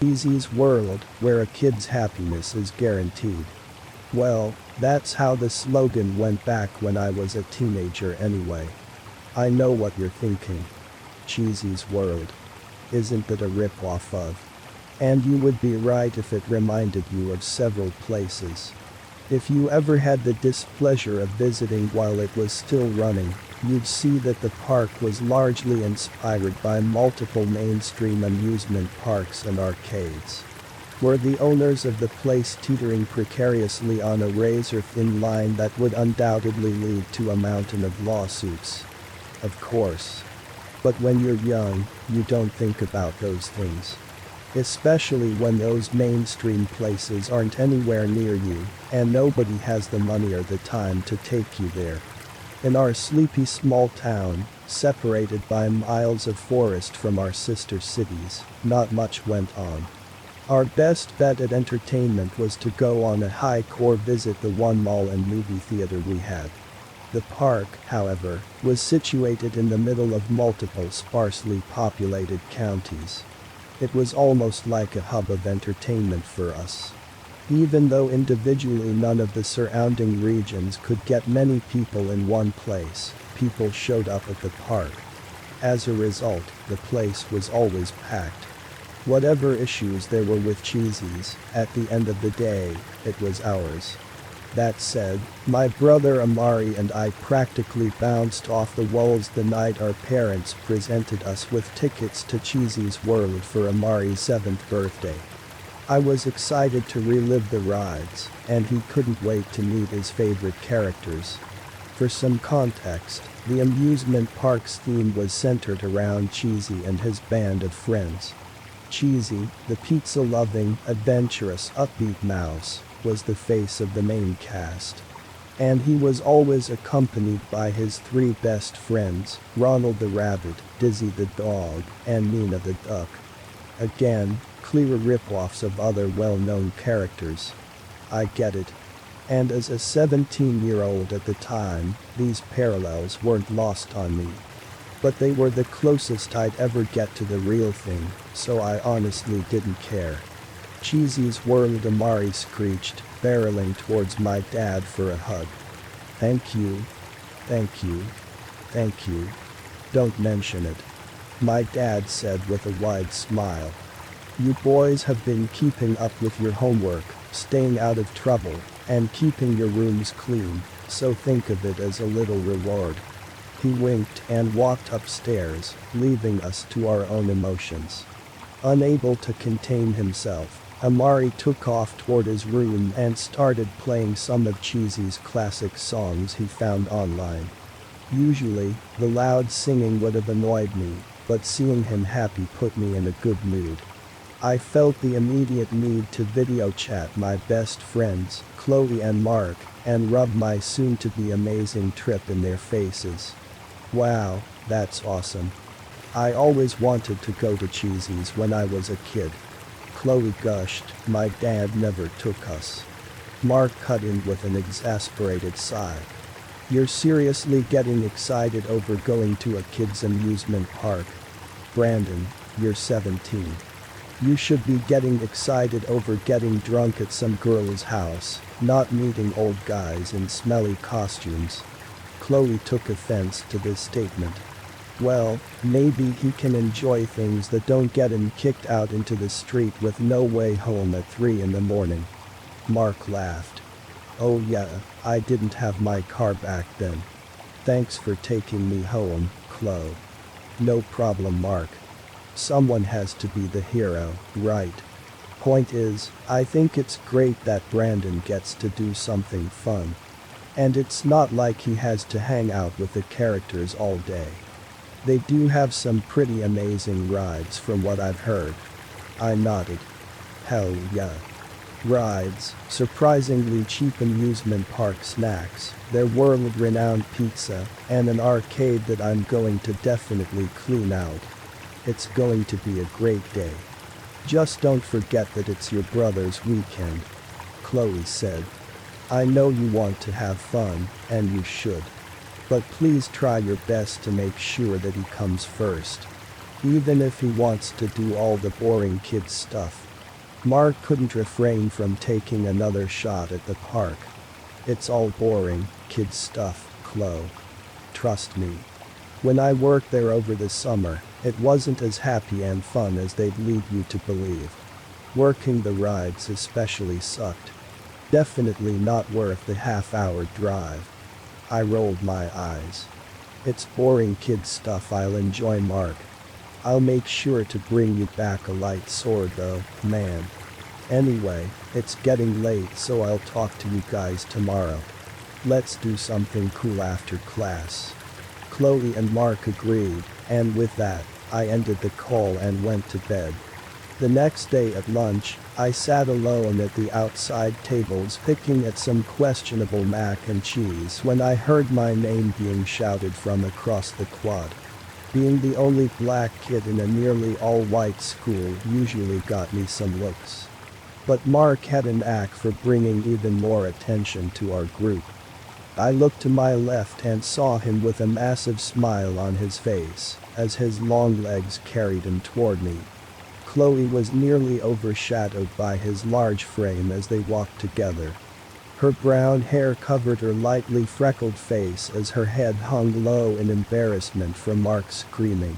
Cheesy's World, where a kid's happiness is guaranteed. Well, that's how the slogan went back when I was a teenager anyway. I know what you're thinking. Cheesy's World. Isn't it a rip-off of? And you would be right if it reminded you of several places. If you ever had the displeasure of visiting while it was still running, you'd see that the park was largely inspired by multiple mainstream amusement parks and arcades. Were the owners of the place teetering precariously on a razor-thin line that would undoubtedly lead to a mountain of lawsuits? Of course. But when you're young, you don't think about those things. Especially when those mainstream places aren't anywhere near you, and nobody has the money or the time to take you there. In our sleepy small town, separated by miles of forest from our sister cities, not much went on. Our best bet at entertainment was to go on a hike or visit the one mall and movie theater we had. The park, however, was situated in the middle of multiple sparsely populated counties. It was almost like a hub of entertainment for us. Even though individually none of the surrounding regions could get many people in one place, people showed up at the park. As a result, the place was always packed. Whatever issues there were with Cheesy's, at the end of the day, it was ours. That said, my brother Amari and I practically bounced off the walls the night our parents presented us with tickets to Cheesy's World for Amari's 7th birthday. I was excited to relive the rides, and he couldn't wait to meet his favorite characters. For some context, the amusement park's theme was centered around Cheesy and his band of friends. Cheesy, the pizza-loving, adventurous, upbeat mouse, was the face of the main cast. And he was always accompanied by his 3 best friends, Ronald the rabbit, Dizzy the dog, and Nina the duck. Again, clear rip-offs of other well-known characters. I get it. And as a 17-year-old at the time, these parallels weren't lost on me. But they were the closest I'd ever get to the real thing, so I honestly didn't care. Cheesy's World, Amari screeched, barreling towards my dad for a hug. Thank you. Thank you. Thank you. Don't mention it. My dad said with a wide smile. You boys have been keeping up with your homework, staying out of trouble, and keeping your rooms clean, so think of it as a little reward. He winked and walked upstairs, leaving us to our own emotions. Unable to contain himself, Amari took off toward his room and started playing some of Cheesy's classic songs he found online. Usually, the loud singing would have annoyed me, but seeing him happy put me in a good mood. I felt the immediate need to video chat my best friends, Chloe and Mark, and rub my soon-to-be amazing trip in their faces. Wow, that's awesome. I always wanted to go to Cheesy's when I was a kid. Chloe gushed, my dad never took us. Mark cut in with an exasperated sigh. You're seriously getting excited over going to a kid's amusement park? Brandon, you're 17. You should be getting excited over getting drunk at some girl's house, not meeting old guys in smelly costumes. Chloe took offense to this statement. Well, maybe he can enjoy things that don't get him kicked out into the street with no way home at 3 in the morning. Mark laughed. Oh yeah, I didn't have my car back then. Thanks for taking me home, Chloe. No problem, Mark. Someone has to be the hero, right? Point is, I think it's great that Brandon gets to do something fun. And it's not like he has to hang out with the characters all day. They do have some pretty amazing rides from what I've heard. I nodded. Hell yeah. Rides, surprisingly cheap amusement park snacks, their world-renowned pizza, and an arcade that I'm going to definitely clean out. It's going to be a great day. Just don't forget that it's your brother's weekend, Chloe said. I know you want to have fun, and you should. But please try your best to make sure that he comes first. Even if he wants to do all the boring kid stuff. Mark couldn't refrain from taking another shot at the park. It's all boring, kid stuff, Chloe. Trust me. When I worked there over the summer, it wasn't as happy and fun as they'd lead you to believe. Working the rides especially sucked. Definitely not worth the half-hour drive. I rolled my eyes. It's boring kid stuff I'll enjoy, Mark. I'll make sure to bring you back a light sword though, man. Anyway, it's getting late so I'll talk to you guys tomorrow. Let's do something cool after class. Chloe and Mark agreed, and with that, I ended the call and went to bed. The next day at lunch, I sat alone at the outside tables picking at some questionable mac and cheese when I heard my name being shouted from across the quad. Being the only black kid in a nearly all-white school usually got me some looks. But Mark had an knack for bringing even more attention to our group. I looked to my left and saw him with a massive smile on his face as his long legs carried him toward me. Chloe was nearly overshadowed by his large frame as they walked together. Her brown hair covered her lightly freckled face as her head hung low in embarrassment from Mark's screaming.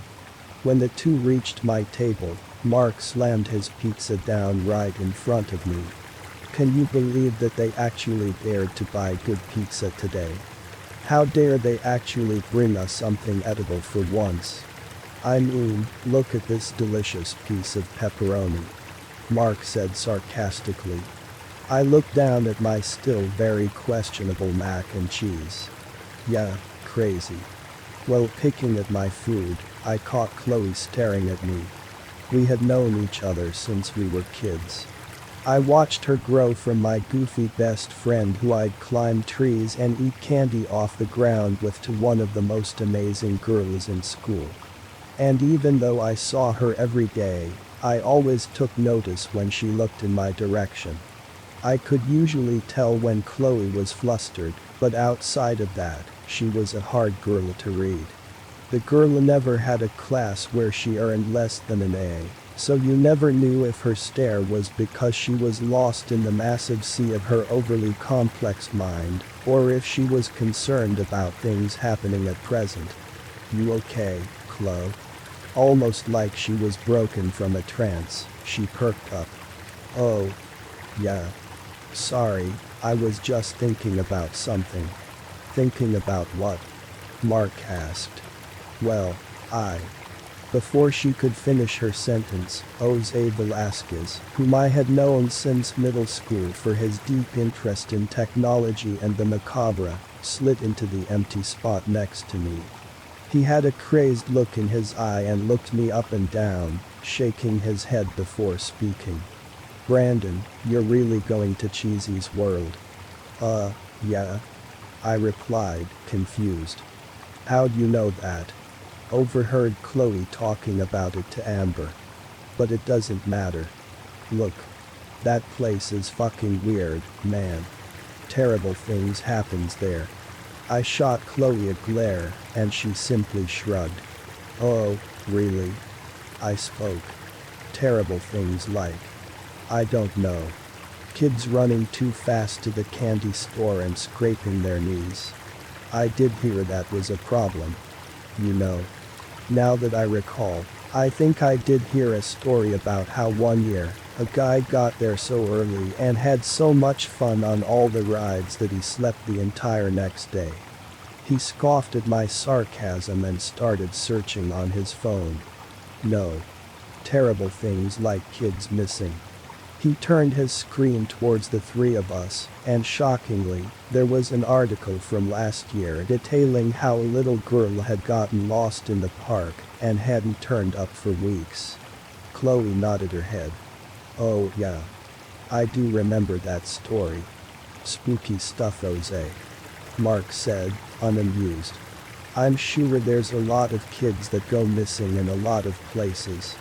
When the two reached my table, Mark slammed his pizza down right in front of me. Can you believe that they actually dared to buy good pizza today? How dare they actually bring us something edible for once? I mean, look at this delicious piece of pepperoni, Mark said sarcastically. I looked down at my still very questionable mac and cheese. Yeah, crazy. While picking at my food, I caught Chloe staring at me. We had known each other since we were kids. I watched her grow from my goofy best friend who I'd climb trees and eat candy off the ground with to one of the most amazing girls in school. And even though I saw her every day, I always took notice when she looked in my direction. I could usually tell when Chloe was flustered, but outside of that, she was a hard girl to read. The girl never had a class where she earned less than an A, so you never knew if her stare was because she was lost in the massive sea of her overly complex mind, or if she was concerned about things happening at present. You okay, Chloe? Almost like she was broken from a trance, she perked up. Oh. Yeah. Sorry, I was just thinking about something. Thinking about what? Mark asked. Well, Before she could finish her sentence, Jose Velasquez, whom I had known since middle school for his deep interest in technology and the macabre, slid into the empty spot next to me. He had a crazed look in his eye and looked me up and down, shaking his head before speaking. Brandon, you're really going to Cheesy's World? Yeah. I replied, confused. How'd you know that? Overheard Chloe talking about it to Amber. But it doesn't matter. Look. That place is fucking weird, man. Terrible things happens there. I shot Chloe a glare, and she simply shrugged. Oh, really? I spoke. Terrible things like. I don't know. Kids running too fast to the candy store and scraping their knees. I did hear that was a problem. You know. Now that I recall, I think I did hear a story about how one year, a guy got there so early and had so much fun on all the rides that he slept the entire next day. He scoffed at my sarcasm and started searching on his phone. No. Terrible things like kids missing. He turned his screen towards the three of us, and shockingly, there was an article from last year detailing how a little girl had gotten lost in the park and hadn't turned up for weeks. Chloe nodded her head. Oh yeah. I do remember that story. Spooky stuff, Jose. Mark said, unamused. I'm sure there's a lot of kids that go missing in a lot of places.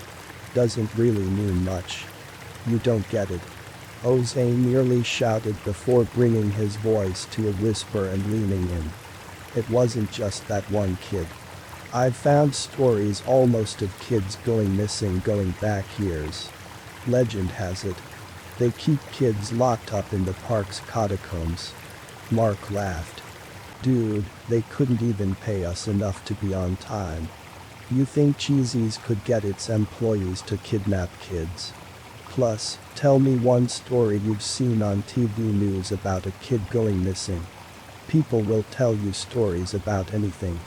Doesn't really mean much. You don't get it. Jose nearly shouted before bringing his voice to a whisper and leaning in. It wasn't just that one kid. I've found stories almost of kids going missing going back years. Legend has it, They keep kids locked up in the park's catacombs. Mark laughed. Dude, they couldn't even pay us enough to be on time. You think Cheesy's could get its employees to kidnap kids? Plus, tell me one story you've seen on TV news about a kid going missing. People will tell you stories about anything.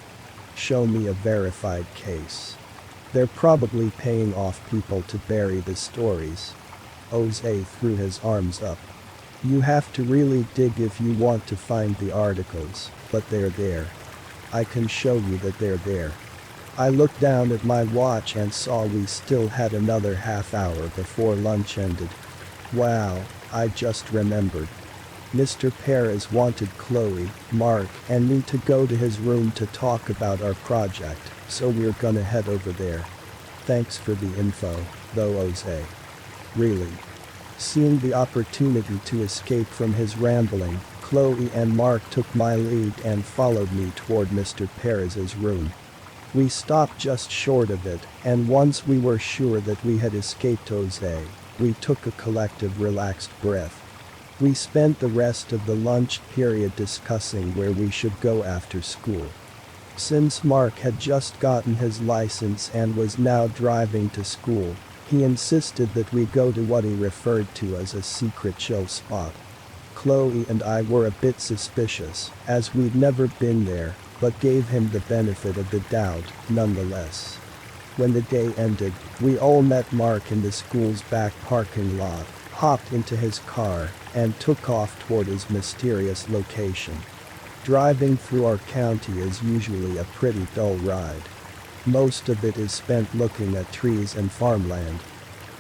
Show me a verified case. They're probably paying off people to bury the stories. Jose threw his arms up. You have to really dig if you want to find the articles, but they're there. I can show you that they're there. I looked down at my watch and saw we still had another half hour before lunch ended. Wow, I just remembered. Mr. Perez wanted Chloe, Mark, and me to go to his room to talk about our project, so we're gonna head over there. Thanks for the info, though, Jose. Really. Seeing the opportunity to escape from his rambling, Chloe and Mark took my lead and followed me toward Mr. Perez's room. We stopped just short of it, and once we were sure that we had escaped Jose, we took a collective relaxed breath. We spent the rest of the lunch period discussing where we should go after school. Since Mark had just gotten his license and was now driving to school, he insisted that we go to what he referred to as a secret chill spot. Chloe and I were a bit suspicious, as we'd never been there, but gave him the benefit of the doubt, nonetheless. When the day ended, we all met Mark in the school's back parking lot, hopped into his car, and took off toward his mysterious location. Driving through our county is usually a pretty dull ride. Most of it is spent looking at trees and farmland.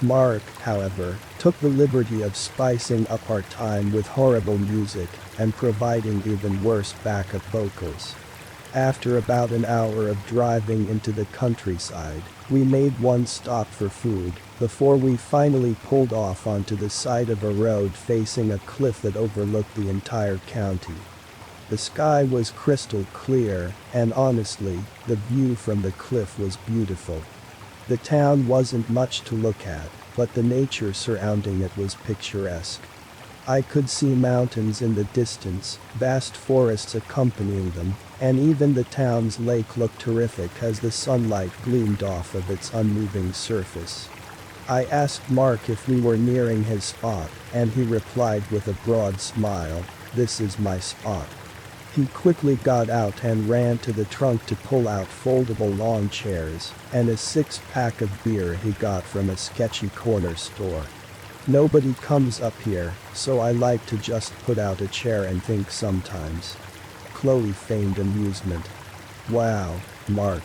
Mark, however, took the liberty of spicing up our time with horrible music and providing even worse backup vocals. After about an hour of driving into the countryside, we made one stop for food before we finally pulled off onto the side of a road facing a cliff that overlooked the entire county. The sky was crystal clear, and honestly, the view from the cliff was beautiful. The town wasn't much to look at, but the nature surrounding it was picturesque. I could see mountains in the distance, vast forests accompanying them, and even the town's lake looked terrific as the sunlight gleamed off of its unmoving surface. I asked Mark if we were nearing his spot, and he replied with a broad smile, "This is my spot." He quickly got out and ran to the trunk to pull out foldable lawn chairs and a 6-pack of beer he got from a sketchy corner store. Nobody comes up here, so I like to just put out a chair and think sometimes. Chloe feigned amusement. Wow, Mark.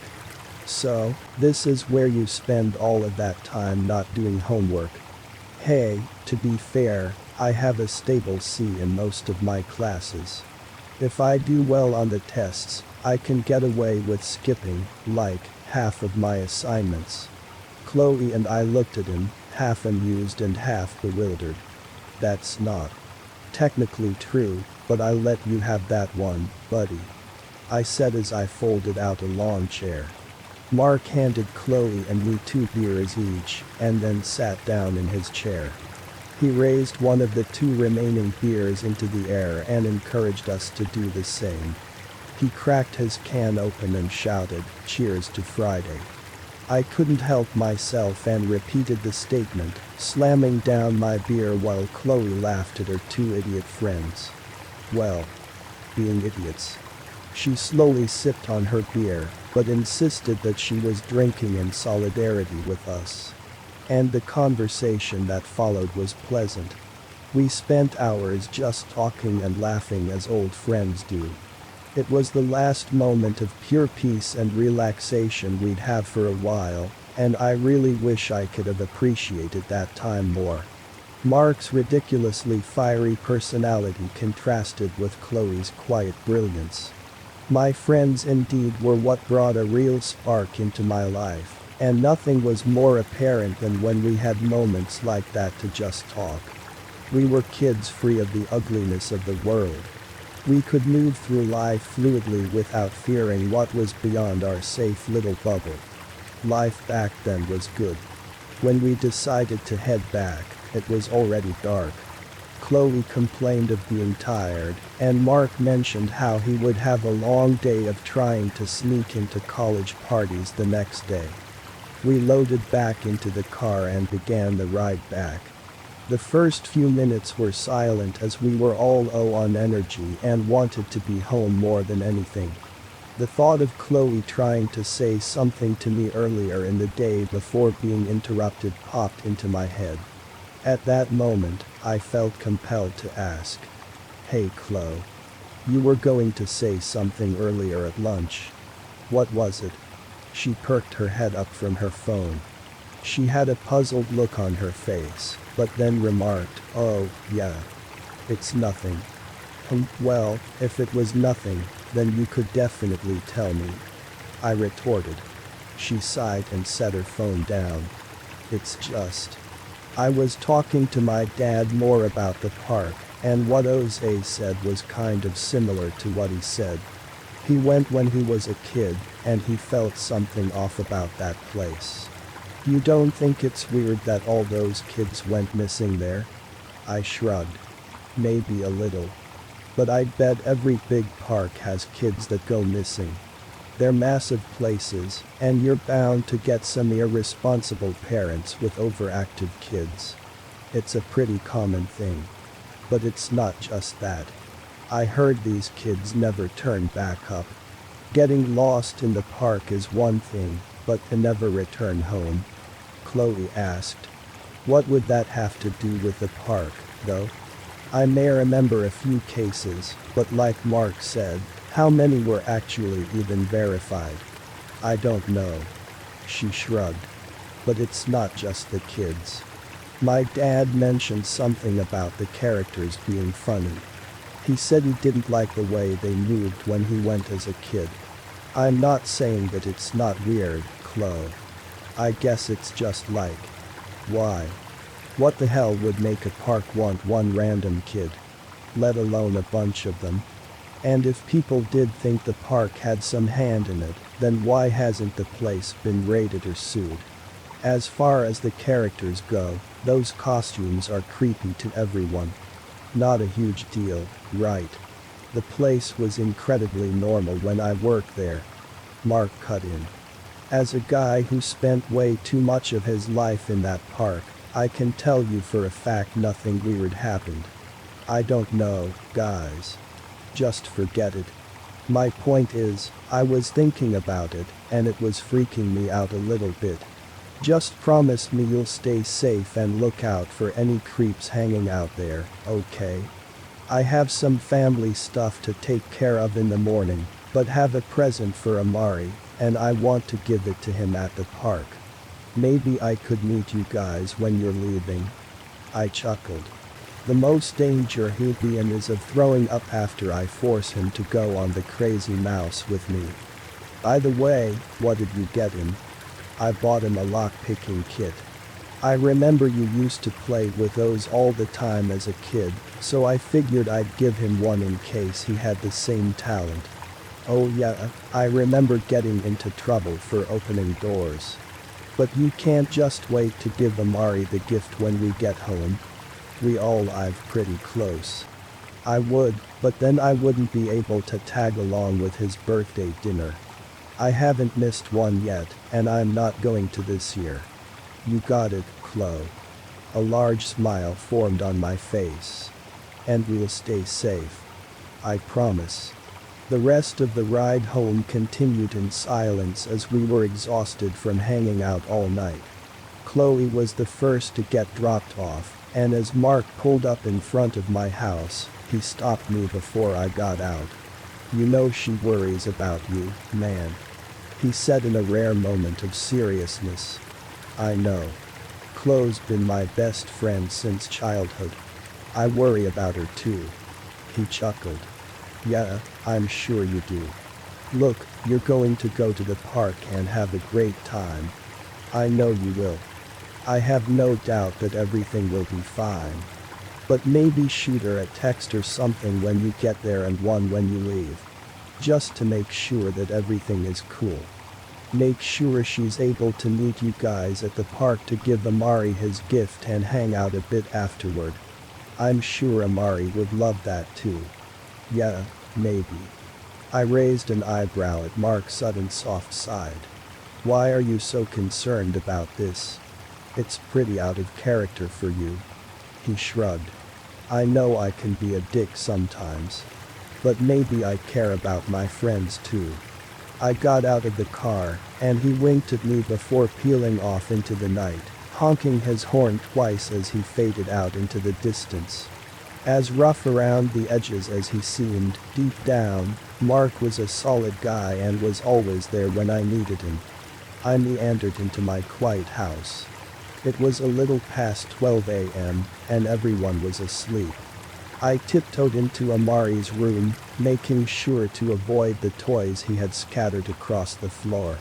So, this is where you spend all of that time not doing homework. Hey, to be fair, I have a stable C in most of my classes. If I do well on the tests, I can get away with skipping, like, half of my assignments. Chloe and I looked at him, half amused and half bewildered. That's not technically true, but I'll let you have that one, buddy, I said as I folded out a lawn chair. Mark handed Chloe and me 2 beers each, and then sat down in his chair. He raised one of the 2 remaining beers into the air and encouraged us to do the same. He cracked his can open and shouted, "Cheers to Friday." I couldn't help myself and repeated the statement, slamming down my beer while Chloe laughed at her 2 idiot friends. Well, being idiots. She slowly sipped on her beer, but insisted that she was drinking in solidarity with us. And the conversation that followed was pleasant. We spent hours just talking and laughing as old friends do. It was the last moment of pure peace and relaxation we'd have for a while, and I really wish I could have appreciated that time more. Mark's ridiculously fiery personality contrasted with Chloe's quiet brilliance. My friends indeed were what brought a real spark into my life, and nothing was more apparent than when we had moments like that to just talk. We were kids free of the ugliness of the world. We could move through life fluidly without fearing what was beyond our safe little bubble. Life back then was good. When we decided to head back, It was already dark. Chloe complained of being tired, and Mark mentioned how he would have a long day of trying to sneak into college parties the next day. We loaded back into the car and began the ride back. The first few minutes were silent as we were all low on energy and wanted to be home more than anything. The thought of Chloe trying to say something to me earlier in the day before being interrupted popped into my head. At that moment, I felt compelled to ask. Hey Chloe. You were going to say something earlier at lunch. What was it? She perked her head up from her phone. She had a puzzled look on her face, but then remarked, oh, yeah. It's nothing. Well, if it was nothing, then you could definitely tell me. I retorted. She sighed and set her phone down. It's just. I was talking to my dad more about the park, and what Jose said was kind of similar to what he said. He went when he was a kid, and he felt something off about that place. You don't think it's weird that all those kids went missing there? I shrugged. Maybe a little. But I'd bet every big park has kids that go missing. They're massive places, and you're bound to get some irresponsible parents with overactive kids. It's a pretty common thing. But it's not just that. I heard these kids never turn back up. Getting lost in the park is one thing, but to never return home. Chloe asked. What would that have to do with the park, though? I may remember a few cases, but like Mark said, how many were actually even verified? I don't know. She shrugged. But it's not just the kids. My dad mentioned something about the characters being funny. He said he didn't like the way they moved when he went as a kid. I'm not saying that it's not weird, Chloe. I guess it's just like. Why? What the hell would make a park want one random kid? Let alone a bunch of them? And if people did think the park had some hand in it, then why hasn't the place been raided or sued? As far as the characters go, those costumes are creepy to everyone. Not a huge deal, right? The place was incredibly normal when I worked there. Mark cut in. As a guy who spent way too much of his life in that park, I can tell you for a fact nothing weird happened. I don't know, guys. Just forget it. My point is, I was thinking about it, and it was freaking me out a little bit. Just promise me you'll stay safe and look out for any creeps hanging out there, okay? I have some family stuff to take care of in the morning, but have a present for Amari, and I want to give it to him at the park. Maybe I could meet you guys when you're leaving. I chuckled. The most danger he'll be in is of throwing up after I force him to go on the crazy mouse with me. By the way, what did you get him? I bought him a lock-picking kit. I remember you used to play with those all the time as a kid, so I figured I'd give him one in case he had the same talent. Oh yeah, I remember getting into trouble for opening doors. But you can't just wait to give Amari the gift when we get home. We all live pretty close. I would, but then I wouldn't be able to tag along with his birthday dinner. I haven't missed one yet, and I'm not going to this year. You got it, Chloe. A large smile formed on my face. And we'll stay safe. I promise. The rest of the ride home continued in silence as we were exhausted from hanging out all night. Chloe was the first to get dropped off, and as Mark pulled up in front of my house, he stopped me before I got out. You know she worries about you, man. He said in a rare moment of seriousness. I know. Chloe's been my best friend since childhood. I worry about her too. He chuckled. Yeah, I'm sure you do. Look, you're going to go to the park and have a great time. I know you will. I have no doubt that everything will be fine. But maybe shoot her a text or something when you get there and one when you leave. Just to make sure that everything is cool. Make sure she's able to meet you guys at the park to give Amari his gift and hang out a bit afterward. I'm sure Amari would love that too. Yeah, maybe. I raised an eyebrow at Mark Sutton's soft side. Why are you so concerned about this? It's pretty out of character for you. He shrugged. I know I can be a dick sometimes. But maybe I care about my friends too. I got out of the car, and he winked at me before peeling off into the night, honking his horn twice as he faded out into the distance. As rough around the edges as he seemed, deep down, Mark was a solid guy and was always there when I needed him. I meandered into my quiet house. It was a little past 12 a.m., and everyone was asleep. I tiptoed into Amari's room, making sure to avoid the toys he had scattered across the floor.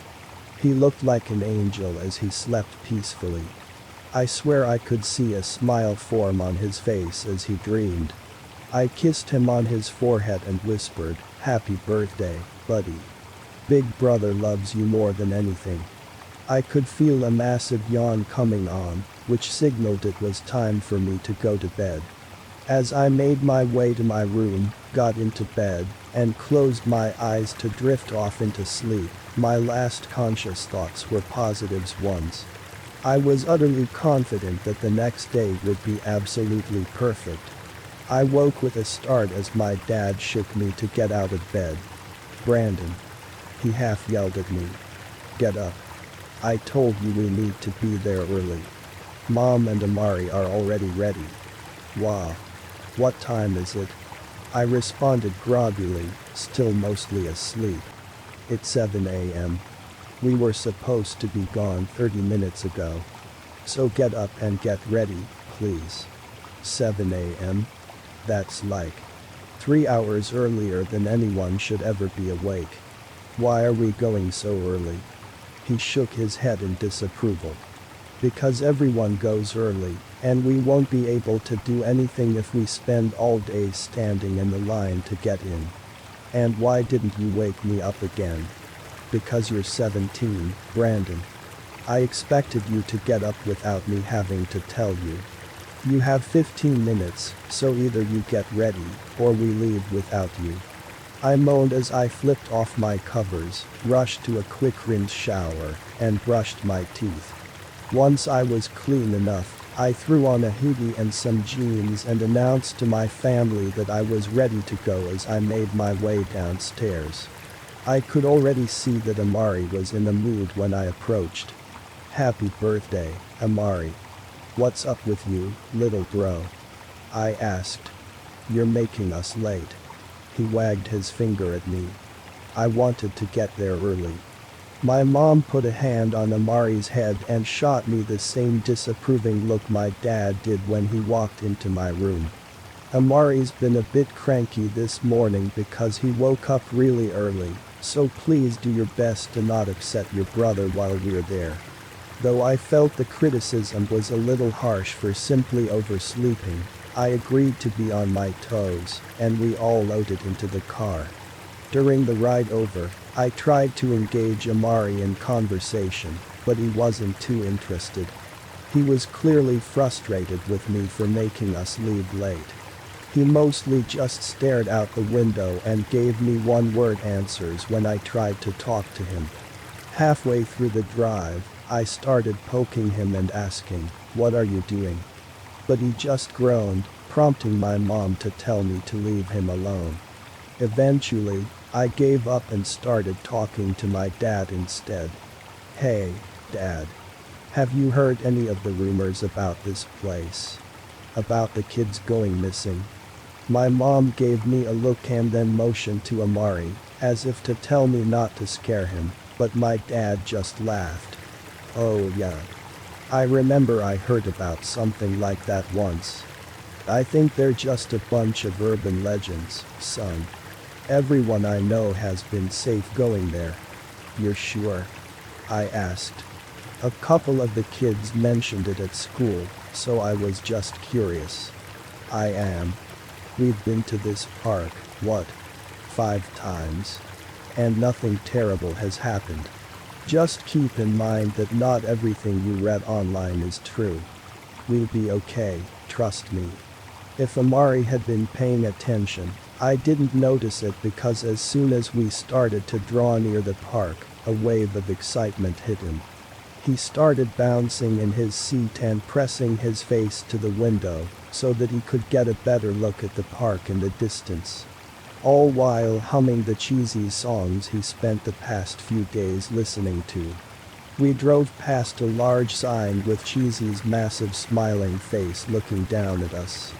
He looked like an angel as he slept peacefully. I swear I could see a smile form on his face as he dreamed. I kissed him on his forehead and whispered, "Happy birthday, buddy. Big brother loves you more than anything." I could feel a massive yawn coming on, which signaled it was time for me to go to bed. As I made my way to my room, got into bed, and closed my eyes to drift off into sleep, my last conscious thoughts were positive ones. I was utterly confident that the next day would be absolutely perfect. I woke with a start as my dad shook me to get out of bed. "Brandon." He half yelled at me. "Get up. I told you we need to be there early. Mom and Amari are already ready." "Wow. What time is it?" I responded groggily, still mostly asleep. "It's 7 a.m. We were supposed to be gone 30 minutes ago. So get up and get ready, please." 7 a.m.? That's like 3 hours earlier than anyone should ever be awake. Why are we going so early? He shook his head in disapproval. "Because everyone goes early, and we won't be able to do anything if we spend all day standing in the line to get in." "And why didn't you wake me up again?" "Because you're 17, Brandon. I expected you to get up without me having to tell you. You have 15 minutes, so either you get ready, or we leave without you." I moaned as I flipped off my covers, rushed to a quick rinse shower, and brushed my teeth. Once I was clean enough, I threw on a hoodie and some jeans and announced to my family that I was ready to go as I made my way downstairs. I could already see that Amari was in the mood when I approached. "Happy birthday, Amari. What's up with you, little bro?" I asked. "You're making us late." He wagged his finger at me. "I wanted to get there early." My mom put a hand on Amari's head and shot me the same disapproving look my dad did when he walked into my room. "Amari's been a bit cranky this morning because he woke up really early, so please do your best to not upset your brother while we're there." Though I felt the criticism was a little harsh for simply oversleeping, I agreed to be on my toes, and we all loaded into the car. During the ride over, I tried to engage Amari in conversation, but he wasn't too interested. He was clearly frustrated with me for making us leave late. He mostly just stared out the window and gave me one-word answers when I tried to talk to him. Halfway through the drive, I started poking him and asking, "What are you doing?" But he just groaned, prompting my mom to tell me to leave him alone. Eventually, I gave up and started talking to my dad instead. "Hey, Dad. Have you heard any of the rumors about this place? About the kids going missing?" My mom gave me a look and then motioned to Amari, as if to tell me not to scare him, but my dad just laughed. "Oh yeah. I remember I heard about something like that once. I think they're just a bunch of urban legends, son. Everyone I know has been safe going there." "You're sure?" I asked. A couple of the kids mentioned it at school, so I was just curious. "I am. We've been to this park, what, 5 times? And nothing terrible has happened." Just keep in mind that not everything you read online is true. We'll be okay, trust me. If Amari had been paying attention, I didn't notice it because as soon as we started to draw near the park, a wave of excitement hit him. He started bouncing in his seat and pressing his face to the window so that he could get a better look at the park in the distance. All while humming the cheesy songs he spent the past few days listening to. We drove past a large sign with Cheesy's massive smiling face looking down at us.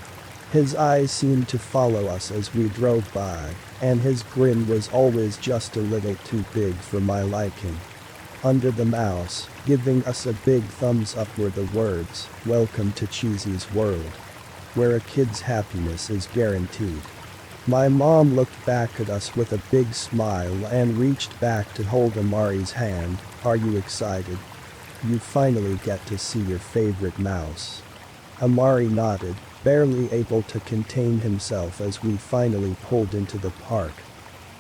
His eyes seemed to follow us as we drove by, and his grin was always just a little too big for my liking. Under the mouse, giving us a big thumbs up were the words, "Welcome to Cheesy's World, where a kid's happiness is guaranteed." My mom looked back at us with a big smile and reached back to hold Amari's hand. "Are you excited? You finally get to see your favorite mouse." Amari nodded, barely able to contain himself as we finally pulled into the park.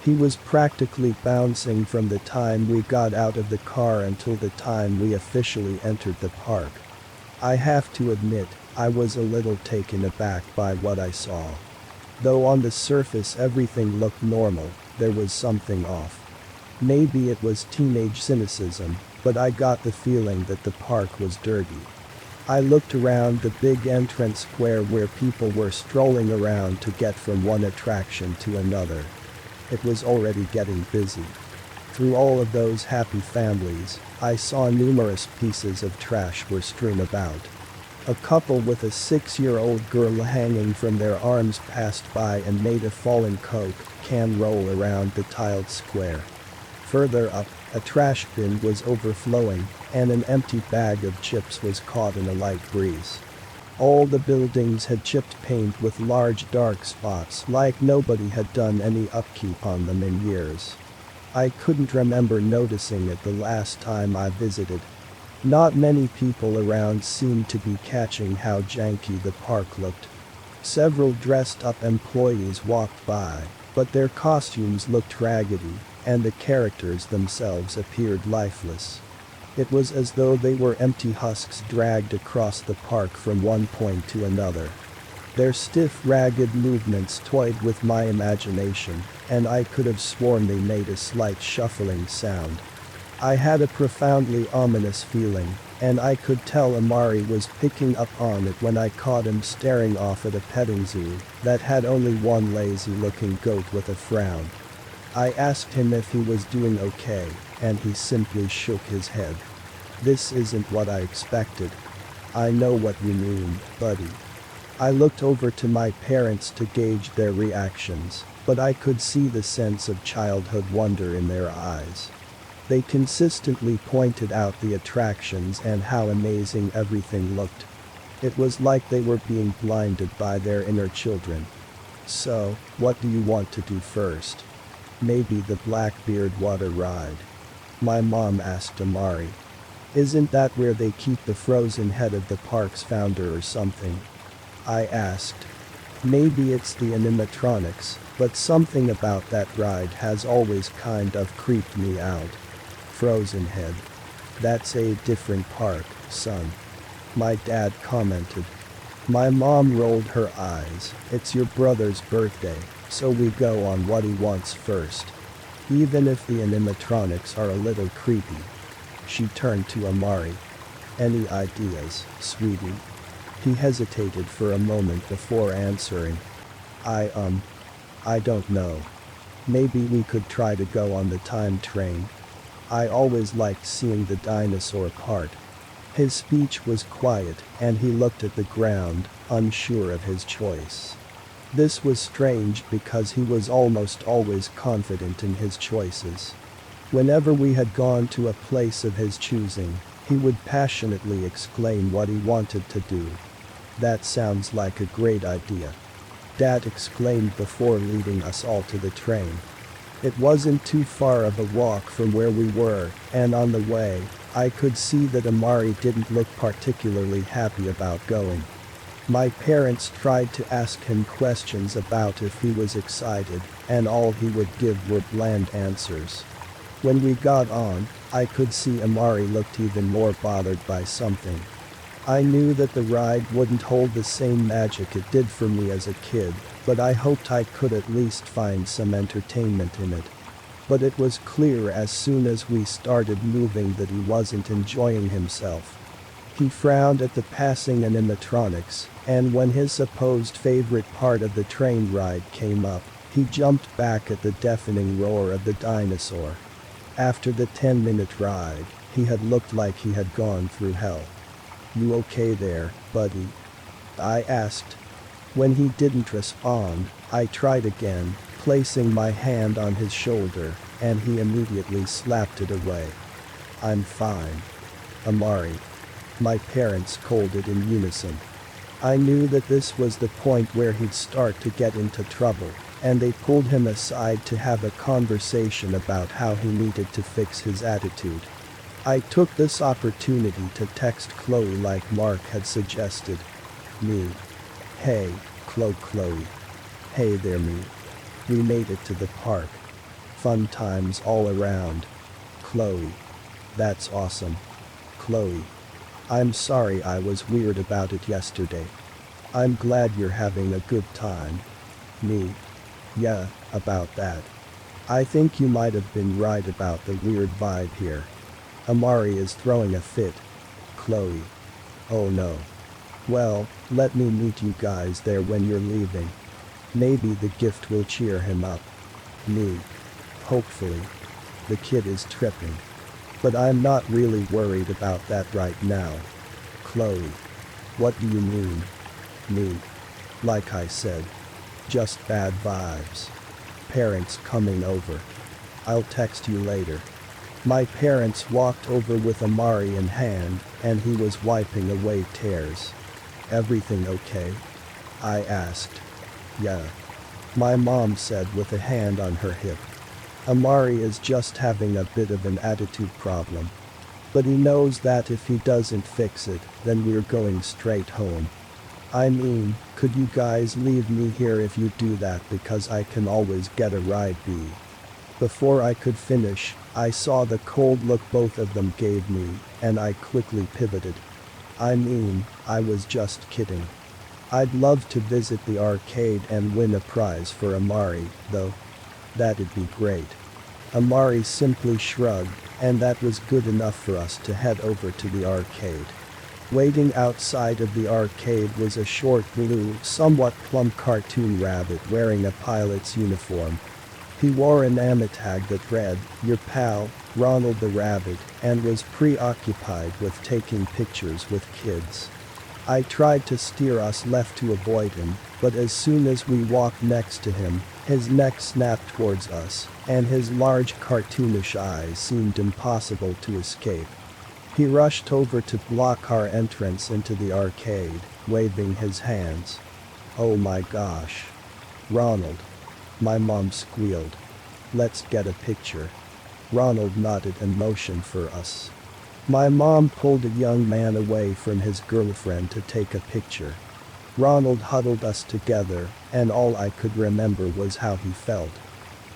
He was practically bouncing from the time we got out of the car until the time we officially entered the park. I have to admit, I was a little taken aback by what I saw. Though on the surface everything looked normal, there was something off. Maybe it was teenage cynicism, but I got the feeling that the park was dirty. I looked around the big entrance square where people were strolling around to get from one attraction to another. It was already getting busy. Through all of those happy families, I saw numerous pieces of trash were strewn about. A couple with a 6-year-old girl hanging from their arms passed by and made a fallen Coke can roll around the tiled square. Further up, a trash bin was overflowing, and an empty bag of chips was caught in a light breeze. All the buildings had chipped paint with large dark spots like nobody had done any upkeep on them in years. I couldn't remember noticing it the last time I visited. Not many people around seemed to be catching how janky the park looked. Several dressed-up employees walked by, but their costumes looked raggedy, and the characters themselves appeared lifeless. It was as though they were empty husks dragged across the park from one point to another. Their stiff, ragged movements toyed with my imagination, and I could have sworn they made a slight shuffling sound. I had a profoundly ominous feeling, and I could tell Amari was picking up on it when I caught him staring off at a petting zoo that had only one lazy-looking goat with a frown. I asked him if he was doing okay, and he simply shook his head. "This isn't what I expected." "I know what you mean, buddy." I looked over to my parents to gauge their reactions, but I could see the sense of childhood wonder in their eyes. They consistently pointed out the attractions and how amazing everything looked. It was like they were being blinded by their inner children. "So, what do you want to do first?" "Maybe the Blackbeard water ride," my mom asked Amari. "Isn't that where they keep the frozen head of the park's founder or something?" I asked. "Maybe it's the animatronics, but something about that ride has always kind of creeped me out." "Frozen Head. That's a different park, son," my dad commented. My mom rolled her eyes. "It's your brother's birthday, so we go on what he wants first. Even if the animatronics are a little creepy." She turned to Amari. "Any ideas, sweetie?" He hesitated for a moment before answering. I don't know. Maybe we could try to go on the time train. I always liked seeing the dinosaur part." His speech was quiet, and he looked at the ground, unsure of his choice. This was strange because he was almost always confident in his choices. Whenever we had gone to a place of his choosing, he would passionately exclaim what he wanted to do. "That sounds like a great idea," Dad exclaimed before leading us all to the train. It wasn't too far of a walk from where we were, and on the way, I could see that Amari didn't look particularly happy about going. My parents tried to ask him questions about if he was excited, and all he would give were bland answers. When we got on, I could see Amari looked even more bothered by something. I knew that the ride wouldn't hold the same magic it did for me as a kid, but I hoped I could at least find some entertainment in it. But it was clear as soon as we started moving that he wasn't enjoying himself. He frowned at the passing animatronics, and when his supposed favorite part of the train ride came up, he jumped back at the deafening roar of the dinosaur. After the 10-minute ride, he had looked like he had gone through hell. "You okay there, buddy?" I asked. When he didn't respond, I tried again, placing my hand on his shoulder, and he immediately slapped it away. "I'm fine. Amari." My parents called it in unison. I knew that this was the point where he'd start to get into trouble, and they pulled him aside to have a conversation about how he needed to fix his attitude. I took this opportunity to text Chloe like Mark had suggested. Me. "Hey, Chloe. Hey there, me. We made it to the park. Fun times all around. Chloe. That's awesome. Chloe. I'm sorry I was weird about it yesterday. I'm glad you're having a good time. Me. Yeah, about that. I think you might have been right about the weird vibe here. Amari is throwing a fit. Chloe. Oh no. Well, let me meet you guys there when you're leaving. Maybe the gift will cheer him up. Me. Hopefully. The kid is tripping. But I'm not really worried about that right now. Chloe. What do you mean? Me. Like I said. Just bad vibes. Parents coming over. I'll text you later. My parents walked over with Amari in hand, and he was wiping away tears. Everything okay? I asked. Yeah. My mom said with a hand on her hip. Amari is just having a bit of an attitude problem. But he knows that if he doesn't fix it, then we're going straight home. I mean, could you guys leave me here if you do that because I can always get a ride B. Before I could finish, I saw the cold look both of them gave me, and I quickly pivoted. I mean, I was just kidding. I'd love to visit the arcade and win a prize for Amari, though. That'd be great. Amari simply shrugged, and that was good enough for us to head over to the arcade. Waiting outside of the arcade was a short blue, somewhat plump cartoon rabbit wearing a pilot's uniform. He wore an ametag that read, "Your pal, Ronald the Rabbit," and was preoccupied with taking pictures with kids. I tried to steer us left to avoid him, but as soon as we walked next to him, his neck snapped towards us, and his large cartoonish eyes seemed impossible to escape. He rushed over to block our entrance into the arcade, waving his hands. "Oh my gosh. Ronald." My mom squealed. "Let's get a picture." Ronald nodded and motioned for us. My mom pulled a young man away from his girlfriend to take a picture. Ronald huddled us together, and all I could remember was how he felt.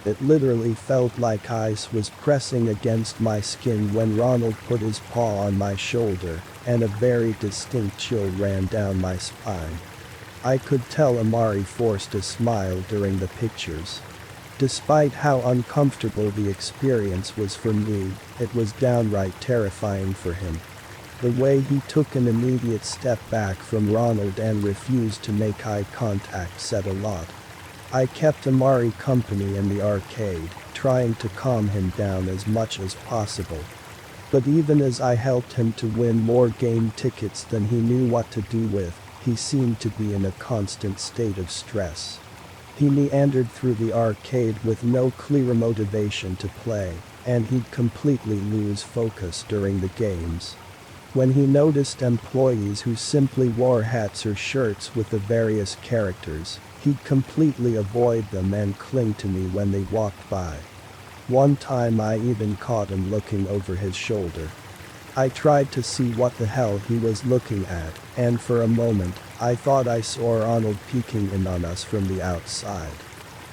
It literally felt like ice was pressing against my skin when Ronald put his paw on my shoulder, and a very distinct chill ran down my spine. I could tell Amari forced a smile during the pictures. Despite how uncomfortable the experience was for me, it was downright terrifying for him. The way he took an immediate step back from Ronald and refused to make eye contact said a lot. I kept Amari company in the arcade, trying to calm him down as much as possible. But even as I helped him to win more game tickets than he knew what to do with, he seemed to be in a constant state of stress. He meandered through the arcade with no clear motivation to play, and he'd completely lose focus during the games. When he noticed employees who simply wore hats or shirts with the various characters, he'd completely avoid them and cling to me when they walked by. One time I even caught him looking over his shoulder. I tried to see what the hell he was looking at, and for a moment, I thought I saw Ronald peeking in on us from the outside.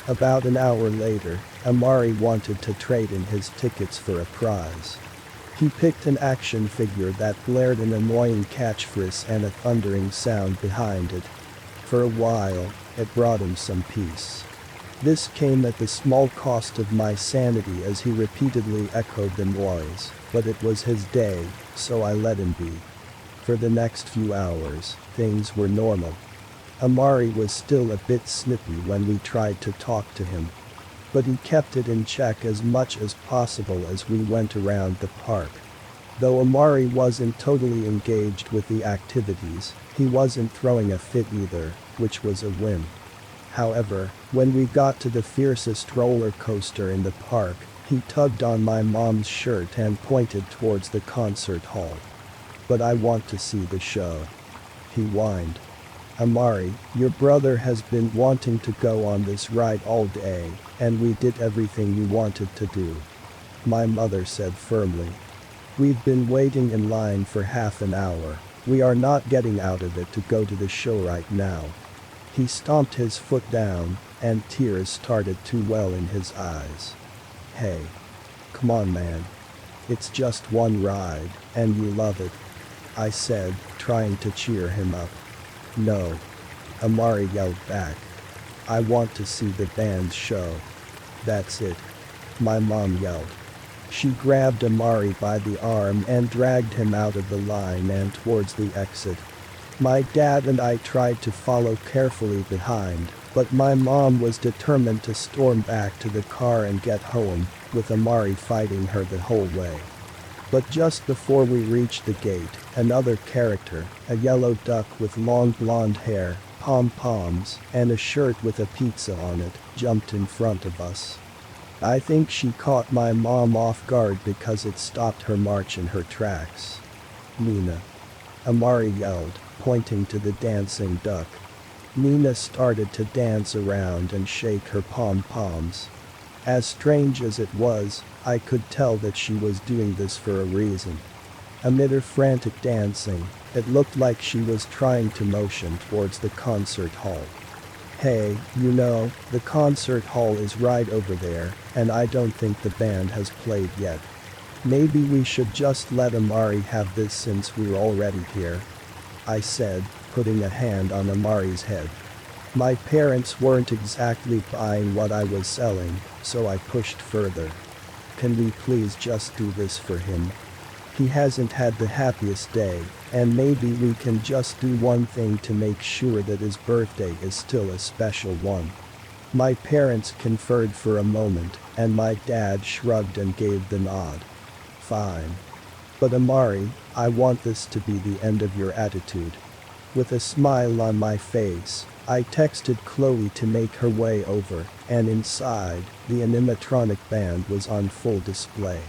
About an hour later, Amari wanted to trade in his tickets for a prize. He picked an action figure that blared an annoying catchphrase and a thundering sound behind it. For a while, it brought him some peace. This came at the small cost of my sanity as he repeatedly echoed the noise, but it was his day, so I let him be. For the next few hours, things were normal. Amari was still a bit snippy when we tried to talk to him. But he kept it in check as much as possible as we went around the park. Though Amari wasn't totally engaged with the activities, he wasn't throwing a fit either, which was a win. However, when we got to the fiercest roller coaster in the park, he tugged on my mom's shirt and pointed towards the concert hall. "But I want to see the show," he whined. "Amari, your brother has been wanting to go on this ride all day, and we did everything you wanted to do," my mother said firmly. "We've been waiting in line for half an hour. We are not getting out of it to go to the show right now." He stomped his foot down, and tears started to well in his eyes. "Hey. Come on, man. It's just one ride, and you love it," I said, trying to cheer him up. "No," Amari yelled back. "I want to see the band's show. That's it," my mom yelled. She grabbed Amari by the arm and dragged him out of the line and towards the exit. My dad and I tried to follow carefully behind, but my mom was determined to storm back to the car and get home, with Amari fighting her the whole way. But just before we reached the gate, another character, a yellow duck with long blonde hair, pom-poms, and a shirt with a pizza on it, jumped in front of us. I think she caught my mom off guard because it stopped her march in her tracks. "Nina," Amari yelled, pointing to the dancing duck. Nina started to dance around and shake her pom-poms. As strange as it was, I could tell that she was doing this for a reason. Amid her frantic dancing, it looked like she was trying to motion towards the concert hall. "Hey, you know, the concert hall is right over there, and I don't think the band has played yet. Maybe we should just let Amari have this since we're already here," I said, putting a hand on Amari's head. My parents weren't exactly buying what I was selling, so I pushed further. "Can we please just do this for him? He hasn't had the happiest day, and maybe we can just do one thing to make sure that his birthday is still a special one." My parents conferred for a moment, and my dad shrugged and gave the nod. "Fine. But Amari, I want this to be the end of your attitude." With a smile on my face, I texted Chloe to make her way over, and inside, the animatronic band was on full display.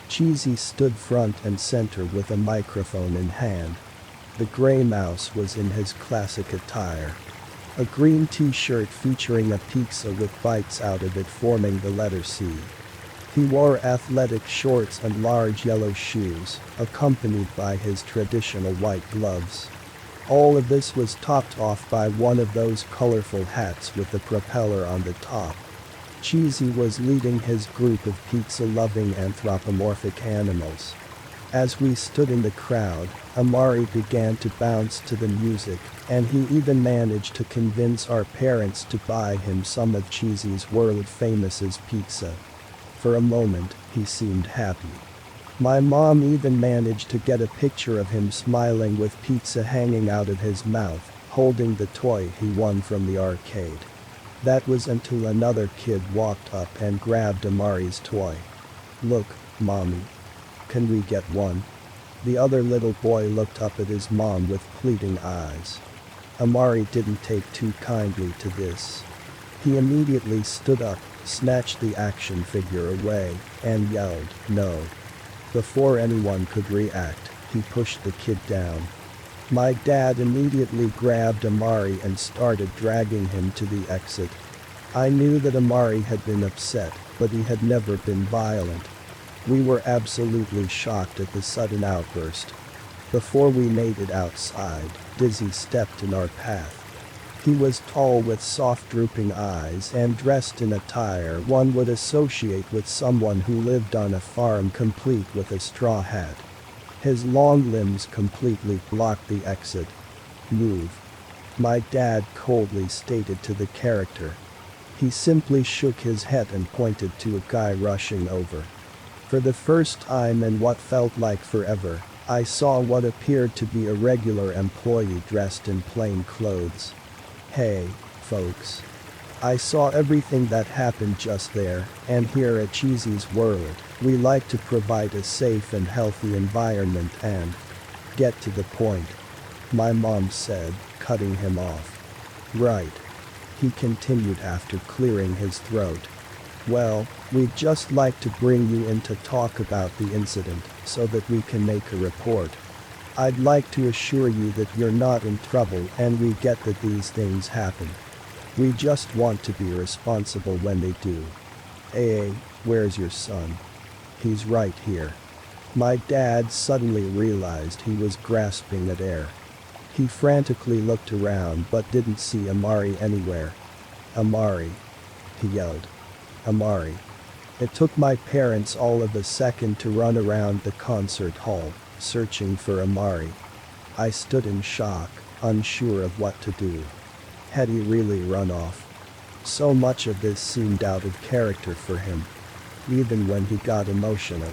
Cheesy stood front and center with a microphone in hand. The gray mouse was in his classic attire. A green t-shirt featuring a pizza with bites out of it forming the letter C. He wore athletic shorts and large yellow shoes, accompanied by his traditional white gloves. All of this was topped off by one of those colorful hats with the propeller on the top. Cheesy was leading his group of pizza-loving anthropomorphic animals. As we stood in the crowd, Amari began to bounce to the music, and he even managed to convince our parents to buy him some of Cheesy's world-famous pizza. For a moment, he seemed happy. My mom even managed to get a picture of him smiling with pizza hanging out of his mouth, holding the toy he won from the arcade. That was until another kid walked up and grabbed Amari's toy. "Look, Mommy. Can we get one?" The other little boy looked up at his mom with pleading eyes. Amari didn't take too kindly to this. He immediately stood up, snatched the action figure away, and yelled, "No." Before anyone could react, he pushed the kid down. My dad immediately grabbed Amari and started dragging him to the exit. I knew that Amari had been upset, but he had never been violent. We were absolutely shocked at the sudden outburst. Before we made it outside, Dizzy stepped in our path. He was tall with soft drooping eyes and dressed in attire one would associate with someone who lived on a farm, complete with a straw hat. His long limbs completely blocked the exit. "Move," my dad coldly stated to the character. He simply shook his head and pointed to a guy rushing over. For the first time in what felt like forever, I saw what appeared to be a regular employee dressed in plain clothes. Hey, folks. I saw everything that happened just there, and here at Cheesy's World, we like to provide a safe and healthy environment and get to the point, my mom said, cutting him off. Right. He continued after clearing his throat. Well, we'd just like to bring you in to talk about the incident so that we can make a report. I'd like to assure you that you're not in trouble and we get that these things happen. We just want to be responsible when they do. AA, where's your son? He's right here. My dad suddenly realized he was grasping at air. He frantically looked around but didn't see Amari anywhere. Amari, he yelled. Amari. It took my parents all of a second to run around the concert hall, searching for Amari. I stood in shock, unsure of what to do. Had he really run off? So much of this seemed out of character for him. Even when he got emotional.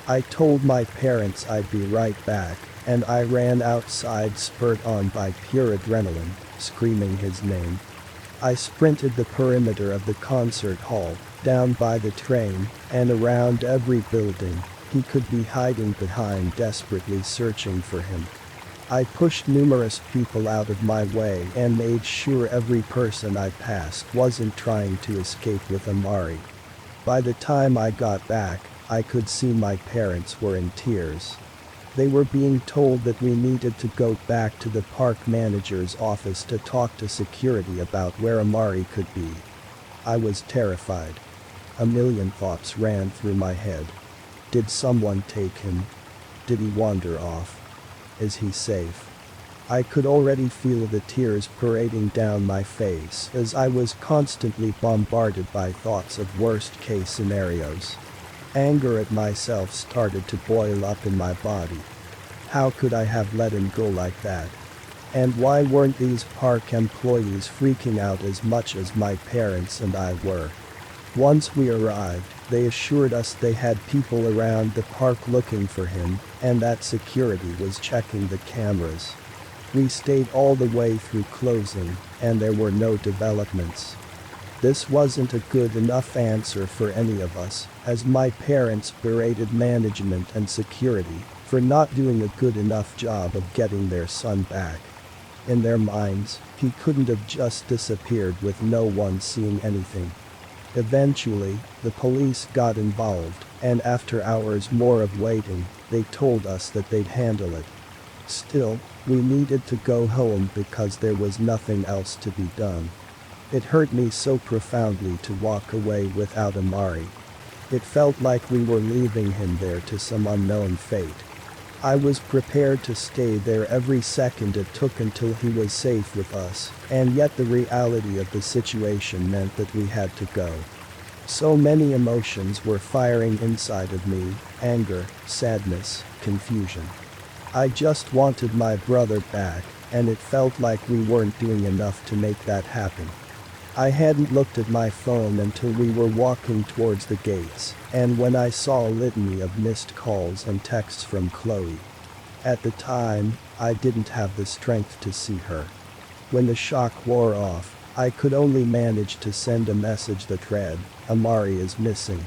I told my parents I'd be right back, and I ran outside, spurred on by pure adrenaline, screaming his name. I sprinted the perimeter of the concert hall, down by the train, and around every building he could be hiding behind, desperately searching for him. I pushed numerous people out of my way and made sure every person I passed wasn't trying to escape with Amari. By the time I got back, I could see my parents were in tears. They were being told that we needed to go back to the park manager's office to talk to security about where Amari could be. I was terrified. A million thoughts ran through my head. Did someone take him? Did he wander off? Is he safe? I could already feel the tears parading down my face as I was constantly bombarded by thoughts of worst-case scenarios. Anger at myself started to boil up in my body. How could I have let him go like that? And why weren't these park employees freaking out as much as my parents and I were? Once we arrived, they assured us they had people around the park looking for him, and that security was checking the cameras. We stayed all the way through closing, and there were no developments. This wasn't a good enough answer for any of us, as my parents berated management and security for not doing a good enough job of getting their son back. In their minds, he couldn't have just disappeared with no one seeing anything. Eventually, the police got involved, and after hours more of waiting, they told us that they'd handle it. Still, we needed to go home because there was nothing else to be done. It hurt me so profoundly to walk away without Amari. It felt like we were leaving him there to some unknown fate. I was prepared to stay there every second it took until he was safe with us, and yet the reality of the situation meant that we had to go. So many emotions were firing inside of me: anger, sadness, confusion. I just wanted my brother back, and it felt like we weren't doing enough to make that happen. I hadn't looked at my phone until we were walking towards the gates, and when I saw a litany of missed calls and texts from Chloe. At the time, I didn't have the strength to see her. When the shock wore off, I could only manage to send a message that read, "Amari is missing."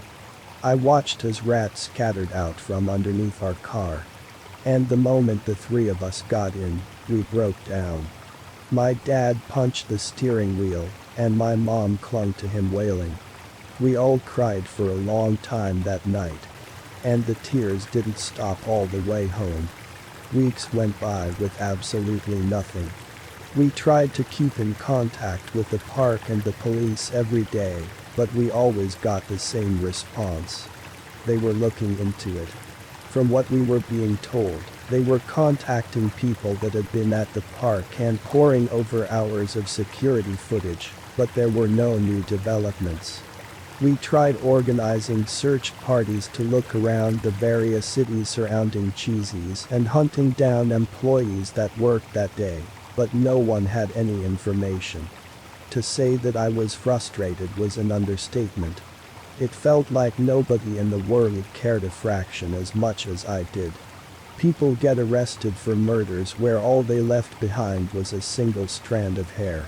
I watched as rats scattered out from underneath our car. And the moment the three of us got in, we broke down. My dad punched the steering wheel, and my mom clung to him wailing. We all cried for a long time that night. And the tears didn't stop all the way home. Weeks went by with absolutely nothing. We tried to keep in contact with the park and the police every day, but we always got the same response. They were looking into it. From what we were being told, They were contacting people that had been at the park and poring over hours of security footage, but there were no new developments. We tried organizing search parties to look around the various cities surrounding Cheesies and hunting down employees that worked that day, but no one had any information. To say that I was frustrated was an understatement. It felt like nobody in the world cared a fraction as much as I did. People get arrested for murders where all they left behind was a single strand of hair.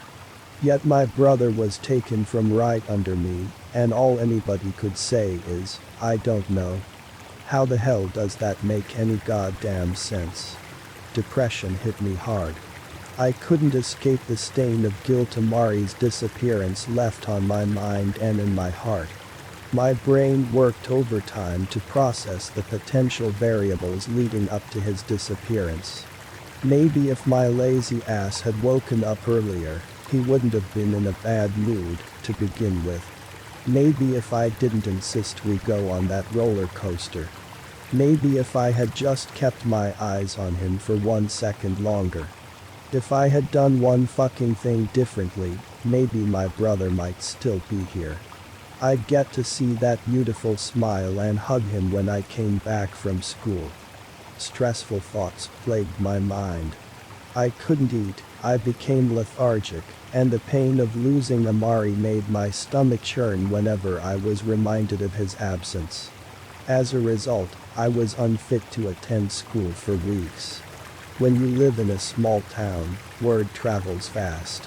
Yet my brother was taken from right under me, and all anybody could say is, "I don't know." How the hell does that make any goddamn sense? Depression hit me hard. I couldn't escape the stain of guilt Amari's disappearance left on my mind and in my heart. My brain worked overtime to process the potential variables leading up to his disappearance. Maybe if my lazy ass had woken up earlier, he wouldn't have been in a bad mood to begin with. Maybe if I didn't insist we go on that roller coaster. Maybe if I had just kept my eyes on him for 1 second longer. If I had done one fucking thing differently, maybe my brother might still be here. I'd get to see that beautiful smile and hug him when I came back from school. Stressful thoughts plagued my mind. I couldn't eat, I became lethargic, and the pain of losing Amari made my stomach churn whenever I was reminded of his absence. As a result, I was unfit to attend school for weeks. When you live in a small town, word travels fast.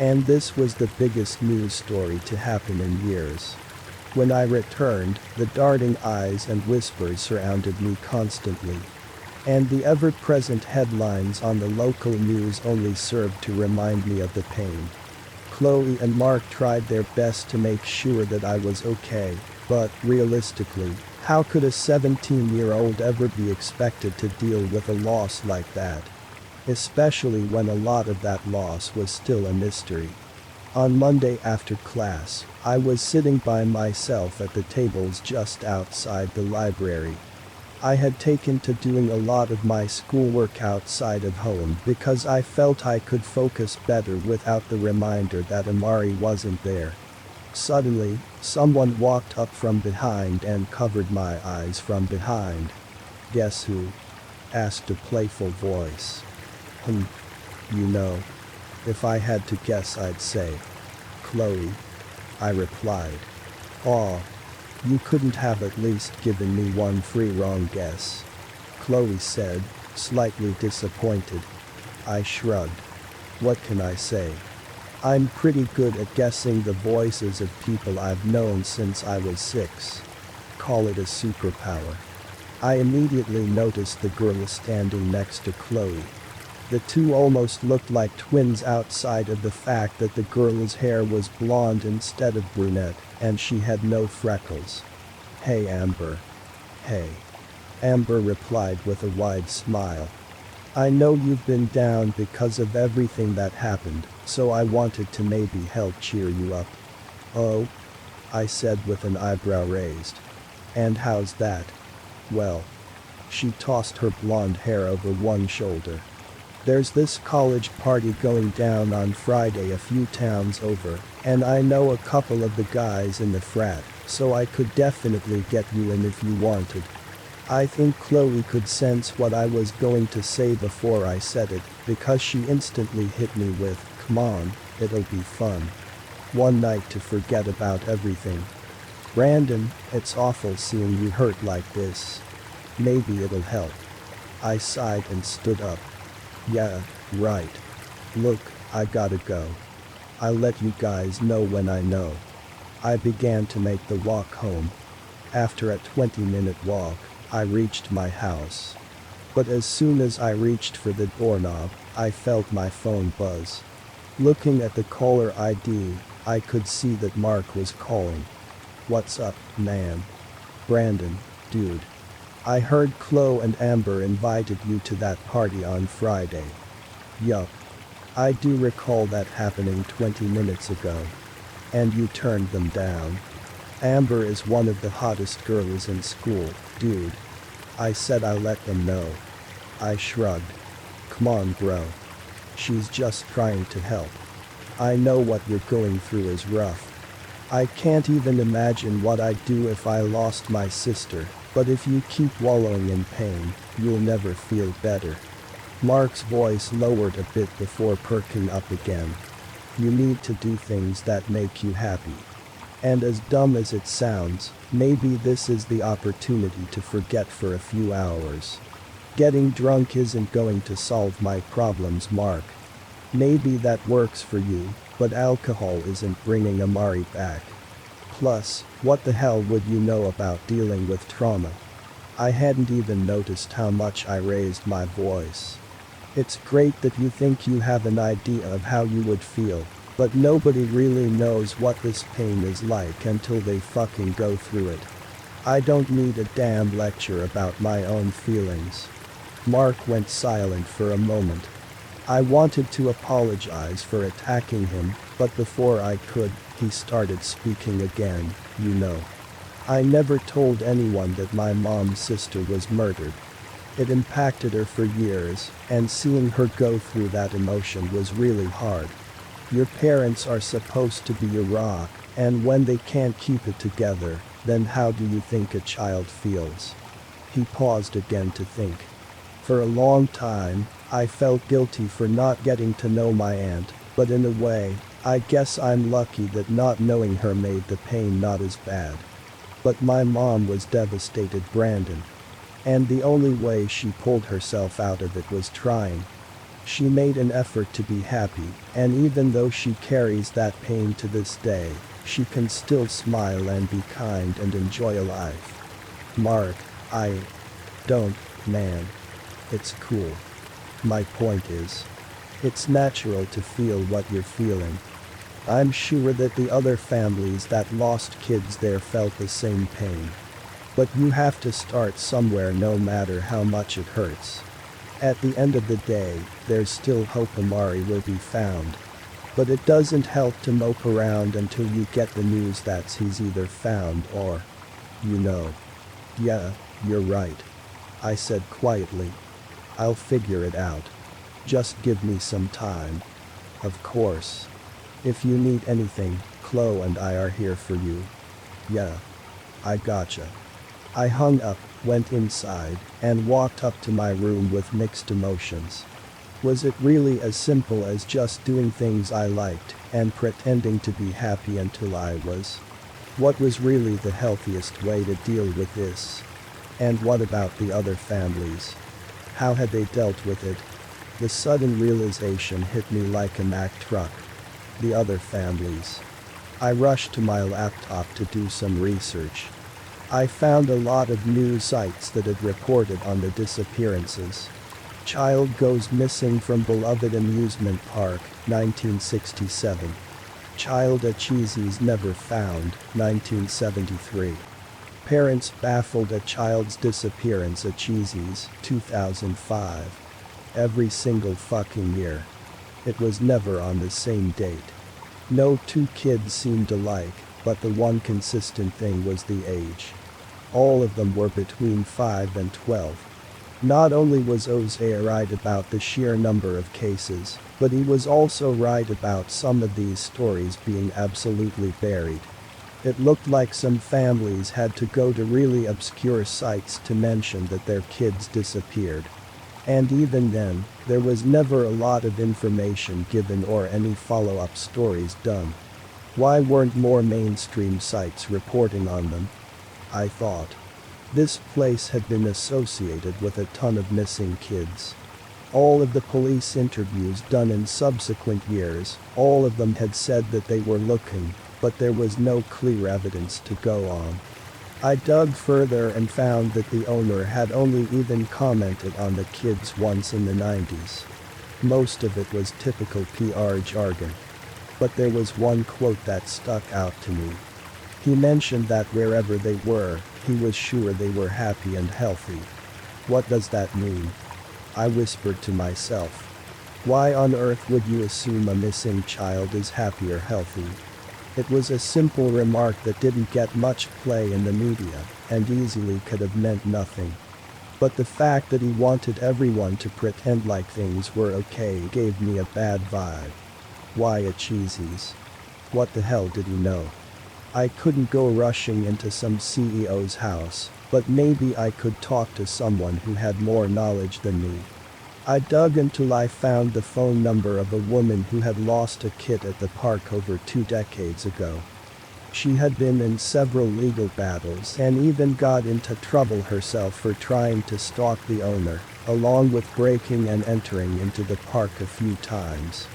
And this was the biggest news story to happen in years. When I returned, the darting eyes and whispers surrounded me constantly. And the ever-present headlines on the local news only served to remind me of the pain. Chloe and Mark tried their best to make sure that I was okay, but realistically, how could a 17-year-old ever be expected to deal with a loss like that? Especially when a lot of that loss was still a mystery. On Monday after class, I was sitting by myself at the tables just outside the library. I had taken to doing a lot of my schoolwork outside of home because I felt I could focus better without the reminder that Amari wasn't there. Suddenly, someone walked up from behind and covered my eyes from behind. "Guess who?" asked a playful voice. You know. If I had to guess I'd say Chloe. I replied. "Aw. You couldn't have at least given me one free wrong guess," Chloe said, slightly disappointed. I shrugged. What can I say? I'm pretty good at guessing the voices of people I've known since I was 6. Call it a superpower. I immediately noticed the girl standing next to Chloe. The two almost looked like twins outside of the fact that the girl's hair was blonde instead of brunette, and she had no freckles. "Hey Amber." "Hey." Amber replied with a wide smile. "I know you've been down because of everything that happened, so I wanted to maybe help cheer you up." "Oh?" I said with an eyebrow raised. "And how's that?" "Well." She tossed her blonde hair over one shoulder. "There's this college party going down on Friday a few towns over, and I know a couple of the guys in the frat, so I could definitely get you in if you wanted." I think Chloe could sense what I was going to say before I said it, because she instantly hit me with, "Come on, it'll be fun. One night to forget about everything." "Brandon, it's awful seeing you hurt like this. Maybe it'll help." I sighed and stood up. "Yeah, right. Look, I gotta go. I'll let you guys know when I know." I began to make the walk home. After a 20-minute walk, I reached my house. But as soon as I reached for the doorknob, I felt my phone buzz. Looking at the caller ID, I could see that Mark was calling. "What's up, man?" "Brandon, dude. I heard Chloe and Amber invited you to that party on Friday." "Yup. I do recall that happening 20 minutes ago. And you turned them down." "Amber is one of the hottest girls in school, dude." I said I let them know. I shrugged. Come on, bro. She's just trying to help. I know what you're going through is rough. I can't even imagine what I'd do if I lost my sister, but if you keep wallowing in pain, you'll never feel better. Mark's voice lowered a bit before perking up again. You need to do things that make you happy. And as dumb as it sounds, maybe this is the opportunity to forget for a few hours. Getting drunk isn't going to solve my problems, Mark. Maybe that works for you, but alcohol isn't bringing Amari back. Plus, what the hell would you know about dealing with trauma? I hadn't even noticed how much I raised my voice. It's great that you think you have an idea of how you would feel, but nobody really knows what this pain is like until they fucking go through it. I don't need a damn lecture about my own feelings. Mark went silent for a moment. I wanted to apologize for attacking him, but before I could, he started speaking again. You know, I never told anyone that my mom's sister was murdered. It impacted her for years, and seeing her go through that emotion was really hard. Your parents are supposed to be your rock, and when they can't keep it together, then how do you think a child feels? He paused again to think. For a long time, I felt guilty for not getting to know my aunt, but in a way, I guess I'm lucky that not knowing her made the pain not as bad. But my mom was devastated, Brandon. And the only way she pulled herself out of it was trying. She made an effort to be happy, and even though she carries that pain to this day, she can still smile and be kind and enjoy life. Mark, I don't, man. It's cool. My point is, it's natural to feel what you're feeling. I'm sure that the other families that lost kids there felt the same pain. But you have to start somewhere no matter how much it hurts. At the end of the day, there's still hope Amari will be found. But it doesn't help to mope around until you get the news that he's either found or, you know. Yeah, you're right. I said quietly. I'll figure it out. Just give me some time. Of course. If you need anything, Chloe and I are here for you. Yeah. I gotcha. I hung up, went inside, and walked up to my room with mixed emotions. Was it really as simple as just doing things I liked and pretending to be happy until I was? What was really the healthiest way to deal with this? And what about the other families? How had they dealt with it? The sudden realization hit me like a Mack truck. The other families. I rushed to my laptop to do some research. I found a lot of news sites that had reported on the disappearances. Child goes missing from beloved amusement park, 1967. Child at Cheesy's never found, 1973. Parents baffled at child's disappearance at Cheesy's, 2005. Every single fucking year. It was never on the same date. No two kids seemed alike, but the one consistent thing was the age. All of them were between 5 and 12. Not only was Ozea right about the sheer number of cases, but he was also right about some of these stories being absolutely buried. It looked like some families had to go to really obscure sites to mention that their kids disappeared. And even then, there was never a lot of information given or any follow-up stories done. Why weren't more mainstream sites reporting on them? I thought. This place had been associated with a ton of missing kids. All of the police interviews done in subsequent years, all of them had said that they were looking, but there was no clear evidence to go on. I dug further and found that the owner had only even commented on the kids once in the 90s. Most of it was typical PR jargon. But there was one quote that stuck out to me. He mentioned that wherever they were, he was sure they were happy and healthy. What does that mean? I whispered to myself. Why on earth would you assume a missing child is happy or healthy? It was a simple remark that didn't get much play in the media, and easily could have meant nothing. But the fact that he wanted everyone to pretend like things were okay gave me a bad vibe. Why at Cheesy's? What the hell did he know? I couldn't go rushing into some CEO's house, but maybe I could talk to someone who had more knowledge than me. I dug until I found the phone number of a woman who had lost a kid at the park over 2 decades ago. She had been in several legal battles and even got into trouble herself for trying to stalk the owner, along with breaking and entering into the park a few times.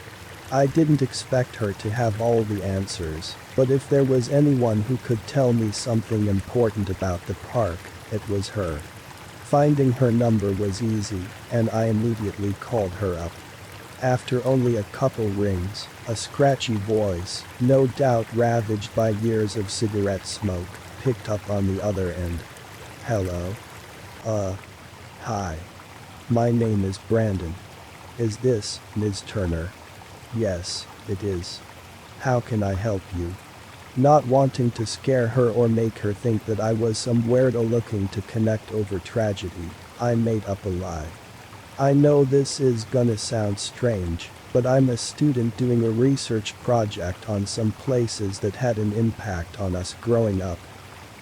I didn't expect her to have all the answers, but if there was anyone who could tell me something important about the park, it was her. Finding her number was easy, and I immediately called her up. After only a couple rings, a scratchy voice, no doubt ravaged by years of cigarette smoke, picked up on the other end. Hello? Hi. My name is Brandon. Is this Ms. Turner? Yes, it is. How can I help you? Not wanting to scare her or make her think that I was some weirdo looking to connect over tragedy, I made up a lie. I know this is gonna sound strange, but I'm a student doing a research project on some places that had an impact on us growing up.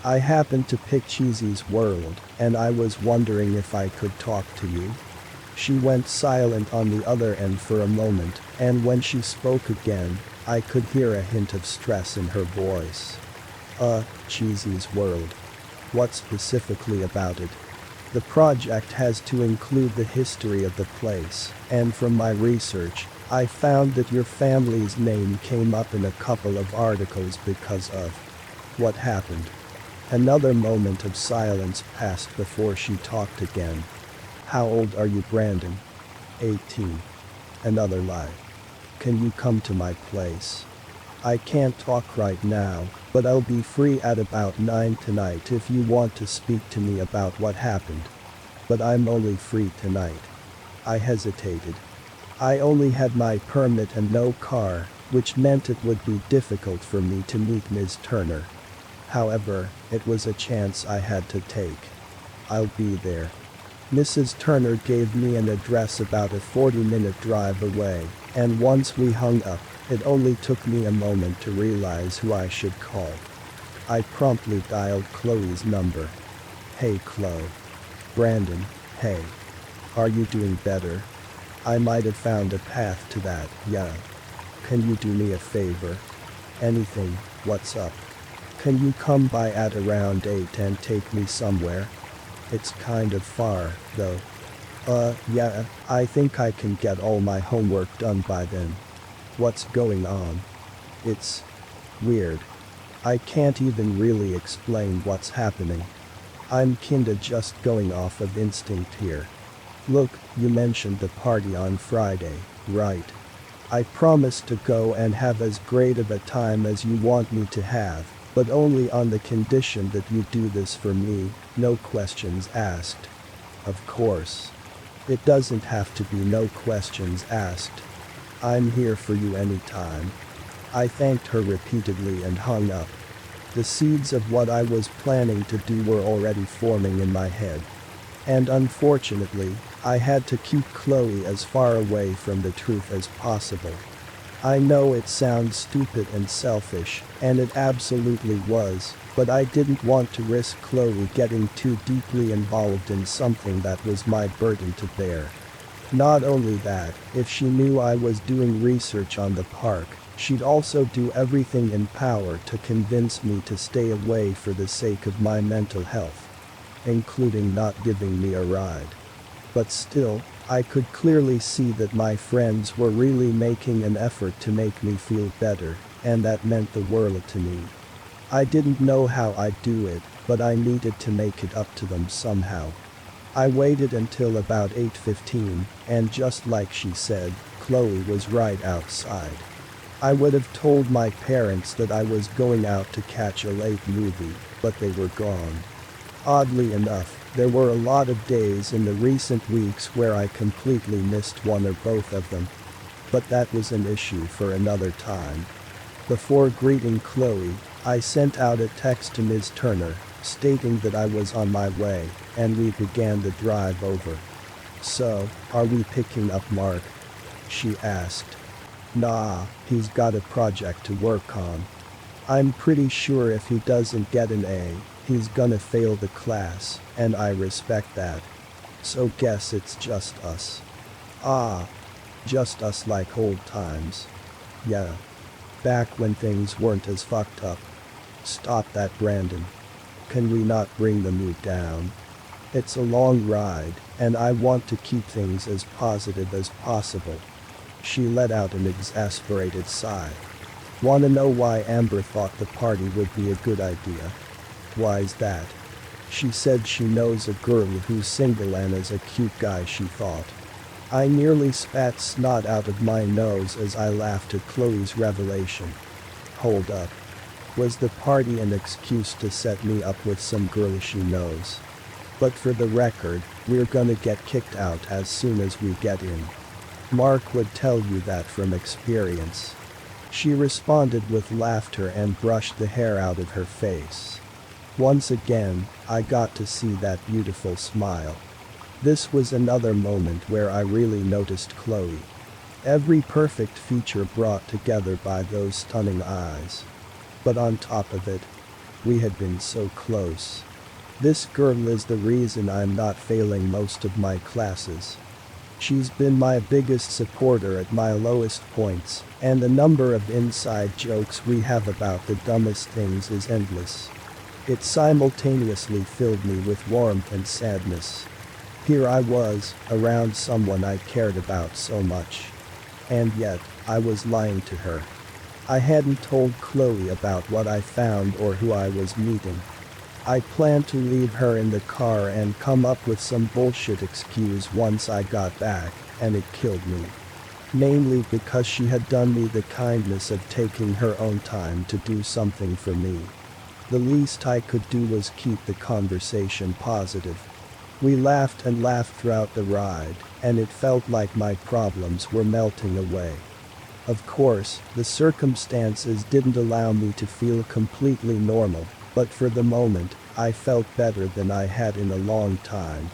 I happened to pick Cheesy's World, and I was wondering if I could talk to you. She went silent on the other end for a moment, and when she spoke again, I could hear a hint of stress in her voice. Cheesy's World. What specifically about it? The project has to include the history of the place, and from my research, I found that your family's name came up in a couple of articles because of what happened. Another moment of silence passed before she talked again. How old are you, Brandon? 18. Another lie. Can you come to my place? I can't talk right now, but I'll be free at about 9 tonight if you want to speak to me about what happened. But I'm only free tonight. I hesitated. I only had my permit and no car, which meant it would be difficult for me to meet Ms. Turner. However, it was a chance I had to take. I'll be there. Mrs. Turner gave me an address about a 40-minute drive away, and once we hung up, it only took me a moment to realize who I should call. I promptly dialed Chloe's number. Hey Chloe. Brandon, hey. Are you doing better? I might have found a path to that, yeah. Can you do me a favor? Anything, what's up? Can you come by at around 8 and take me somewhere? It's kind of far, though. Yeah, I think I can get all my homework done by then. What's going on? It's weird. I can't even really explain what's happening. I'm kinda just going off of instinct here. Look, you mentioned the party on Friday, right? I promised to go and have as great of a time as you want me to have, but only on the condition that you do this for me, no questions asked. Of course. It doesn't have to be no questions asked. I'm here for you anytime. I thanked her repeatedly and hung up. The seeds of what I was planning to do were already forming in my head. And unfortunately, I had to keep Chloe as far away from the truth as possible. I know it sounds stupid and selfish, and it absolutely was, but I didn't want to risk Chloe getting too deeply involved in something that was my burden to bear. Not only that, if she knew I was doing research on the park, she'd also do everything in power to convince me to stay away for the sake of my mental health, including not giving me a ride. But still, I could clearly see that my friends were really making an effort to make me feel better, and that meant the world to me. I didn't know how I'd do it, but I needed to make it up to them somehow. I waited until about 8:15, and just like she said, Chloe was right outside. I would have told my parents that I was going out to catch a late movie, but they were gone. Oddly enough, there were a lot of days in the recent weeks where I completely missed one or both of them. But that was an issue for another time. Before greeting Chloe, I sent out a text to Ms. Turner, stating that I was on my way, and we began the drive over. "So, are we picking up Mark?" she asked. "Nah, he's got a project to work on. I'm pretty sure if he doesn't get an A, he's gonna fail the class, and I respect that. So guess it's just us." "Ah. Just us like old times. Yeah. Back when things weren't as fucked up." "Stop that, Brandon. Can we not bring the mood down? It's a long ride, and I want to keep things as positive as possible." She let out an exasperated sigh. "Wanna know why Amber thought the party would be a good idea?" "Why's that?" "She said she knows a girl who's single and is a cute guy, she thought." I nearly spat snot out of my nose as I laughed at Chloe's revelation. Hold up. Was the party an excuse to set me up with some girl she knows? But for the record, we're gonna get kicked out as soon as we get in. Mark would tell you that from experience. She responded with laughter and brushed the hair out of her face. Once again, I got to see that beautiful smile. This was another moment where I really noticed Chloe. Every perfect feature brought together by those stunning eyes. But on top of it, we had been so close. This girl is the reason I'm not failing most of my classes. She's been my biggest supporter at my lowest points, and the number of inside jokes we have about the dumbest things is endless. It simultaneously filled me with warmth and sadness. Here I was, around someone I cared about so much. And yet, I was lying to her. I hadn't told Chloe about what I found or who I was meeting. I planned to leave her in the car and come up with some bullshit excuse once I got back, and it killed me. Mainly because she had done me the kindness of taking her own time to do something for me. The least I could do was keep the conversation positive. We laughed and laughed throughout the ride, and it felt like my problems were melting away. Of course, the circumstances didn't allow me to feel completely normal, but for the moment, I felt better than I had in a long time.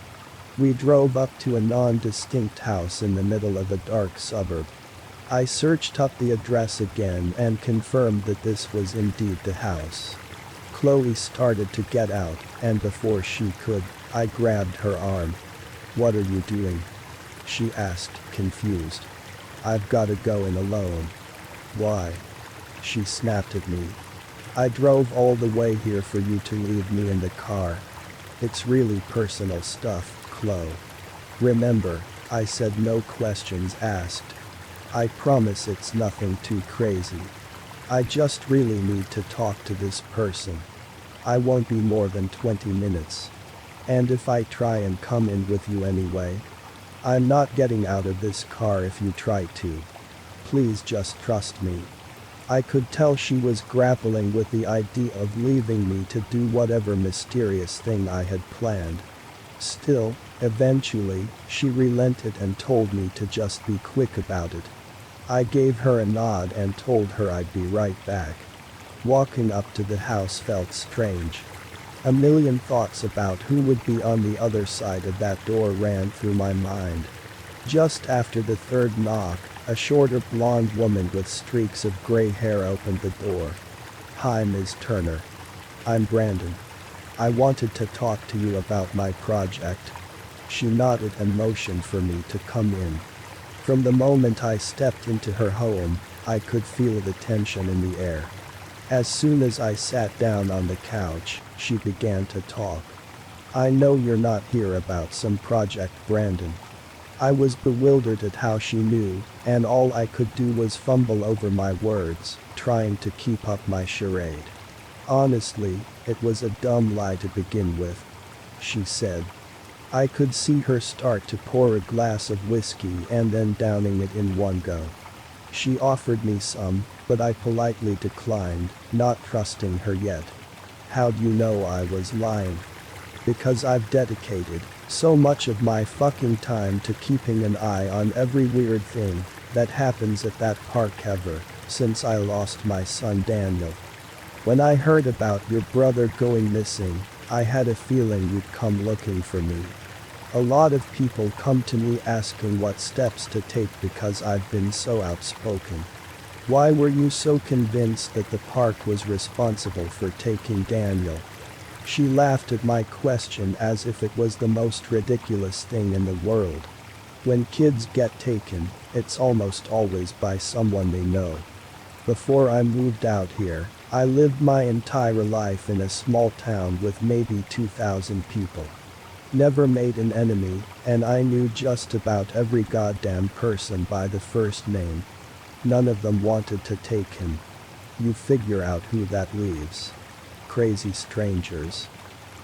We drove up to a non-distinct house in the middle of a dark suburb. I searched up the address again and confirmed that this was indeed the house. Chloe started to get out, and before she could, I grabbed her arm. "What are you doing?" she asked, confused. "I've gotta go in alone." "Why?" she snapped at me. "I drove all the way here for you to leave me in the car. It's really personal stuff, Chloe. Remember, I said no questions asked. I promise it's nothing too crazy. I just really need to talk to this person. I won't be more than 20 minutes. And if I try and come in with you anyway, I'm not getting out of this car if you try to. Please just trust me." I could tell she was grappling with the idea of leaving me to do whatever mysterious thing I had planned. Still, eventually, she relented and told me to just be quick about it. I gave her a nod and told her I'd be right back. Walking up to the house felt strange. A million thoughts about who would be on the other side of that door ran through my mind. Just after the third knock, a shorter blonde woman with streaks of gray hair opened the door. "Hi, Ms. Turner. I'm Brandon. I wanted to talk to you about my project." She nodded and motioned for me to come in. From the moment I stepped into her home, I could feel the tension in the air. As soon as I sat down on the couch, she began to talk. "I know you're not here about some project, Brandon." I was bewildered at how she knew, and all I could do was fumble over my words, trying to keep up my charade. "Honestly, it was a dumb lie to begin with," she said. I could see her start to pour a glass of whiskey and then downing it in one go. She offered me some, but I politely declined, not trusting her yet. "How'd you know I was lying?" "Because I've dedicated so much of my fucking time to keeping an eye on every weird thing that happens at that park ever since I lost my son Daniel. When I heard about your brother going missing, I had a feeling you'd come looking for me. A lot of people come to me asking what steps to take because I've been so outspoken. Why were you so convinced that the park was responsible for taking Daniel? She laughed at my question as if it was the most ridiculous thing in the world. When kids get taken, it's almost always by someone they know. Before I moved out here, I lived my entire life in a small town with maybe 2,000 people. Never made an enemy, and I knew just about every goddamn person by the first name. None of them wanted to take him. You figure out who that leaves. Crazy strangers.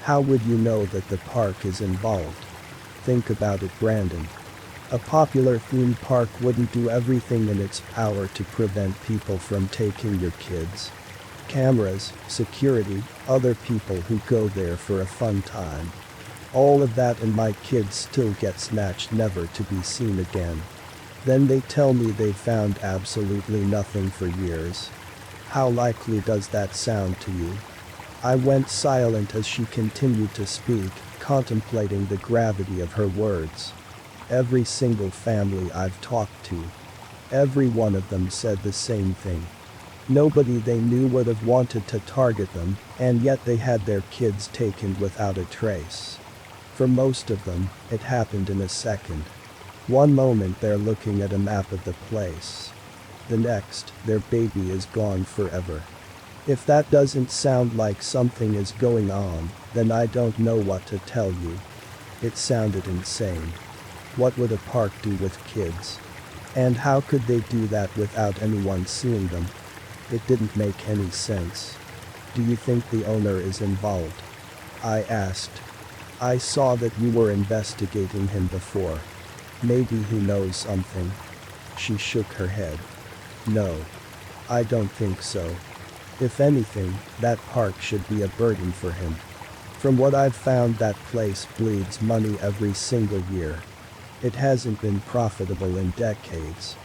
How would you know that the park is involved? Think about it, Brandon. A popular theme park wouldn't do everything in its power to prevent people from taking your kids. Cameras, security, other people who go there for a fun time. All of that, and my kids still get snatched, never to be seen again. Then they tell me they found absolutely nothing for years. How likely does that sound to you? I went silent as she continued to speak, contemplating the gravity of her words. Every single family I've talked to, every one of them said the same thing. Nobody they knew would have wanted to target them, and yet they had their kids taken without a trace. For most of them, it happened in a second. One moment they're looking at a map of the place. The next, their baby is gone forever. If that doesn't sound like something is going on, then I don't know what to tell you. It sounded insane. What would a park do with kids? And how could they do that without anyone seeing them? It didn't make any sense. Do you think the owner is involved? I asked. I saw that you were investigating him before. Maybe he knows something. She shook her head. No. I don't think so. If anything, that park should be a burden for him. From what I've found, that place bleeds money every single year. It hasn't been profitable in decades.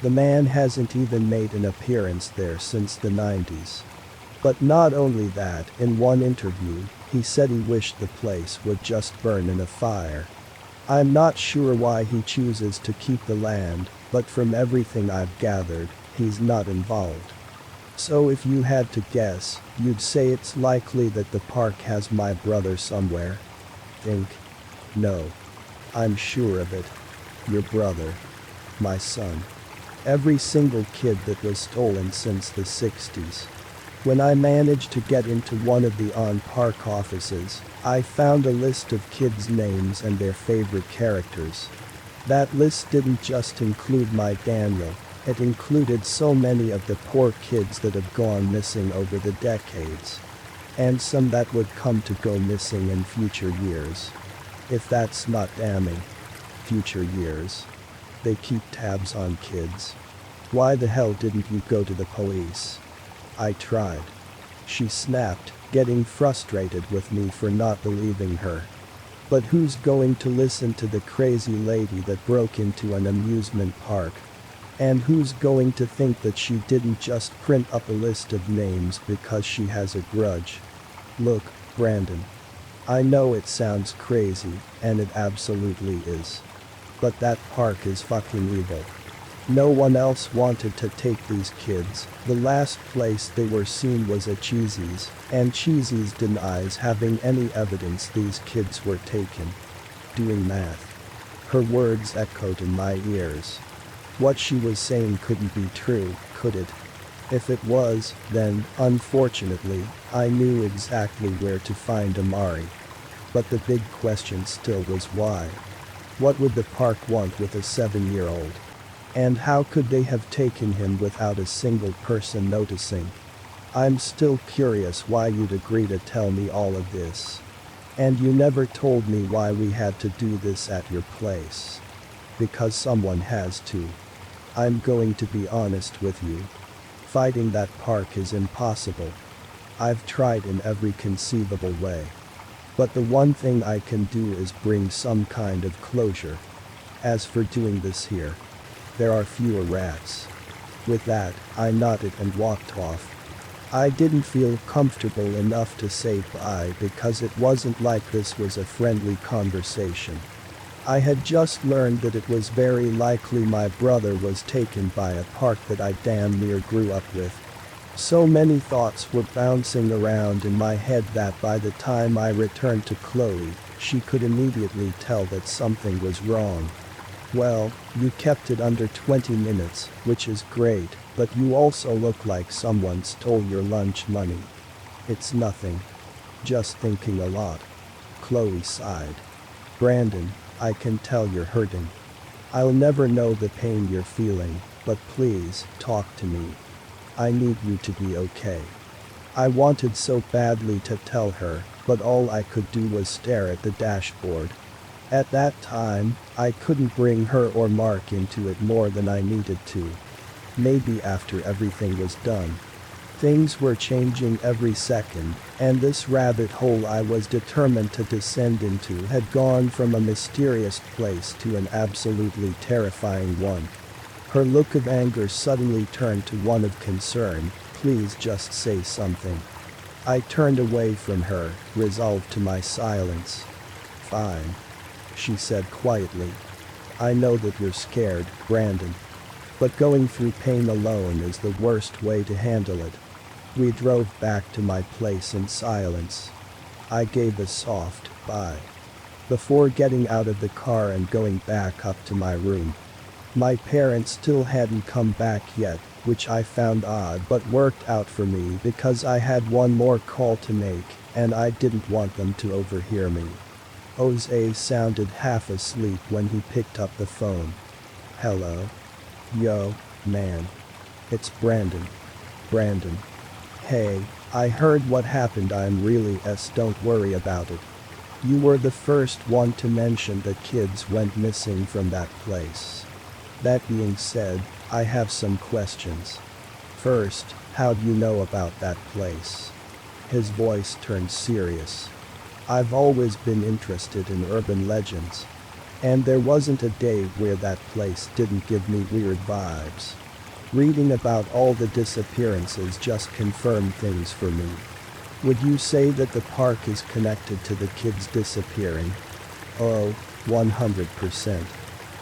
The man hasn't even made an appearance there since the 90s. But not only that, in one interview, he said he wished the place would just burn in a fire. I'm not sure why he chooses to keep the land, but from everything I've gathered, he's not involved. So if you had to guess, you'd say it's likely that the park has my brother somewhere? Think? No. I'm sure of it. Your brother. My son. Every single kid that was stolen since the 60s. When I managed to get into one of the on-park offices, I found a list of kids' names and their favorite characters. That list didn't just include my Daniel, it included so many of the poor kids that have gone missing over the decades. And some that would come to go missing in future years. If that's not damning. Future years. They keep tabs on kids. Why the hell didn't you go to the police? I tried. She snapped, getting frustrated with me for not believing her. But who's going to listen to the crazy lady that broke into an amusement park? And who's going to think that she didn't just print up a list of names because she has a grudge? Look, Brandon. I know it sounds crazy, and it absolutely is. But that park is fucking evil. No one else wanted to take these kids. The last place they were seen was at Cheesy's, and Cheesy's denies having any evidence these kids were taken. Doing math. Her words echoed in my ears. What she was saying couldn't be true, could it? If it was, then, unfortunately, I knew exactly where to find Amari. But the big question still was why. What would the park want with a 7-year-old? And how could they have taken him without a single person noticing? I'm still curious why you'd agree to tell me all of this. And you never told me why we had to do this at your place. Because someone has to. I'm going to be honest with you. Fighting that park is impossible. I've tried in every conceivable way. But the one thing I can do is bring some kind of closure. As for doing this here, there are fewer rats. With that, I nodded and walked off. I didn't feel comfortable enough to say bye because it wasn't like this was a friendly conversation. I had just learned that it was very likely my brother was taken by a park that I damn near grew up with. So many thoughts were bouncing around in my head that by the time I returned to Chloe, she could immediately tell that something was wrong. Well, you kept it under 20 minutes, which is great, but you also look like someone stole your lunch money. It's nothing. Just thinking a lot. Chloe sighed. Brandon, I can tell you're hurting. I'll never know the pain you're feeling, but please, talk to me. I need you to be okay. I wanted so badly to tell her, but all I could do was stare at the dashboard. At that time, I couldn't bring her or Mark into it more than I needed to. Maybe after everything was done. Things were changing every second, and this rabbit hole I was determined to descend into had gone from a mysterious place to an absolutely terrifying one. Her look of anger suddenly turned to one of concern. Please just say something. I turned away from her, resolved to my silence. Fine, she said quietly. I know that you're scared, Brandon. But going through pain alone is the worst way to handle it. We drove back to my place in silence. I gave a soft bye before getting out of the car and going back up to my room. My parents still hadn't come back yet, which I found odd but worked out for me because I had one more call to make, and I didn't want them to overhear me. Jose sounded half asleep when he picked up the phone. Hello? Yo, man. It's Brandon. Brandon. Hey, I heard what happened. I'm really don't worry about it. You were the first one to mention that kids went missing from that place. That being said, I have some questions. First, how do you know about that place? His voice turned serious. I've always been interested in urban legends. And there wasn't a day where that place didn't give me weird vibes. Reading about all the disappearances just confirmed things for me. Would you say that the park is connected to the kids disappearing? Oh, 100%.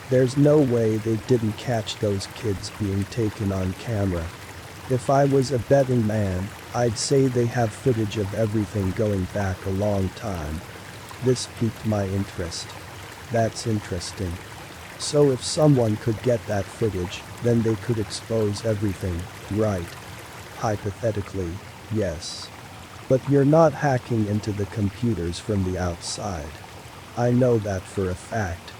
There's no way they didn't catch those kids being taken on camera. If I was a betting man, I'd say they have footage of everything going back a long time. This piqued my interest. That's interesting. So if someone could get that footage, then they could expose everything, right? Hypothetically, yes. But you're not hacking into the computers from the outside. I know that for a fact.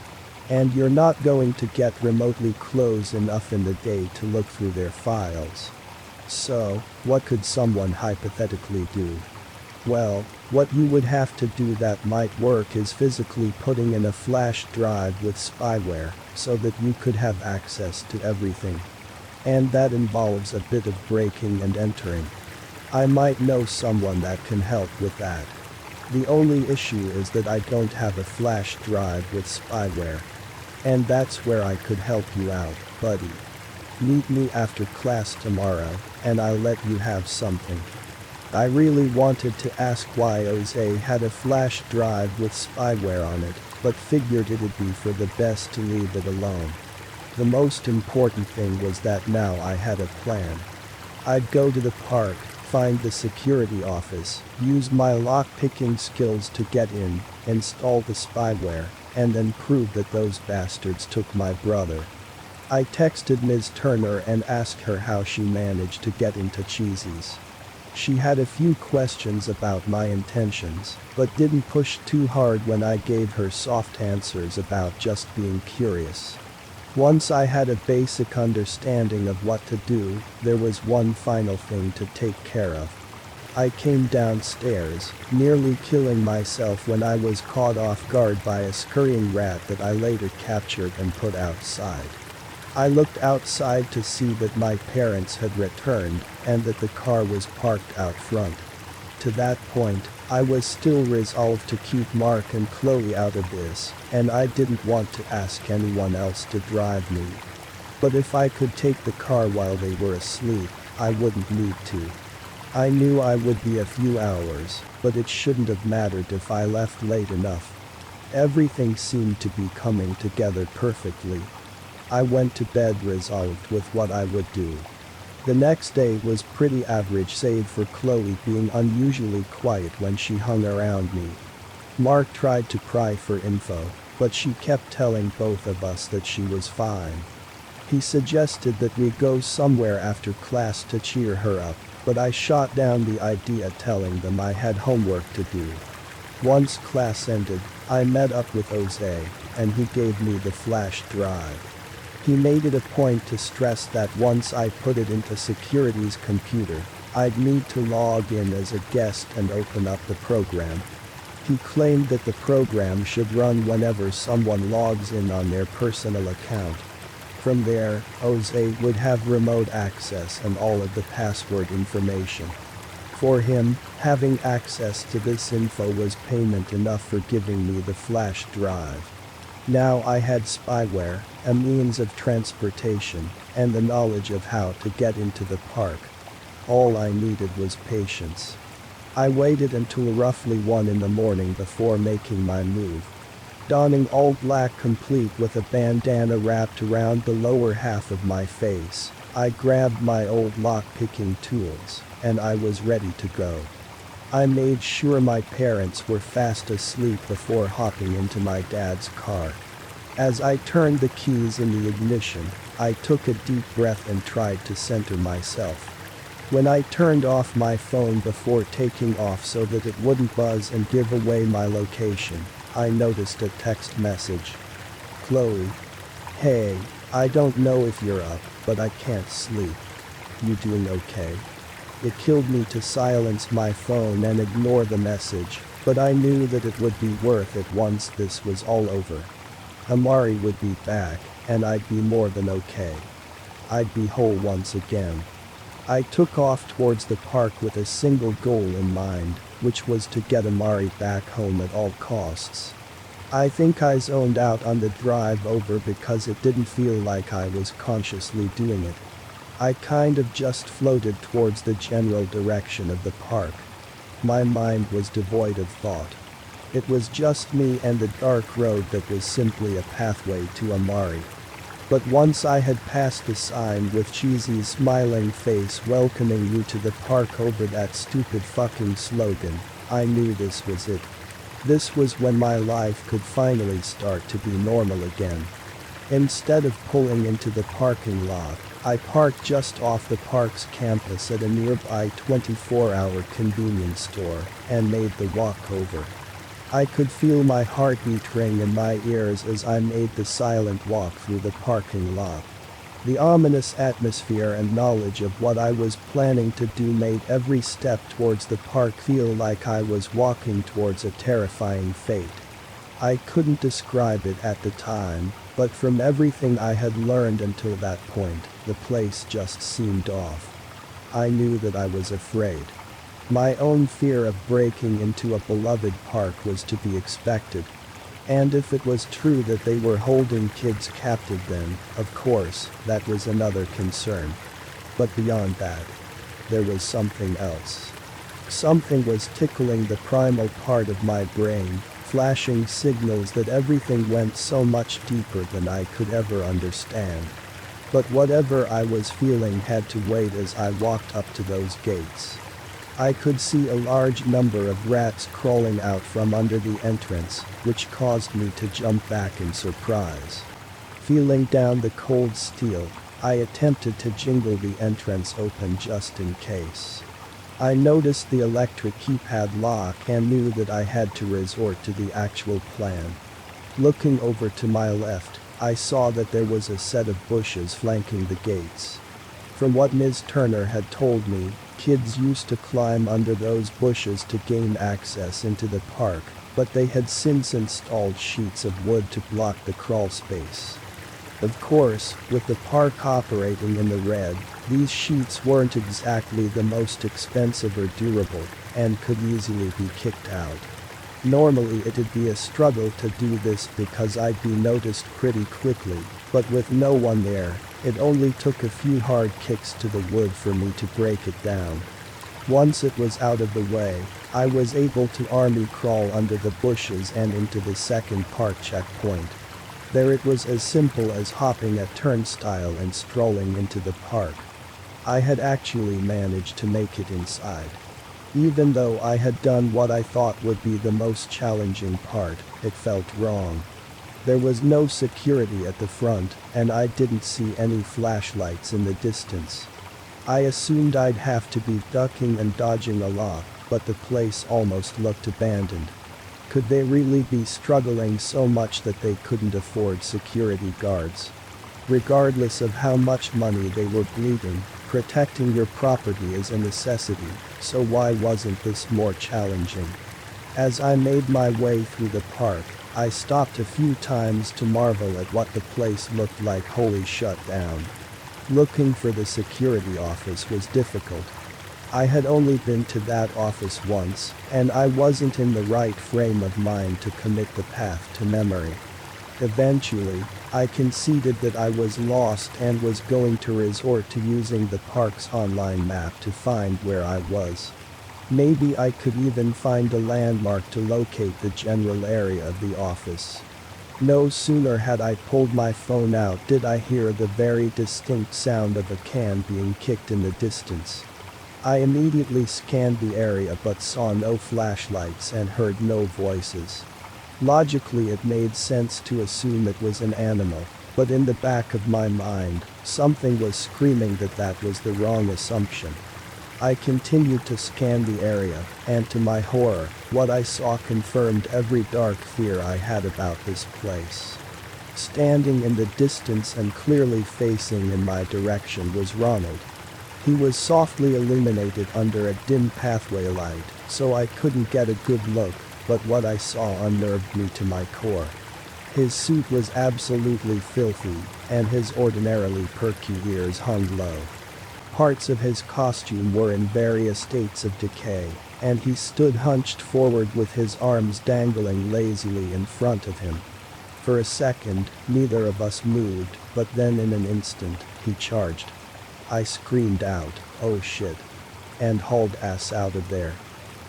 And you're not going to get remotely close enough in the day to look through their files. So, what could someone hypothetically do? Well, what you would have to do that might work is physically putting in a flash drive with spyware, so that you could have access to everything. And that involves a bit of breaking and entering. I might know someone that can help with that. The only issue is that I don't have a flash drive with spyware. And that's where I could help you out, buddy. Meet me after class tomorrow, and I'll let you have something. I really wanted to ask why Jose had a flash drive with spyware on it, but figured it'd be for the best to leave it alone. The most important thing was that now I had a plan. I'd go to the park, find the security office, use my lock-picking skills to get in, install the spyware, and then prove that those bastards took my brother. I texted Ms. Turner and asked her how she managed to get into Cheesy's. She had a few questions about my intentions, but didn't push too hard when I gave her soft answers about just being curious. Once I had a basic understanding of what to do, there was one final thing to take care of. I came downstairs, nearly killing myself when I was caught off guard by a scurrying rat that I later captured and put outside. I looked outside to see that my parents had returned and that the car was parked out front. To that point, I was still resolved to keep Mark and Chloe out of this, and I didn't want to ask anyone else to drive me. But if I could take the car while they were asleep, I wouldn't need to. I knew I would be a few hours, but it shouldn't have mattered if I left late enough. Everything seemed to be coming together perfectly. I went to bed resolved with what I would do. The next day was pretty average save for Chloe being unusually quiet when she hung around me. Mark tried to pry for info, but she kept telling both of us that she was fine. He suggested that we go somewhere after class to cheer her up, but I shot down the idea telling them I had homework to do. Once class ended, I met up with Jose, and he gave me the flash drive. He made it a point to stress that once I put it into security's computer, I'd need to log in as a guest and open up the program. He claimed that the program should run whenever someone logs in on their personal account. From there, Jose would have remote access and all of the password information. For him, having access to this info was payment enough for giving me the flash drive. Now I had spyware, a means of transportation, and the knowledge of how to get into the park. All I needed was patience. I waited until roughly 1 in the morning before making my move. Donning all black complete with a bandana wrapped around the lower half of my face, I grabbed my old lock-picking tools, and I was ready to go. I made sure my parents were fast asleep before hopping into my dad's car. As I turned the keys in the ignition, I took a deep breath and tried to center myself. When I turned off my phone before taking off so that it wouldn't buzz and give away my location, I noticed a text message. Chloe. Hey, I don't know if you're up, but I can't sleep. You doing okay? It killed me to silence my phone and ignore the message, but I knew that it would be worth it once this was all over. Amari would be back, and I'd be more than okay. I'd be whole once again. I took off towards the park with a single goal in mind, which was to get Amari back home at all costs. I think I zoned out on the drive over because it didn't feel like I was consciously doing it. I kind of just floated towards the general direction of the park. My mind was devoid of thought. It was just me and the dark road that was simply a pathway to Amari. But once I had passed the sign with Cheesy's smiling face welcoming you to the park over that stupid fucking slogan, I knew this was it. This was when my life could finally start to be normal again. Instead of pulling into the parking lot, I parked just off the park's campus at a nearby 24-hour convenience store and made the walk over. I could feel my heartbeat ring in my ears as I made the silent walk through the parking lot. The ominous atmosphere and knowledge of what I was planning to do made every step towards the park feel like I was walking towards a terrifying fate. I couldn't describe it at the time, but from everything I had learned until that point, the place just seemed off. I knew that I was afraid. My own fear of breaking into a beloved park was to be expected. And if it was true that they were holding kids captive then, of course, that was another concern. But beyond that, there was something else. Something was tickling the primal part of my brain, flashing signals that everything went so much deeper than I could ever understand. But whatever I was feeling had to wait as I walked up to those gates. I could see a large number of rats crawling out from under the entrance, which caused me to jump back in surprise. Feeling down the cold steel, I attempted to jingle the entrance open just in case. I noticed the electric keypad lock and knew that I had to resort to the actual plan. Looking over to my left, I saw that there was a set of bushes flanking the gates. From what Ms. Turner had told me, kids used to climb under those bushes to gain access into the park, but they had since installed sheets of wood to block the crawl space. Of course, with the park operating in the red, these sheets weren't exactly the most expensive or durable, and could easily be kicked out. Normally it'd be a struggle to do this because I'd be noticed pretty quickly, but with no one there, it only took a few hard kicks to the wood for me to break it down. Once it was out of the way, I was able to army crawl under the bushes and into the second park checkpoint. There it was as simple as hopping a turnstile and strolling into the park. I had actually managed to make it inside. Even though I had done what I thought would be the most challenging part, it felt wrong. There was no security at the front, and I didn't see any flashlights in the distance. I assumed I'd have to be ducking and dodging a lot, but the place almost looked abandoned. Could they really be struggling so much that they couldn't afford security guards? Regardless of how much money they were bleeding, protecting your property is a necessity, so why wasn't this more challenging? As I made my way through the park, I stopped a few times to marvel at what the place looked like wholly shut down. Looking for the security office was difficult. I had only been to that office once, and I wasn't in the right frame of mind to commit the path to memory. Eventually, I conceded that I was lost and was going to resort to using the park's online map to find where I was. Maybe I could even find a landmark to locate the general area of the office. No sooner had I pulled my phone out did I hear the very distinct sound of a can being kicked in the distance. I immediately scanned the area but saw no flashlights and heard no voices. Logically, it made sense to assume it was an animal, but in the back of my mind, something was screaming that that was the wrong assumption. I continued to scan the area, and to my horror, what I saw confirmed every dark fear I had about this place. Standing in the distance and clearly facing in my direction was Ronald. He was softly illuminated under a dim pathway light, so I couldn't get a good look, but what I saw unnerved me to my core. His suit was absolutely filthy, and his ordinarily perky ears hung low. Parts of his costume were in various states of decay, and he stood hunched forward with his arms dangling lazily in front of him. For a second, neither of us moved, but then in an instant, he charged. I screamed out, "Oh shit," and hauled ass out of there.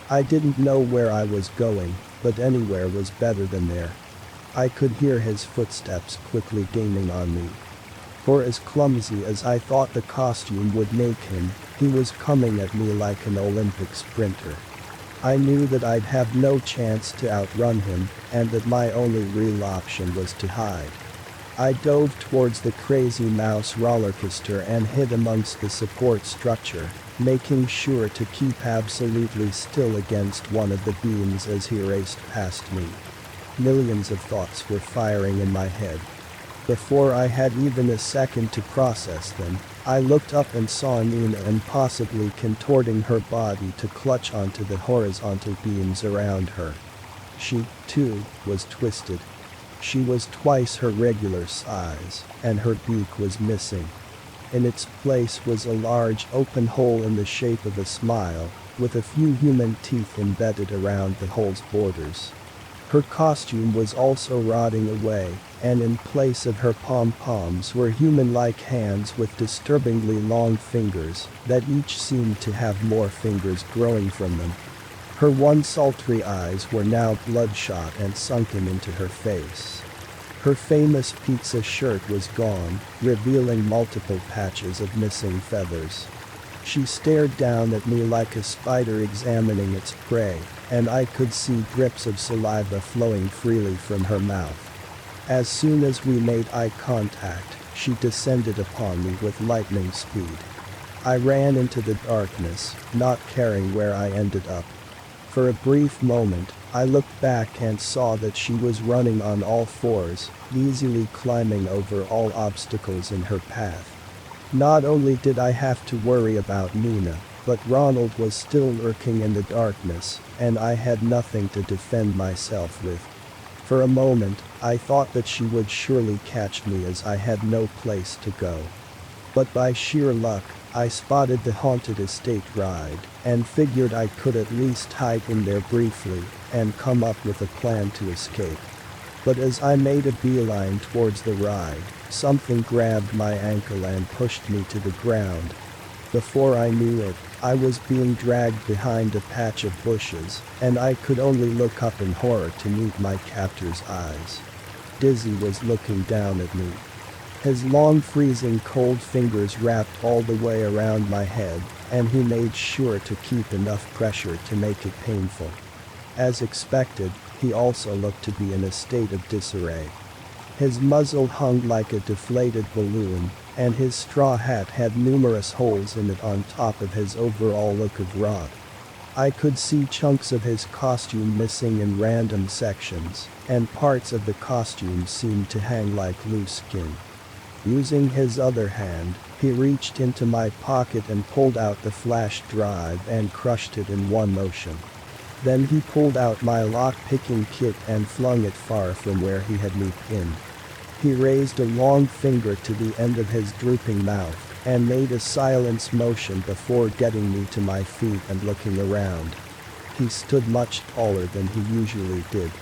I didn't know where I was going, but anywhere was better than there. I could hear his footsteps quickly gaining on me. For as clumsy as I thought the costume would make him, he was coming at me like an Olympic sprinter. I knew that I'd have no chance to outrun him, and that my only real option was to hide. I dove towards the Crazy Mouse rollercoaster and hid amongst the support structure, making sure to keep absolutely still against one of the beams as he raced past me. Millions of thoughts were firing in my head. Before I had even a second to process them, I looked up and saw Nina impossibly contorting her body to clutch onto the horizontal beams around her. She, too, was twisted. She was twice her regular size, and her beak was missing. In its place was a large open hole in the shape of a smile, with a few human teeth embedded around the hole's borders. Her costume was also rotting away, and in place of her pom-poms were human-like hands with disturbingly long fingers that each seemed to have more fingers growing from them. Her once sultry eyes were now bloodshot and sunken into her face. Her famous pizza shirt was gone, revealing multiple patches of missing feathers. She stared down at me like a spider examining its prey, and I could see drips of saliva flowing freely from her mouth. As soon as we made eye contact, she descended upon me with lightning speed. I ran into the darkness, not caring where I ended up. For a brief moment, I looked back and saw that she was running on all fours, easily climbing over all obstacles in her path. Not only did I have to worry about Nina, but Ronald was still lurking in the darkness, and I had nothing to defend myself with. For a moment, I thought that she would surely catch me as I had no place to go. But by sheer luck, I spotted the haunted estate ride, and figured I could at least hide in there briefly, and come up with a plan to escape. But as I made a beeline towards the ride, something grabbed my ankle and pushed me to the ground. Before I knew it, I was being dragged behind a patch of bushes, and I could only look up in horror to meet my captor's eyes. Dizzy was looking down at me. His long freezing cold fingers wrapped all the way around my head, and he made sure to keep enough pressure to make it painful. As expected, he also looked to be in a state of disarray. His muzzle hung like a deflated balloon, and his straw hat had numerous holes in it on top of his overall look of rot. I could see chunks of his costume missing in random sections, and parts of the costume seemed to hang like loose skin. Using his other hand, he reached into my pocket and pulled out the flash drive and crushed it in one motion. Then he pulled out my lock-picking kit and flung it far from where he had me pinned. He raised a long finger to the end of his drooping mouth and made a silence motion before getting me to my feet and looking around. He stood much taller than he usually did.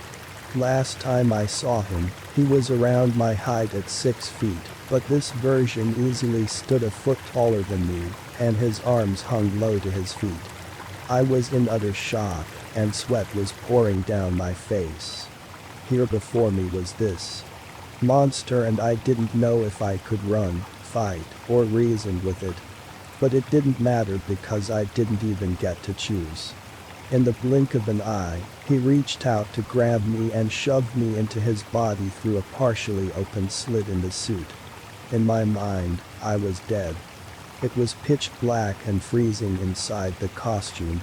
Last time I saw him, he was around my height at 6 feet, but this version easily stood a foot taller than me, and his arms hung low to his feet. I was in utter shock, and sweat was pouring down my face. Here before me was this monster, and I didn't know if I could run, fight, or reason with it. But it didn't matter because I didn't even get to choose. In the blink of an eye, he reached out to grab me and shoved me into his body through a partially open slit in the suit. In my mind, I was dead. It was pitch black and freezing inside the costume.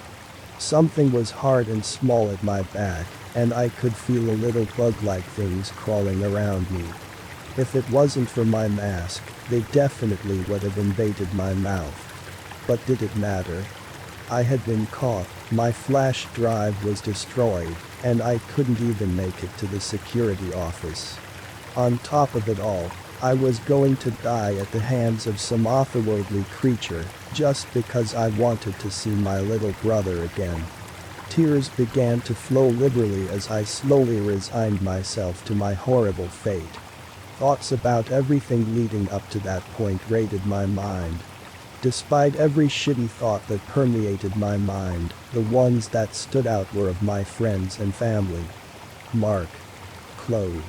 Something was hard and small at my back, and I could feel a little bug-like things crawling around me. If it wasn't for my mask, they definitely would have invaded my mouth. But did it matter? I had been caught, my flash drive was destroyed, and I couldn't even make it to the security office. On top of it all, I was going to die at the hands of some otherworldly creature, just because I wanted to see my little brother again. Tears began to flow liberally as I slowly resigned myself to my horrible fate. Thoughts about everything leading up to that point raided my mind. Despite every shitty thought that permeated my mind, the ones that stood out were of my friends and family. Mark, Chloe,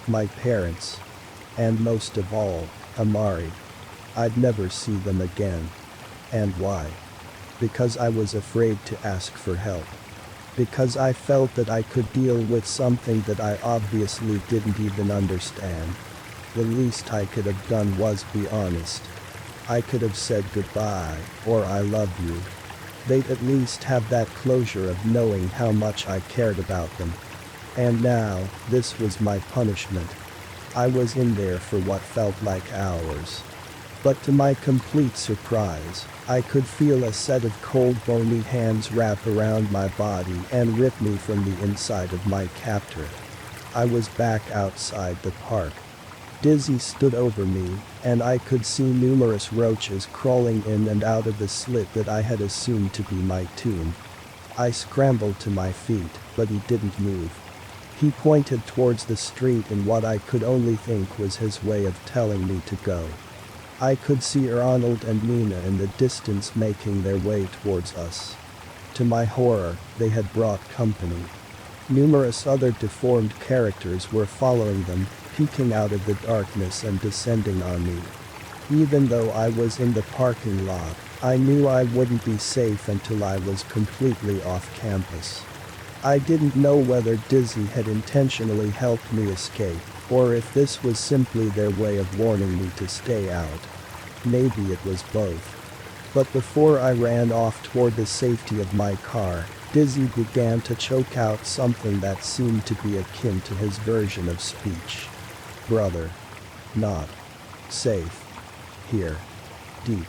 my parents, and most of all, Amari. I'd never see them again. And why? Because I was afraid to ask for help. Because I felt that I could deal with something that I obviously didn't even understand. The least I could have done was be honest. I could have said goodbye, or I love you. They'd at least have that closure of knowing how much I cared about them. And now, this was my punishment. I was in there for what felt like hours. But to my complete surprise, I could feel a set of cold bony hands wrap around my body and rip me from the inside of my captor. I was back outside the park. Dizzy stood over me, and I could see numerous roaches crawling in and out of the slit that I had assumed to be my tomb. I scrambled to my feet, but he didn't move. He pointed towards the street in what I could only think was his way of telling me to go. I could see Ronald and Nina in the distance making their way towards us. To my horror, they had brought company. Numerous other deformed characters were following them, peeking out of the darkness and descending on me. Even though I was in the parking lot, I knew I wouldn't be safe until I was completely off campus. I didn't know whether Dizzy had intentionally helped me escape, or if this was simply their way of warning me to stay out. Maybe it was both. But before I ran off toward the safety of my car, Dizzy began to choke out something that seemed to be akin to his version of speech. Brother. Not. Safe. Here. Deep.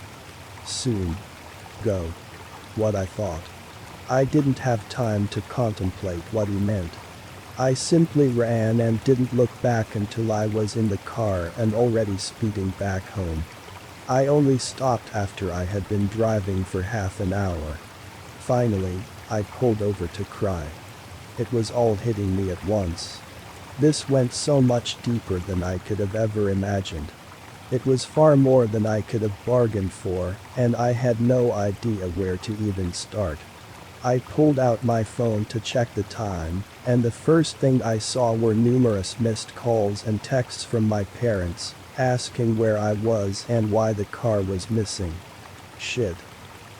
Soon. Go. What I thought. I didn't have time to contemplate what he meant. I simply ran and didn't look back until I was in the car and already speeding back home. I only stopped after I had been driving for half an hour. Finally, I pulled over to cry. It was all hitting me at once. This went so much deeper than I could have ever imagined. It was far more than I could have bargained for, and I had no idea where to even start. I pulled out my phone to check the time, and the first thing I saw were numerous missed calls and texts from my parents, asking where I was and why the car was missing. Shit.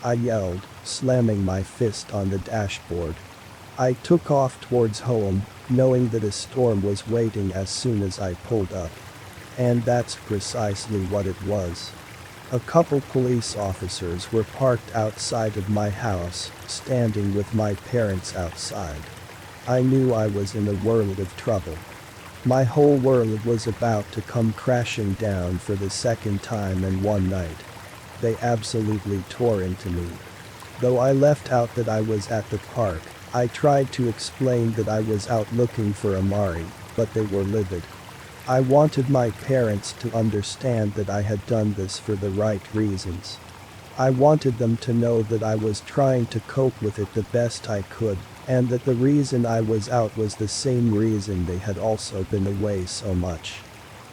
I yelled, slamming my fist on the dashboard. I took off towards home, knowing that a storm was waiting as soon as I pulled up. And that's precisely what it was. A couple police officers were parked outside of my house, standing with my parents outside. I knew I was in a world of trouble. My whole world was about to come crashing down for the second time in one night. They absolutely tore into me. Though I left out that I was at the park, I tried to explain that I was out looking for Amari, but they were livid. I wanted my parents to understand that I had done this for the right reasons. I wanted them to know that I was trying to cope with it the best I could, and that the reason I was out was the same reason they had also been away so much.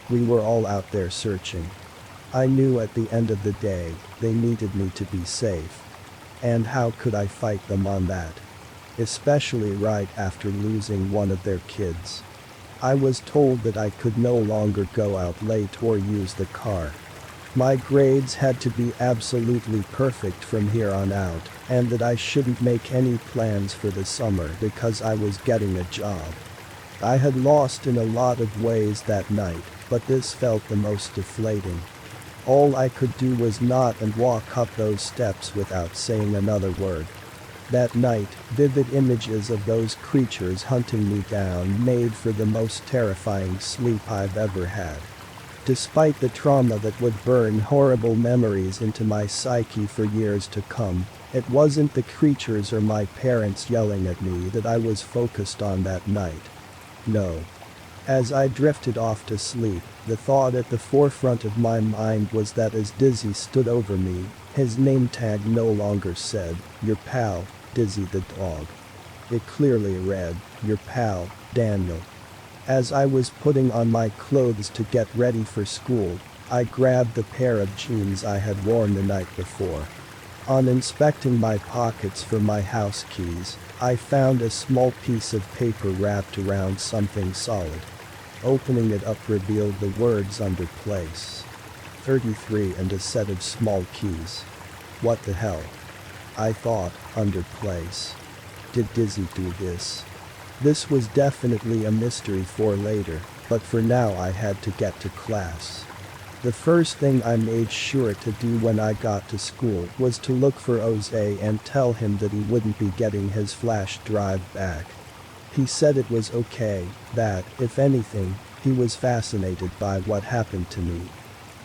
We were all out there searching. I knew at the end of the day, they needed me to be safe. And how could I fight them on that? Especially right after losing one of their kids. I was told that I could no longer go out late or use the car. My grades had to be absolutely perfect from here on out, and that I shouldn't make any plans for the summer because I was getting a job. I had lost in a lot of ways that night, but this felt the most deflating. All I could do was nod and walk up those steps without saying another word. That night, vivid images of those creatures hunting me down made for the most terrifying sleep I've ever had. Despite the trauma that would burn horrible memories into my psyche for years to come, it wasn't the creatures or my parents yelling at me that I was focused on that night. No. As I drifted off to sleep, the thought at the forefront of my mind was that as Dizzy stood over me, his name tag no longer said, "Your pal, Dizzy the dog." It clearly read, "Your pal, Daniel." As I was putting on my clothes to get ready for school, I grabbed the pair of jeans I had worn the night before. On inspecting my pockets for my house keys, I found a small piece of paper wrapped around something solid. Opening it up revealed the words under place. 33 and a set of small keys. What the hell? I thought, under place. Did Dizzy do this? This was definitely a mystery for later, but for now I had to get to class. The first thing I made sure to do when I got to school was to look for Jose and tell him that he wouldn't be getting his flash drive back. He said it was okay, that, if anything, he was fascinated by what happened to me.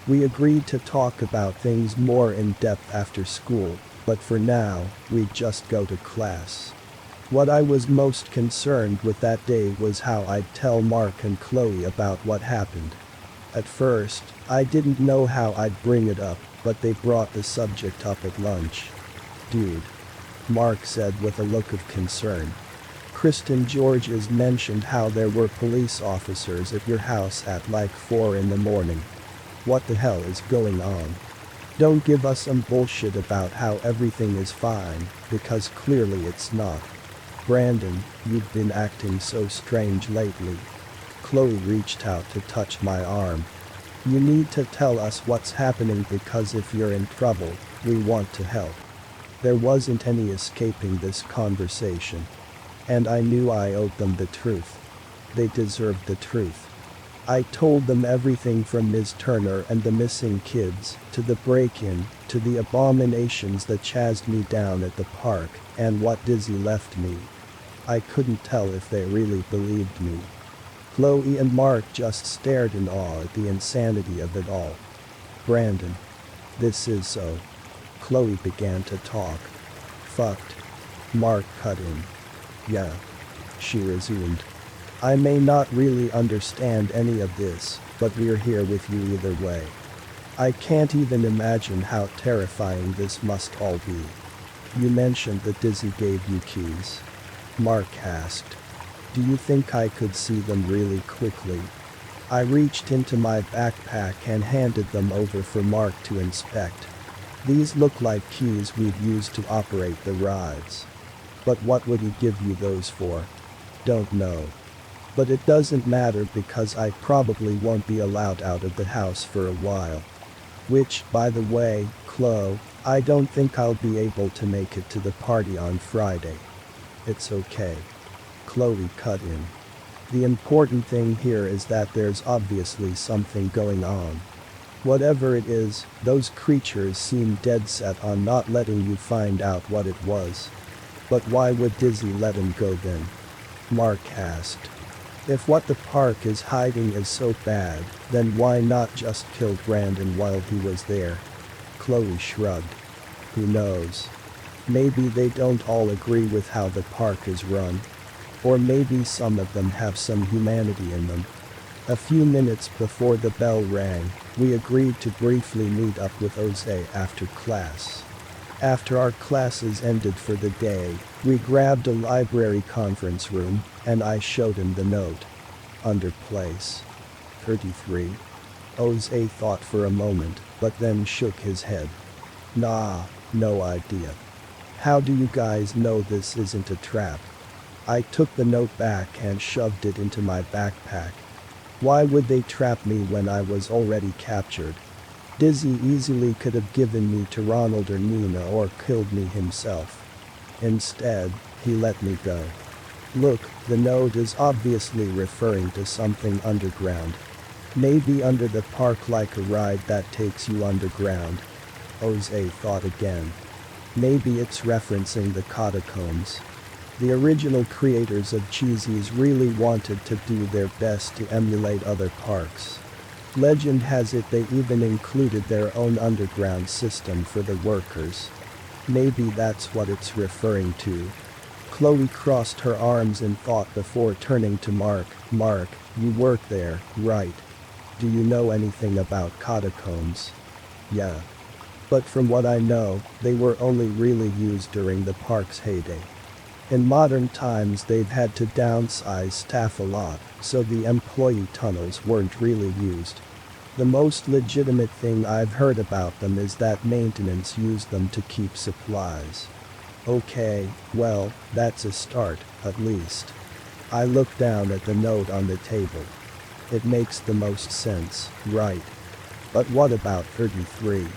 We agreed to talk about things more in depth after school, but for now, we'd just go to class. What I was most concerned with that day was how I'd tell Mark and Chloe about what happened. At first, I didn't know how I'd bring it up, but they brought the subject up at lunch. "Dude," Mark said with a look of concern. "Kristen Georges mentioned how there were police officers at your house at like 4 in the morning. What the hell is going on? Don't give us some bullshit about how everything is fine, because clearly it's not. Brandon, you've been acting so strange lately." Chloe reached out to touch my arm. "You need to tell us what's happening because if you're in trouble, we want to help." There wasn't any escaping this conversation. And I knew I owed them the truth. They deserved the truth. I told them everything from Ms. Turner and the missing kids, to the break-in, to the abominations that chased me down at the park, and what Dizzy left me. I couldn't tell if they really believed me. Chloe and Mark just stared in awe at the insanity of it all. "Brandon. This is so." Chloe began to talk. "Fucked." Mark cut in. "Yeah." She resumed. "I may not really understand any of this, but we're here with you either way. I can't even imagine how terrifying this must all be." "You mentioned that Dizzy gave you keys," Mark asked. "Do you think I could see them really quickly?" I reached into my backpack and handed them over for Mark to inspect. These look like keys we'd use to operate the rides. But what would he give you those for? Don't know. But it doesn't matter because I probably won't be allowed out of the house for a while. Which, by the way, Chloe, I don't think I'll be able to make it to the party on Friday. It's okay. Chloe cut in. The important thing here is that there's obviously something going on. Whatever it is, those creatures seem dead set on not letting you find out what it was. But why would Dizzy let him go then? Mark asked. If what the park is hiding is so bad, then why not just kill Brandon while he was there? Chloe shrugged. Who knows? Maybe they don't all agree with how the park is run. Or maybe some of them have some humanity in them. A few minutes before the bell rang, we agreed to briefly meet up with Jose after class. After our classes ended for the day, we grabbed a library conference room, and I showed him the note. Under place 33. Jose thought for a moment, but then shook his head. Nah, no idea. How do you guys know this isn't a trap? I took the note back and shoved it into my backpack. Why would they trap me when I was already captured? Dizzy easily could have given me to Ronald or Nina or killed me himself. Instead, he let me go. Look, the note is obviously referring to something underground. Maybe under the park, like a ride that takes you underground. Jose thought again. Maybe it's referencing the catacombs. The original creators of Cheesies really wanted to do their best to emulate other parks. Legend has it they even included their own underground system for the workers. Maybe that's what it's referring to. Chloe crossed her arms in thought before turning to Mark. Mark, you work there, right? Do you know anything about catacombs? Yeah. But from what I know, they were only really used during the park's heyday. In modern times they've had to downsize staff a lot, so the employee tunnels weren't really used. The most legitimate thing I've heard about them is that maintenance used them to keep supplies. Okay, well, that's a start, at least. I looked down at the note on the table. It makes the most sense, right? But what about 33?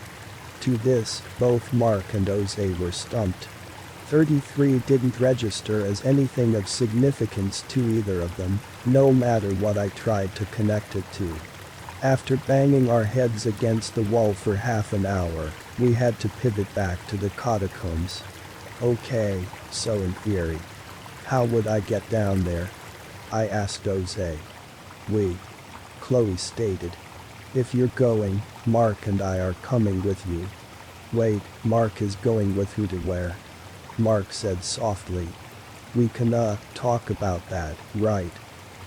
To this, both Mark and Jose were stumped. 33 didn't register as anything of significance to either of them, no matter what I tried to connect it to. After banging our heads against the wall for half an hour, we had to pivot back to the catacombs. Okay, so in theory, how would I get down there? I asked Jose. Chloe stated. If you're going, Mark and I are coming with you. Wait, Mark is going with who to where? Mark said softly. We can, talk about that, right?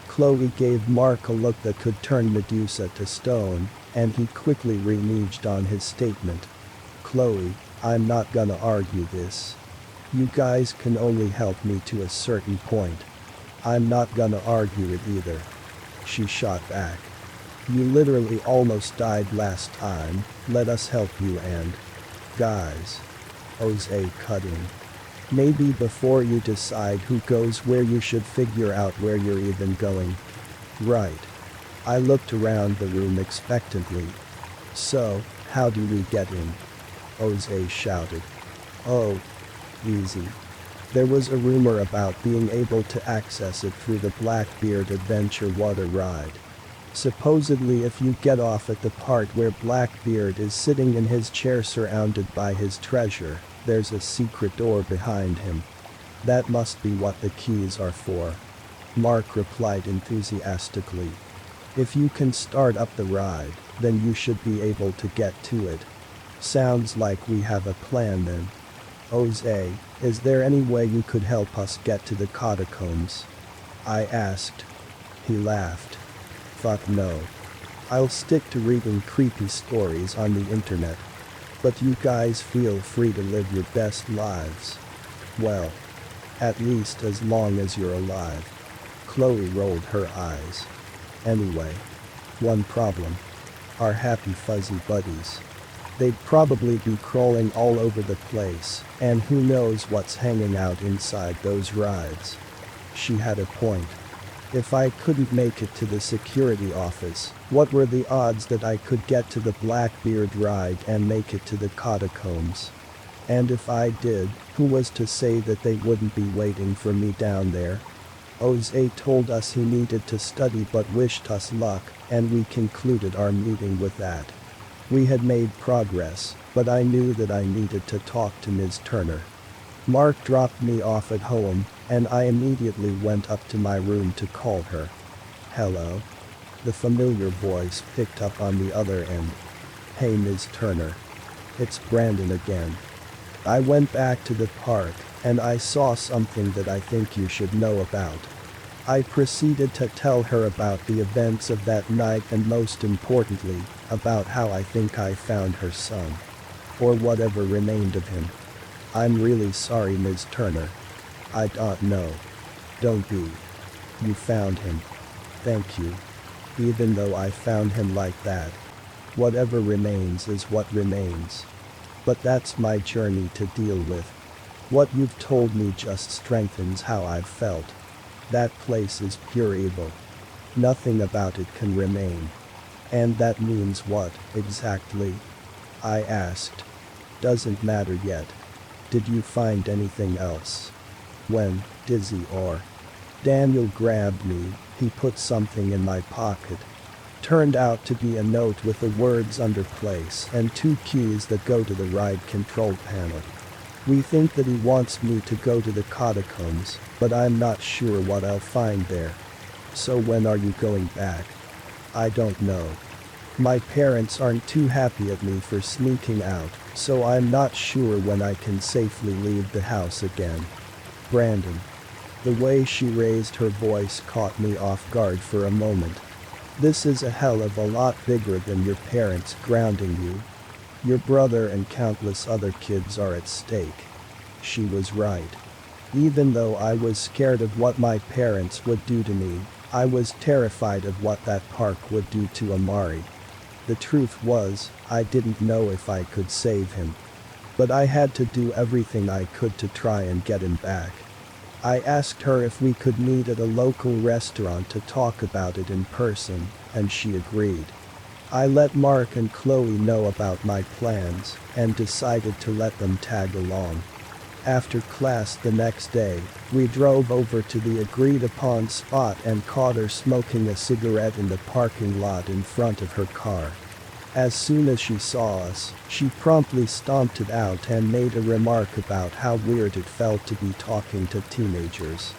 Chloe gave Mark a look that could turn Medusa to stone, and he quickly reneged on his statement. Chloe, I'm not gonna argue this. You guys can only help me to a certain point. I'm not gonna argue it either. She shot back. You literally almost died last time, let us help you and... Guys. Jose cut in. Maybe before you decide who goes where you should figure out where you're even going. Right. I looked around the room expectantly. So, how do we get in? Jose shouted. Oh. Easy. There was a rumor about being able to access it through the Blackbeard Adventure water ride. Supposedly if you get off at the part where Blackbeard is sitting in his chair surrounded by his treasure, there's a secret door behind him. That must be what the keys are for. Mark replied enthusiastically. If you can start up the ride, then you should be able to get to it. Sounds like we have a plan then. Jose, is there any way you could help us get to the catacombs? I asked. He laughed. Fuck no. I'll stick to reading creepy stories on the internet. But you guys feel free to live your best lives. Well, at least as long as you're alive. Chloe rolled her eyes. Anyway, one problem. Our happy fuzzy buddies. They'd probably be crawling all over the place, and who knows what's hanging out inside those rides. She had a point. If I couldn't make it to the security office, what were the odds that I could get to the Blackbeard ride and make it to the catacombs? And if I did, who was to say that they wouldn't be waiting for me down there? Jose told us he needed to study but wished us luck, and we concluded our meeting with that. We had made progress, but I knew that I needed to talk to Ms. Turner. Mark dropped me off at home, and I immediately went up to my room to call her. Hello? The familiar voice picked up on the other end. Hey Ms. Turner. It's Brandon again. I went back to the park, and I saw something that I think you should know about. I proceeded to tell her about the events of that night and most importantly, about how I think I found her son. Or whatever remained of him. I'm really sorry Ms. Turner. I don't know. Don't be. You found him. Thank you. Even though I found him like that. Whatever remains is what remains. But that's my journey to deal with. What you've told me just strengthens how I've felt. That place is pure evil. Nothing about it can remain. And that means what, exactly? I asked. Doesn't matter yet. Did you find anything else? When, dizzy or? Daniel grabbed me, he put something in my pocket. Turned out to be a note with the words under place and 2 keys that go to the ride control panel. We think that he wants me to go to the catacombs, but I'm not sure what I'll find there. So when are you going back? I don't know. My parents aren't too happy at me for sneaking out, so I'm not sure when I can safely leave the house again. Brandon. The way she raised her voice caught me off guard for a moment. This is a hell of a lot bigger than your parents grounding you. Your brother and countless other kids are at stake. She was right. Even though I was scared of what my parents would do to me, I was terrified of what that park would do to Amari. The truth was, I didn't know if I could save him. But I had to do everything I could to try and get him back. I asked her if we could meet at a local restaurant to talk about it in person, and she agreed. I let Mark and Chloe know about my plans, and decided to let them tag along. After class the next day, we drove over to the agreed-upon spot and caught her smoking a cigarette in the parking lot in front of her car. As soon as she saw us, she promptly stomped it out and made a remark about how weird it felt to be talking to teenagers.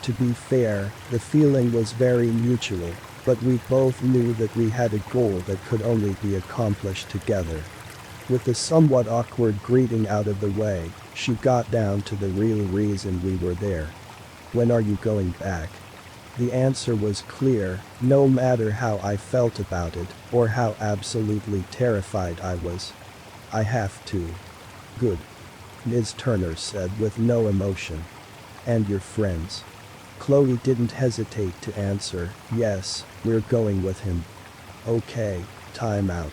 To be fair, the feeling was very mutual, but we both knew that we had a goal that could only be accomplished together. With the somewhat awkward greeting out of the way, she got down to the real reason we were there. When are you going back? The answer was clear, no matter how I felt about it, or how absolutely terrified I was. I have to. Good. Ms. Turner said with no emotion. And your friends? Chloe didn't hesitate to answer, yes, we're going with him. Okay, time out.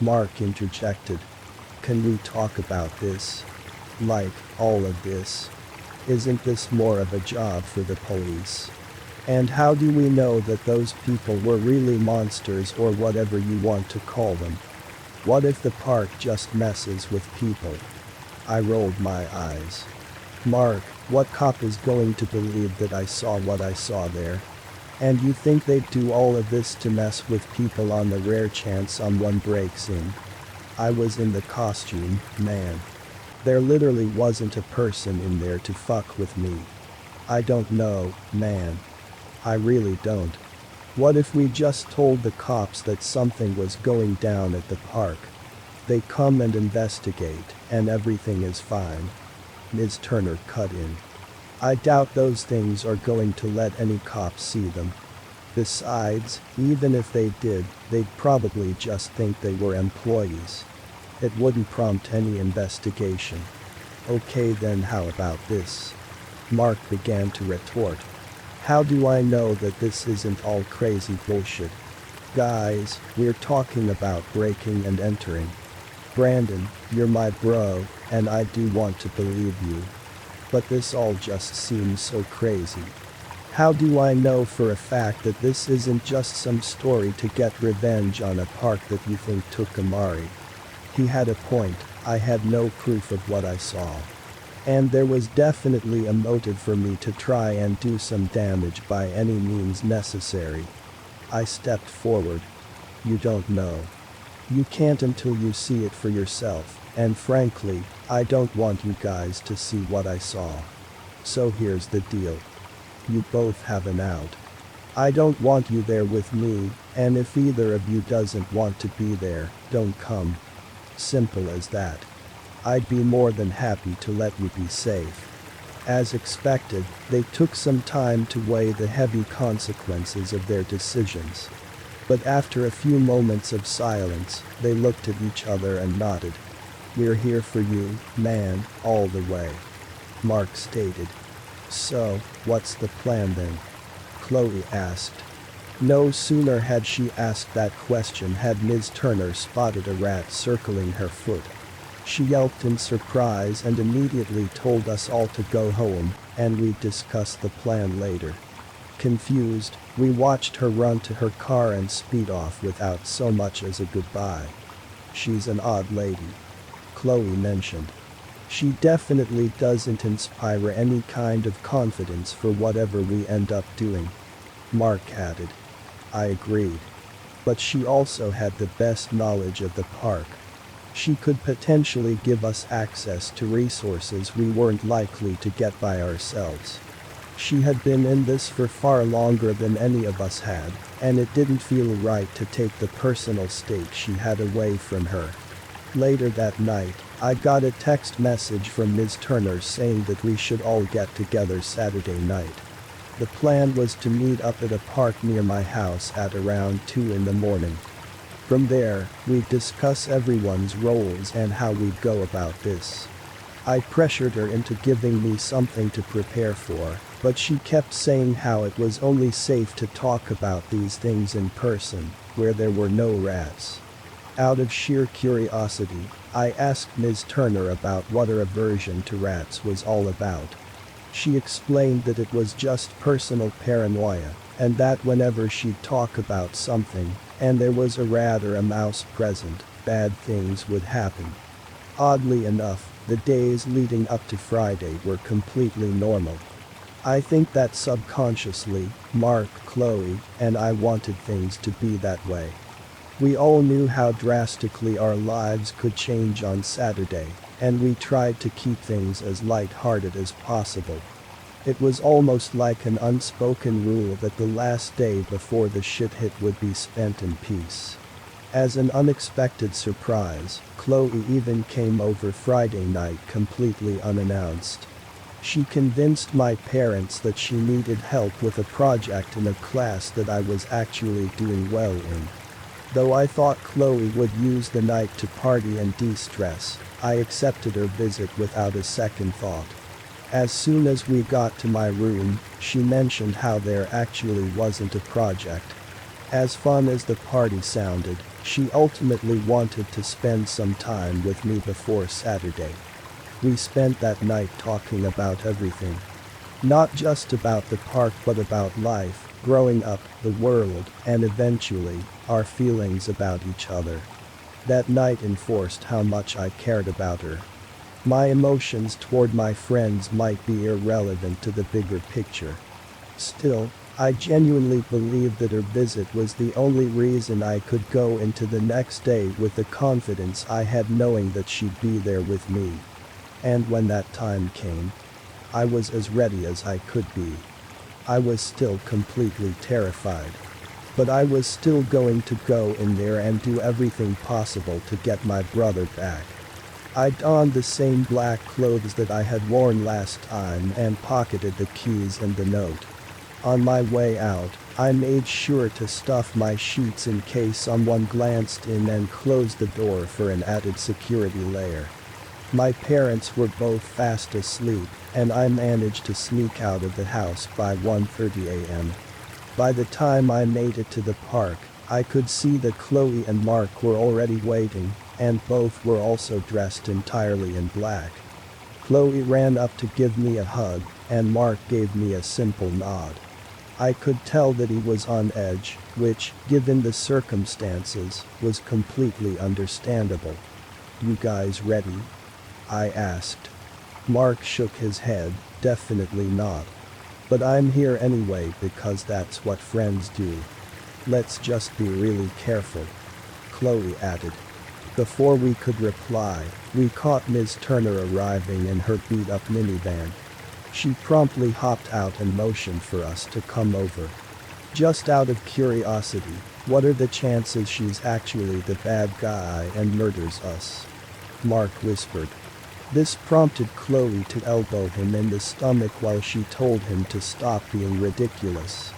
Mark interjected. Can we talk about this? Like, all of this? Isn't this more of a job for the police? And how do we know that those people were really monsters or whatever you want to call them? What if the park just messes with people? I rolled my eyes. Mark, what cop is going to believe that I saw what I saw there? And you think they'd do all of this to mess with people on the rare chance someone breaks in? I was in the costume, man. There literally wasn't a person in there to fuck with me. I don't know, man. I really don't. What if we just told the cops that something was going down at the park? They come and investigate, and everything is fine. Ms. Turner cut in. I doubt those things are going to let any cops see them. Besides, even if they did, they'd probably just think they were employees. It wouldn't prompt any investigation. Okay then, how about this? Mark began to retort. How do I know that this isn't all crazy bullshit? Guys, we're talking about breaking and entering. Brandon, you're my bro, and I do want to believe you. But this all just seems so crazy. How do I know for a fact that this isn't just some story to get revenge on a park that you think took Amari? He had a point, I had no proof of what I saw. And there was definitely a motive for me to try and do some damage by any means necessary. I stepped forward. You don't know. You can't until you see it for yourself, and frankly, I don't want you guys to see what I saw. So here's the deal. You both have an out. I don't want you there with me, and if either of you doesn't want to be there, don't come. Simple as that. I'd be more than happy to let you be safe. As expected, they took some time to weigh the heavy consequences of their decisions. But after a few moments of silence, they looked at each other and nodded. We're here for you, man, all the way. Mark stated. So, what's the plan then? Chloe asked. No sooner had she asked that question had Ms. Turner spotted a rat circling her foot. She yelped in surprise and immediately told us all to go home, and we'd discuss the plan later. Confused, we watched her run to her car and speed off without so much as a goodbye. She's an odd lady. Chloe mentioned. She definitely doesn't inspire any kind of confidence for whatever we end up doing. Mark added. I agreed. But she also had the best knowledge of the park. She could potentially give us access to resources we weren't likely to get by ourselves. She had been in this for far longer than any of us had, and it didn't feel right to take the personal stake she had away from her. Later that night, I got a text message from Ms. Turner saying that we should all get together Saturday night. The plan was to meet up at a park near my house at around 2 in the morning. From there, we'd discuss everyone's roles and how we'd go about this. I pressured her into giving me something to prepare for, but she kept saying how it was only safe to talk about these things in person, where there were no rats. Out of sheer curiosity, I asked Ms. Turner about what her aversion to rats was all about. She explained that it was just personal paranoia, and that whenever she'd talk about something, and there was a rat or a mouse present, bad things would happen. Oddly enough, the days leading up to Friday were completely normal. I think that subconsciously, Mark, Chloe, and I wanted things to be that way. We all knew how drastically our lives could change on Saturday, and we tried to keep things as light-hearted as possible. It was almost like an unspoken rule that the last day before the shit hit would be spent in peace. As an unexpected surprise, Chloe even came over Friday night completely unannounced. She convinced my parents that she needed help with a project in a class that I was actually doing well in. Though I thought Chloe would use the night to party and de-stress, I accepted her visit without a second thought. As soon as we got to my room, she mentioned how there actually wasn't a project. As fun as the party sounded, she ultimately wanted to spend some time with me before Saturday. We spent that night talking about everything. Not just about the park but about life, growing up, the world, and eventually, our feelings about each other. That night enforced how much I cared about her. My emotions toward my friends might be irrelevant to the bigger picture. Still, I genuinely believed that her visit was the only reason I could go into the next day with the confidence I had knowing that she'd be there with me. And when that time came, I was as ready as I could be. I was still completely terrified. But I was still going to go in there and do everything possible to get my brother back. I donned the same black clothes that I had worn last time and pocketed the keys and the note. On my way out, I made sure to stuff my sheets in case someone glanced in and closed the door for an added security layer. My parents were both fast asleep, and I managed to sneak out of the house by 1:30 a.m. By the time I made it to the park, I could see that Chloe and Mark were already waiting, and both were also dressed entirely in black. Chloe ran up to give me a hug, and Mark gave me a simple nod. I could tell that he was on edge, which, given the circumstances, was completely understandable. "You guys ready?" I asked. Mark shook his head, "Definitely not. But I'm here anyway because that's what friends do. Let's just be really careful," Chloe added. Before we could reply, we caught Ms. Turner arriving in her beat-up minivan. She promptly hopped out and motioned for us to come over. "Just out of curiosity, what are the chances she's actually the bad guy and murders us?" Mark whispered. This prompted Chloe to elbow him in the stomach while she told him to stop being ridiculous.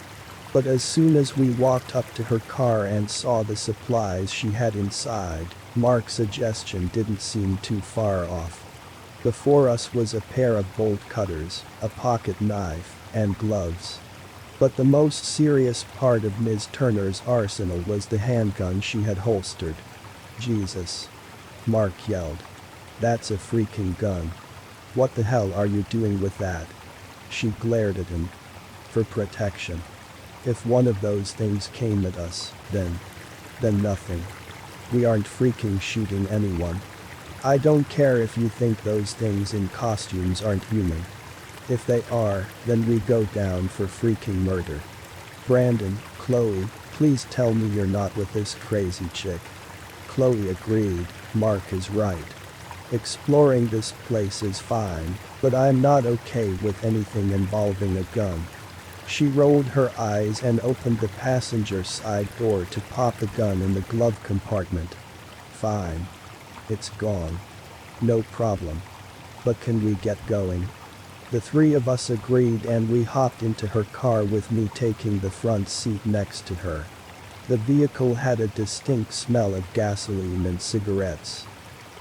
But as soon as we walked up to her car and saw the supplies she had inside, Mark's suggestion didn't seem too far off. Before us was a pair of bolt cutters, a pocket knife, and gloves. But the most serious part of Ms. Turner's arsenal was the handgun she had holstered. "Jesus!" Mark yelled. "That's a freaking gun. What the hell are you doing with that?" She glared at him. "For protection. If one of those things came at us, then nothing. We aren't freaking shooting anyone. I don't care if you think those things in costumes aren't human. If they are, then we go down for freaking murder. Brandon, Chloe, please tell me you're not with this crazy chick." Chloe agreed. Mark is right. Exploring this place is fine, but I'm not okay with anything involving a gun. She rolled her eyes and opened the passenger side door to pop the gun in the glove compartment. "Fine. It's gone. No problem. But can we get going?" The three of us agreed and we hopped into her car with me taking the front seat next to her. The vehicle had a distinct smell of gasoline and cigarettes.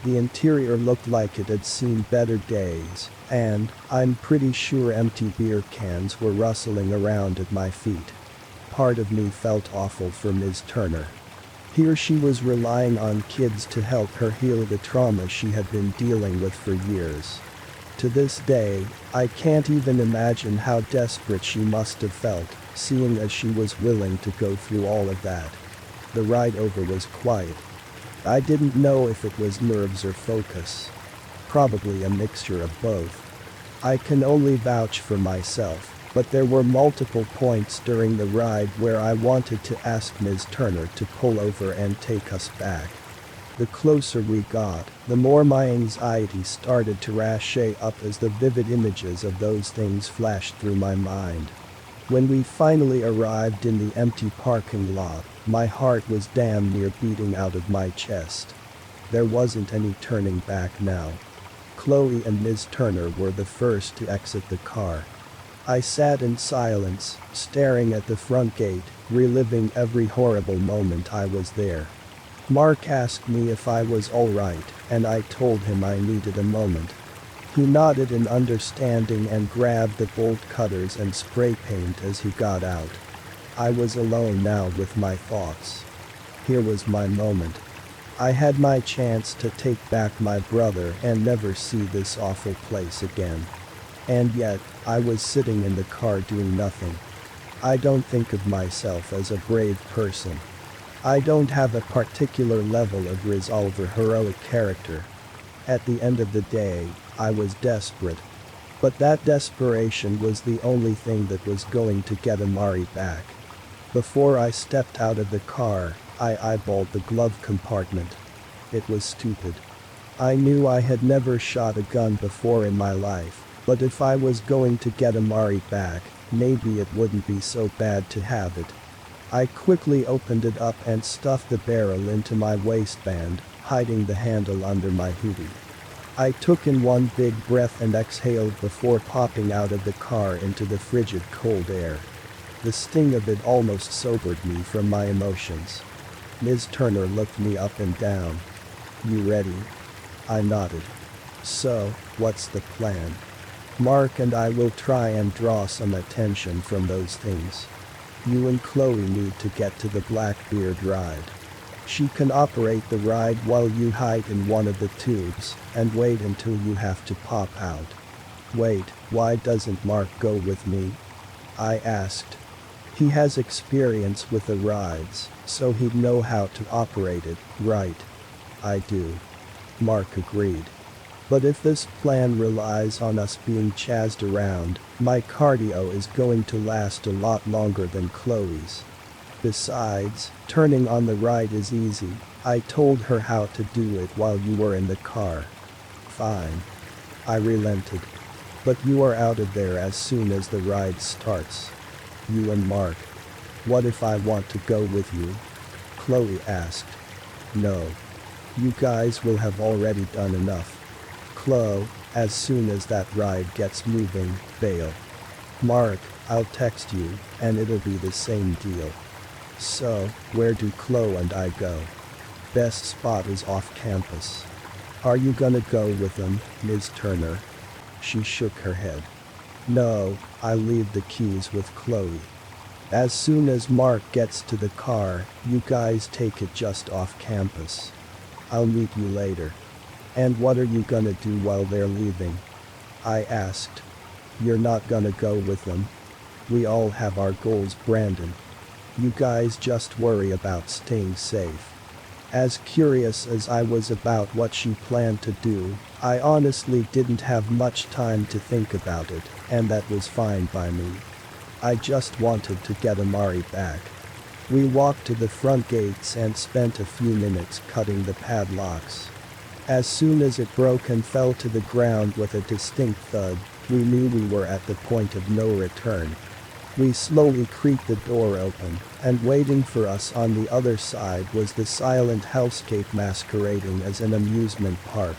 The interior looked like it had seen better days, and I'm pretty sure empty beer cans were rustling around at my feet. Part of me felt awful for Ms. Turner. Here she was relying on kids to help her heal the trauma she had been dealing with for years. To this day, I can't even imagine how desperate she must have felt, seeing as she was willing to go through all of that. The ride over was quiet. I didn't know if it was nerves or focus. Probably a mixture of both. I can only vouch for myself, but there were multiple points during the ride where I wanted to ask Ms. Turner to pull over and take us back. The closer we got, the more my anxiety started to ratchet up as the vivid images of those things flashed through my mind. When we finally arrived in the empty parking lot, my heart was damn near beating out of my chest. There wasn't any turning back now. Chloe and Ms. Turner were the first to exit the car. I sat in silence, staring at the front gate, reliving every horrible moment I was there. Mark asked me if I was all right, and I told him I needed a moment. He nodded in understanding and grabbed the bolt cutters and spray paint as he got out. I was alone now with my thoughts. Here was my moment. I had my chance to take back my brother and never see this awful place again. And yet, I was sitting in the car doing nothing. I don't think of myself as a brave person. I don't have a particular level of resolve or heroic character. At the end of the day, I was desperate. But that desperation was the only thing that was going to get Amari back. Before I stepped out of the car, I eyeballed the glove compartment. It was stupid. I knew I had never shot a gun before in my life, but if I was going to get Amari back, maybe it wouldn't be so bad to have it. I quickly opened it up and stuffed the barrel into my waistband, hiding the handle under my hoodie. I took in one big breath and exhaled before popping out of the car into the frigid cold air. The sting of it almost sobered me from my emotions. Ms. Turner looked me up and down. "You ready?" I nodded. "So, what's the plan?" "Mark and I will try and draw some attention from those things." You and Chloe need to get to the Blackbeard ride. She can operate the ride while you hide in one of the tubes and wait until you have to pop out. Wait, why doesn't Mark go with me? I asked. He has experience with the rides, so he'd know how to operate it, right? I do. Mark agreed. But if this plan relies on us being chased around, my cardio is going to last a lot longer than Chloe's. Besides, turning on the ride is easy. I told her how to do it while you were in the car. Fine. I relented. But you are out of there as soon as the ride starts. You and Mark. What if I want to go with you? Chloe asked. No. You guys will have already done enough. Chloe, as soon as that ride gets moving, bail. Mark, I'll text you, and it'll be the same deal. So, where do Chloe and I go? Best spot is off campus. Are you gonna go with them, Ms. Turner? She shook her head. No, I'll leave the keys with Chloe. As soon as Mark gets to the car, you guys take it just off campus. I'll meet you later. And what are you gonna do while they're leaving? I asked. You're not gonna go with them. We all have our goals, Brandon. You guys just worry about staying safe. As curious as I was about what she planned to do, I honestly didn't have much time to think about it, and that was fine by me. I just wanted to get Amari back. We walked to the front gates and spent a few minutes cutting the padlocks. As soon as it broke and fell to the ground with a distinct thud, we knew we were at the point of no return. We slowly creaked the door open, and waiting for us on the other side was the silent hellscape masquerading as an amusement park.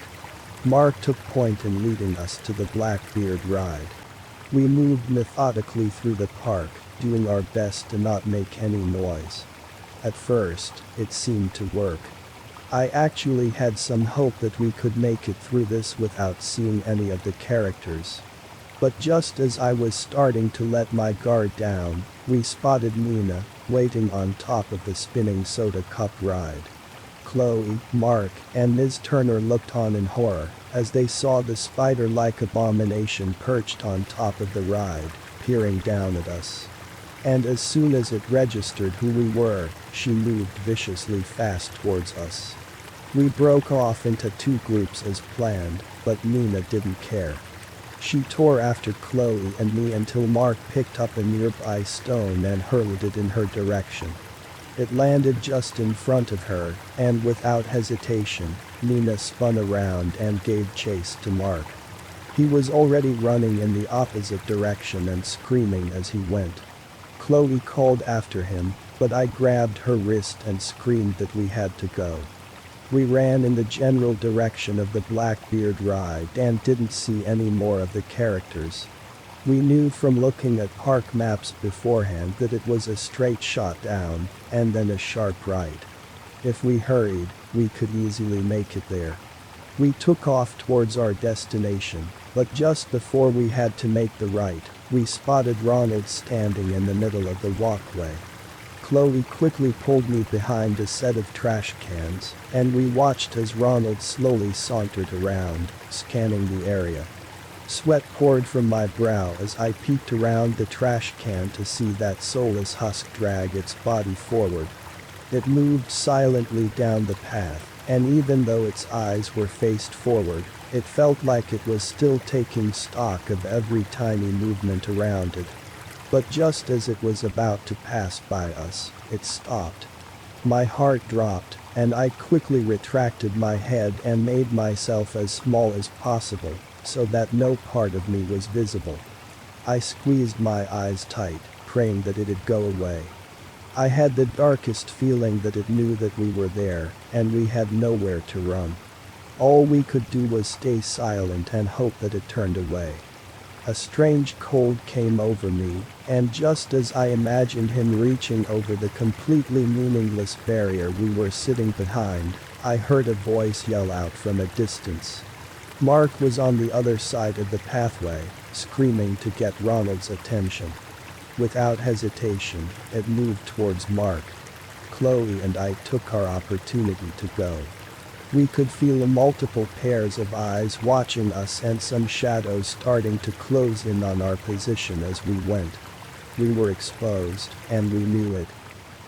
Mark took point in leading us to the Blackbeard ride. We moved methodically through the park, doing our best to not make any noise. At first, it seemed to work. I actually had some hope that we could make it through this without seeing any of the characters. But just as I was starting to let my guard down, we spotted Nina, waiting on top of the spinning soda cup ride. Chloe, Mark, and Ms. Turner looked on in horror as they saw the spider-like abomination perched on top of the ride, peering down at us. And as soon as it registered who we were, she moved viciously fast towards us. We broke off into two groups as planned, but Nina didn't care. She tore after Chloe and me until Mark picked up a nearby stone and hurled it in her direction. It landed just in front of her, and without hesitation, Nina spun around and gave chase to Mark. He was already running in the opposite direction and screaming as he went. Chloe called after him, but I grabbed her wrist and screamed that we had to go. We ran in the general direction of the Blackbeard ride and didn't see any more of the characters. We knew from looking at park maps beforehand that it was a straight shot down, and then a sharp right. If we hurried, we could easily make it there. We took off towards our destination, but just before we had to make the right, we spotted Ronald standing in the middle of the walkway. Chloe quickly pulled me behind a set of trash cans, and we watched as Ronald slowly sauntered around, scanning the area. Sweat poured from my brow as I peeked around the trash can to see that soulless husk drag its body forward. It moved silently down the path, and even though its eyes were faced forward, it felt like it was still taking stock of every tiny movement around it. But just as it was about to pass by us, it stopped. My heart dropped, and I quickly retracted my head and made myself as small as possible, so that no part of me was visible. I squeezed my eyes tight, praying that it'd go away. I had the darkest feeling that it knew that we were there, and we had nowhere to run. All we could do was stay silent and hope that it turned away. A strange cold came over me, and just as I imagined him reaching over the completely meaningless barrier we were sitting behind, I heard a voice yell out from a distance. Mark was on the other side of the pathway, screaming to get Ronald's attention. Without hesitation, it moved towards Mark. Chloe and I took our opportunity to go. We could feel multiple pairs of eyes watching us and some shadows starting to close in on our position as we went. We were exposed, and we knew it.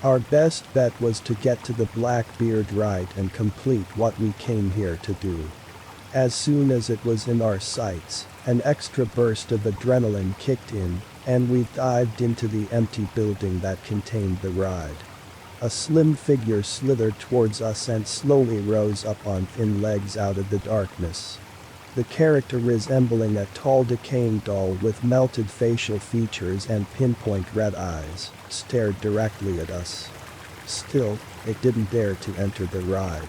Our best bet was to get to the Blackbeard ride and complete what we came here to do. As soon as it was in our sights, an extra burst of adrenaline kicked in, and we dived into the empty building that contained the ride. A slim figure slithered towards us and slowly rose up on thin legs out of the darkness. The character, resembling a tall decaying doll with melted facial features and pinpoint red eyes, stared directly at us. Still, it didn't dare to enter the ride.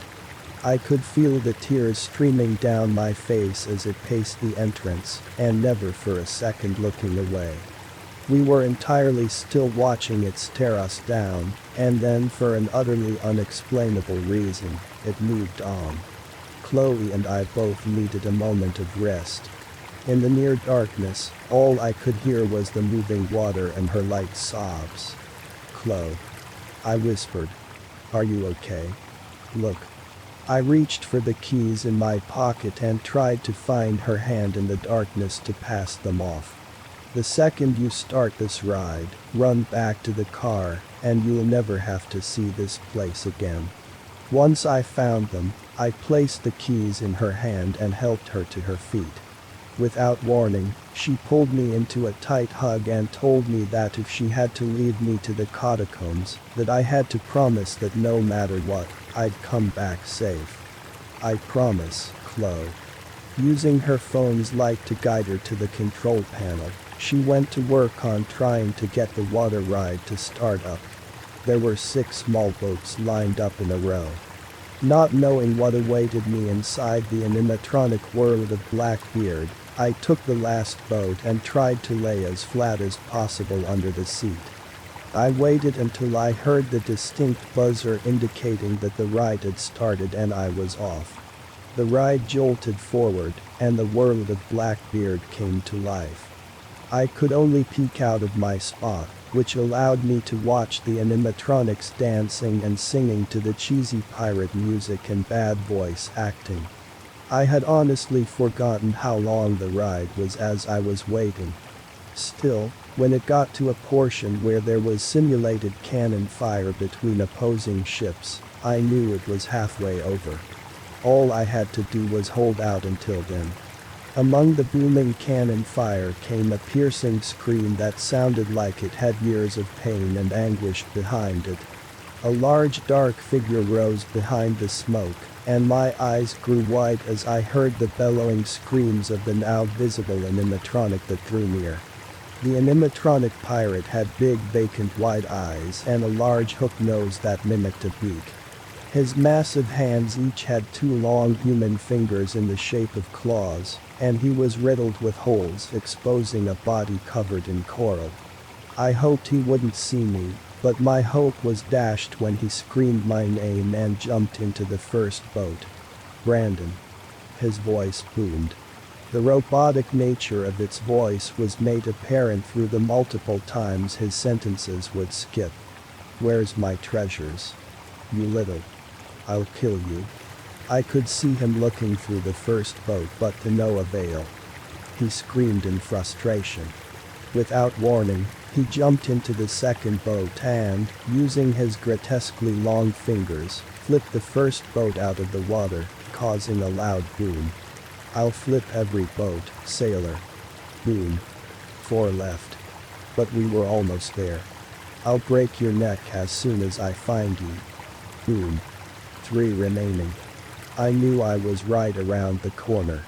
I could feel the tears streaming down my face as it paced the entrance, and never for a second looking away. We were entirely still watching it stare us down, and then for an utterly unexplainable reason, it moved on. Chloe and I both needed a moment of rest. In the near darkness, all I could hear was the moving water and her light sobs. "Chloe," I whispered. "Are you okay? Look." I reached for the keys in my pocket and tried to find her hand in the darkness to pass them off. "The second you start this ride, run back to the car, and you'll never have to see this place again." Once I found them, I placed the keys in her hand and helped her to her feet. Without warning, she pulled me into a tight hug and told me that if she had to lead me to the catacombs, that I had to promise that no matter what, I'd come back safe. "I promise, Chloe." Using her phone's light to guide her to the control panel, she went to work on trying to get the water ride to start up. There were 6 small boats lined up in a row. Not knowing what awaited me inside the animatronic world of Blackbeard, I took the last boat and tried to lay as flat as possible under the seat. I waited until I heard the distinct buzzer indicating that the ride had started and I was off. The ride jolted forward, and the world of Blackbeard came to life. I could only peek out of my spot, which allowed me to watch the animatronics dancing and singing to the cheesy pirate music and bad voice acting. I had honestly forgotten how long the ride was as I was waiting. Still, when it got to a portion where there was simulated cannon fire between opposing ships, I knew it was halfway over. All I had to do was hold out until then. Among the booming cannon fire came a piercing scream that sounded like it had years of pain and anguish behind it. A large dark figure rose behind the smoke, and my eyes grew wide as I heard the bellowing screams of the now visible animatronic that drew near. The animatronic pirate had big vacant wide eyes and a large hook nose that mimicked a beak. His massive hands each had 2 long human fingers in the shape of claws, and he was riddled with holes exposing a body covered in coral. I hoped he wouldn't see me, but my hope was dashed when he screamed my name and jumped into the first boat. "Brandon." His voice boomed. The robotic nature of its voice was made apparent through the multiple times his sentences would skip. "Where's my treasures? You little. I'll kill you." I could see him looking through the first boat, but to no avail. He screamed in frustration. Without warning, he jumped into the second boat and, using his grotesquely long fingers, flipped the first boat out of the water, causing a loud boom. "I'll flip every boat, sailor." Boom. 4 left. But we were almost there. "I'll break your neck as soon as I find you." Boom. 3 remaining. I knew I was right around the corner.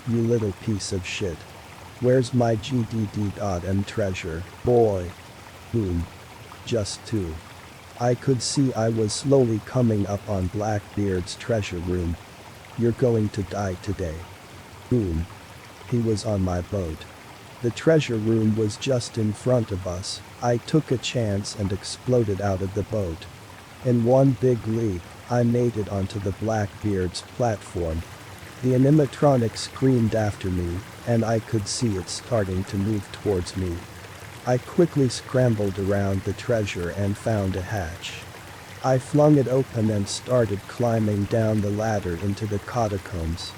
"You little piece of shit. Where's my GDD.M treasure, boy?" Boom. Just 2. I could see I was slowly coming up on Blackbeard's treasure room. "You're going to die today." Boom. He was on my boat. The treasure room was just in front of us. I took a chance and exploded out of the boat. In one big leap, I made it onto the Blackbeard's platform. The animatronic screamed after me, and I could see it starting to move towards me. I quickly scrambled around the treasure and found a hatch. I flung it open and started climbing down the ladder into the catacombs.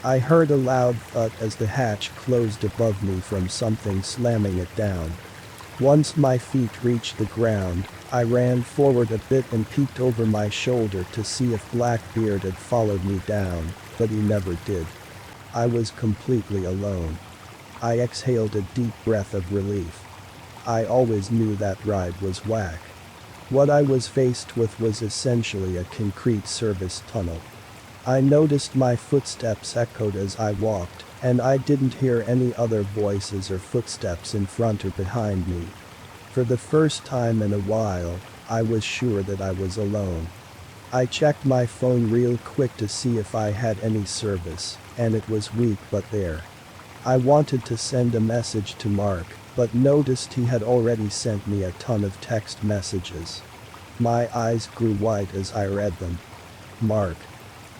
I heard a loud thud as the hatch closed above me from something slamming it down. Once my feet reached the ground, I ran forward a bit and peeked over my shoulder to see if Blackbeard had followed me down, but he never did. I was completely alone. I exhaled a deep breath of relief. I always knew that ride was whack. What I was faced with was essentially a concrete service tunnel. I noticed my footsteps echoed as I walked, and I didn't hear any other voices or footsteps in front or behind me. For the first time in a while, I was sure that I was alone. I checked my phone real quick to see if I had any service, and it was weak but there. I wanted to send a message to Mark, but noticed he had already sent me a ton of text messages. My eyes grew wide as I read them. Mark.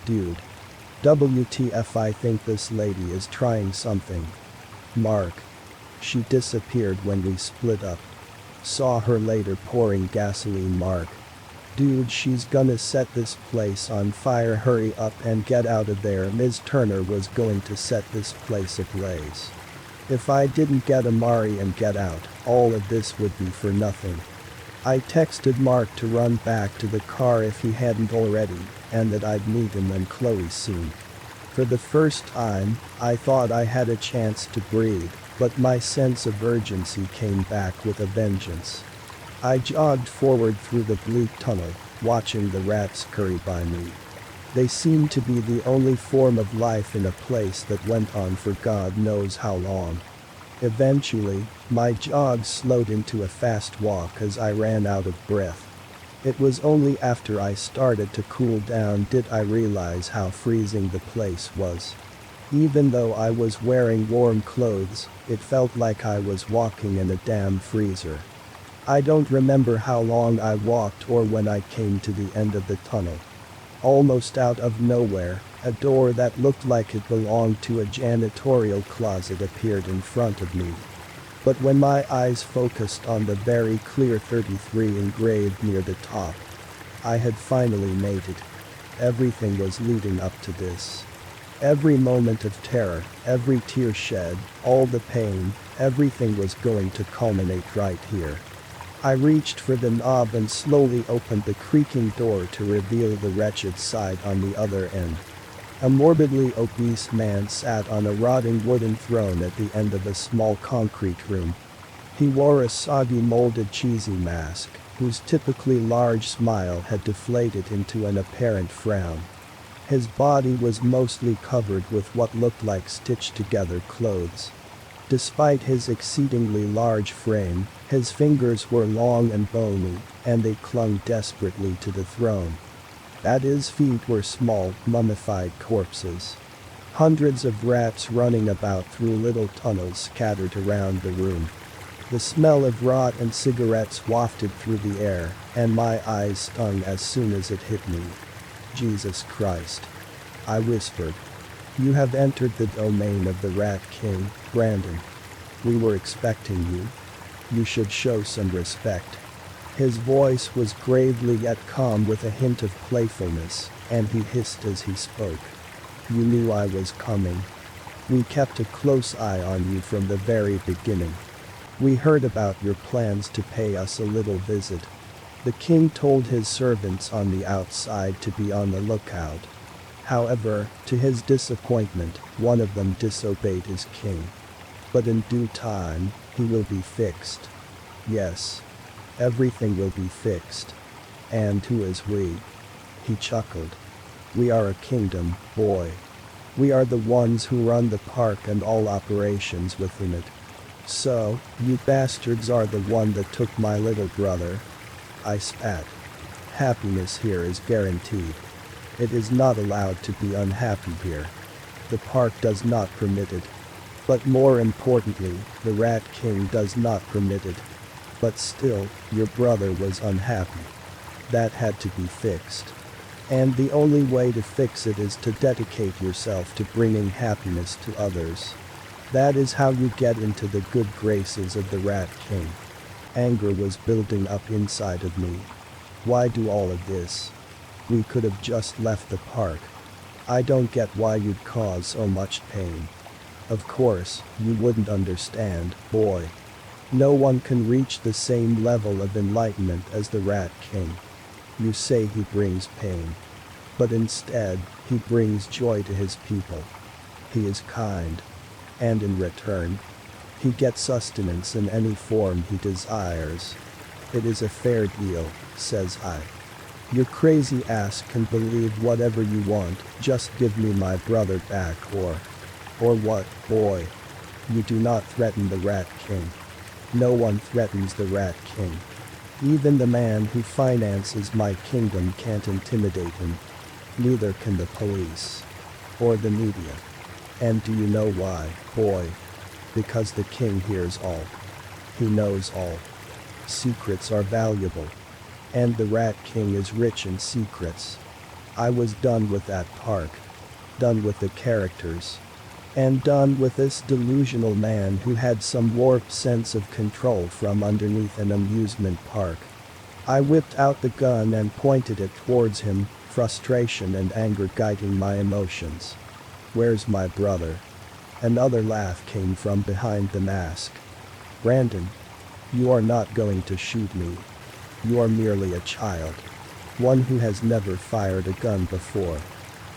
Dude. WTF, I think this lady is trying something. Mark. She disappeared when we split up. Saw her later pouring gasoline. Mark. Dude, she's gonna set this place on fire, hurry up and get out of there. Ms. Turner was going to set this place ablaze. If I didn't get Amari and get out, all of this would be for nothing. I texted Mark to run back to the car if he hadn't already, and that I'd meet him and Chloe soon. For the first time, I thought I had a chance to breathe, but my sense of urgency came back with a vengeance. I jogged forward through the bleak tunnel, watching the rats scurry by me. They seemed to be the only form of life in a place that went on for God knows how long. Eventually, my jog slowed into a fast walk as I ran out of breath. It was only after I started to cool down did I realize how freezing the place was. Even though I was wearing warm clothes, it felt like I was walking in a damn freezer. I don't remember how long I walked or when I came to the end of the tunnel. Almost out of nowhere, a door that looked like it belonged to a janitorial closet appeared in front of me. But when my eyes focused on the very clear 33 engraved near the top, I had finally made it. Everything was leading up to this. Every moment of terror, every tear shed, all the pain, everything was going to culminate right here. I reached for the knob and slowly opened the creaking door to reveal the wretched sight on the other end. A morbidly obese man sat on a rotting wooden throne at the end of a small concrete room. He wore a soggy molded cheesy mask, whose typically large smile had deflated into an apparent frown. His body was mostly covered with what looked like stitched together clothes. Despite his exceedingly large frame, his fingers were long and bony, and they clung desperately to the throne. At his feet were small, mummified corpses. Hundreds of rats running about through little tunnels scattered around the room. The smell of rot and cigarettes wafted through the air, and my eyes stung as soon as it hit me. Jesus Christ. I whispered. You have entered the domain of the Rat King, Brandon. We were expecting you. You should show some respect. His voice was gravely yet calm with a hint of playfulness, and he hissed as he spoke. You knew I was coming. We kept a close eye on you from the very beginning. We heard about your plans to pay us a little visit. The king told his servants on the outside to be on the lookout. However, to his disappointment, one of them disobeyed his king. But in due time, he will be fixed. Yes. Everything will be fixed. And who is we? He chuckled. We are a kingdom, boy. We are the ones who run the park and all operations within it. So, you bastards are the one that took my little brother. I spat. Happiness here is guaranteed. It is not allowed to be unhappy here. The park does not permit it. But more importantly, the Rat King does not permit it. But still, your brother was unhappy. That had to be fixed. And the only way to fix it is to dedicate yourself to bringing happiness to others. That is how you get into the good graces of the Rat King. Anger was building up inside of me. Why do all of this? We could have just left the park. I don't get why you'd cause so much pain. Of course, you wouldn't understand, boy. No one can reach the same level of enlightenment as the Rat King. You say he brings pain. But instead, he brings joy to his people. He is kind. And in return, he gets sustenance in any form he desires. It is a fair deal, says I. Your crazy ass can believe whatever you want, just give me my brother back or what, boy? You do not threaten the Rat King. No one threatens the Rat King. Even the man who finances my kingdom can't intimidate him. Neither can the police. Or the media. And do you know why, boy? Because the king hears all. He knows all. Secrets are valuable. And the Rat King is rich in secrets. I was done with that park. Done with the characters. And done with this delusional man who had some warped sense of control from underneath an amusement park. I whipped out the gun and pointed it towards him, frustration and anger guiding my emotions. Where's my brother? Another laugh came from behind the mask. Brandon, you are not going to shoot me. You are merely a child. One who has never fired a gun before.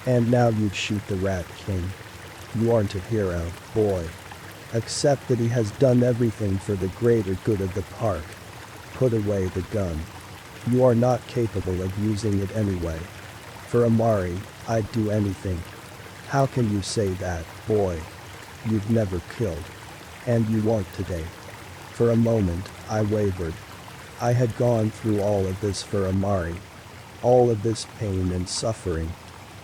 And now you'd shoot the Rat King. You aren't a hero, boy. Accept that he has done everything for the greater good of the park. Put away the gun. You are not capable of using it anyway. For Amari, I'd do anything. How can you say that, boy? You've never killed. And you won't today. For a moment, I wavered. I had gone through all of this for Amari. All of this pain and suffering.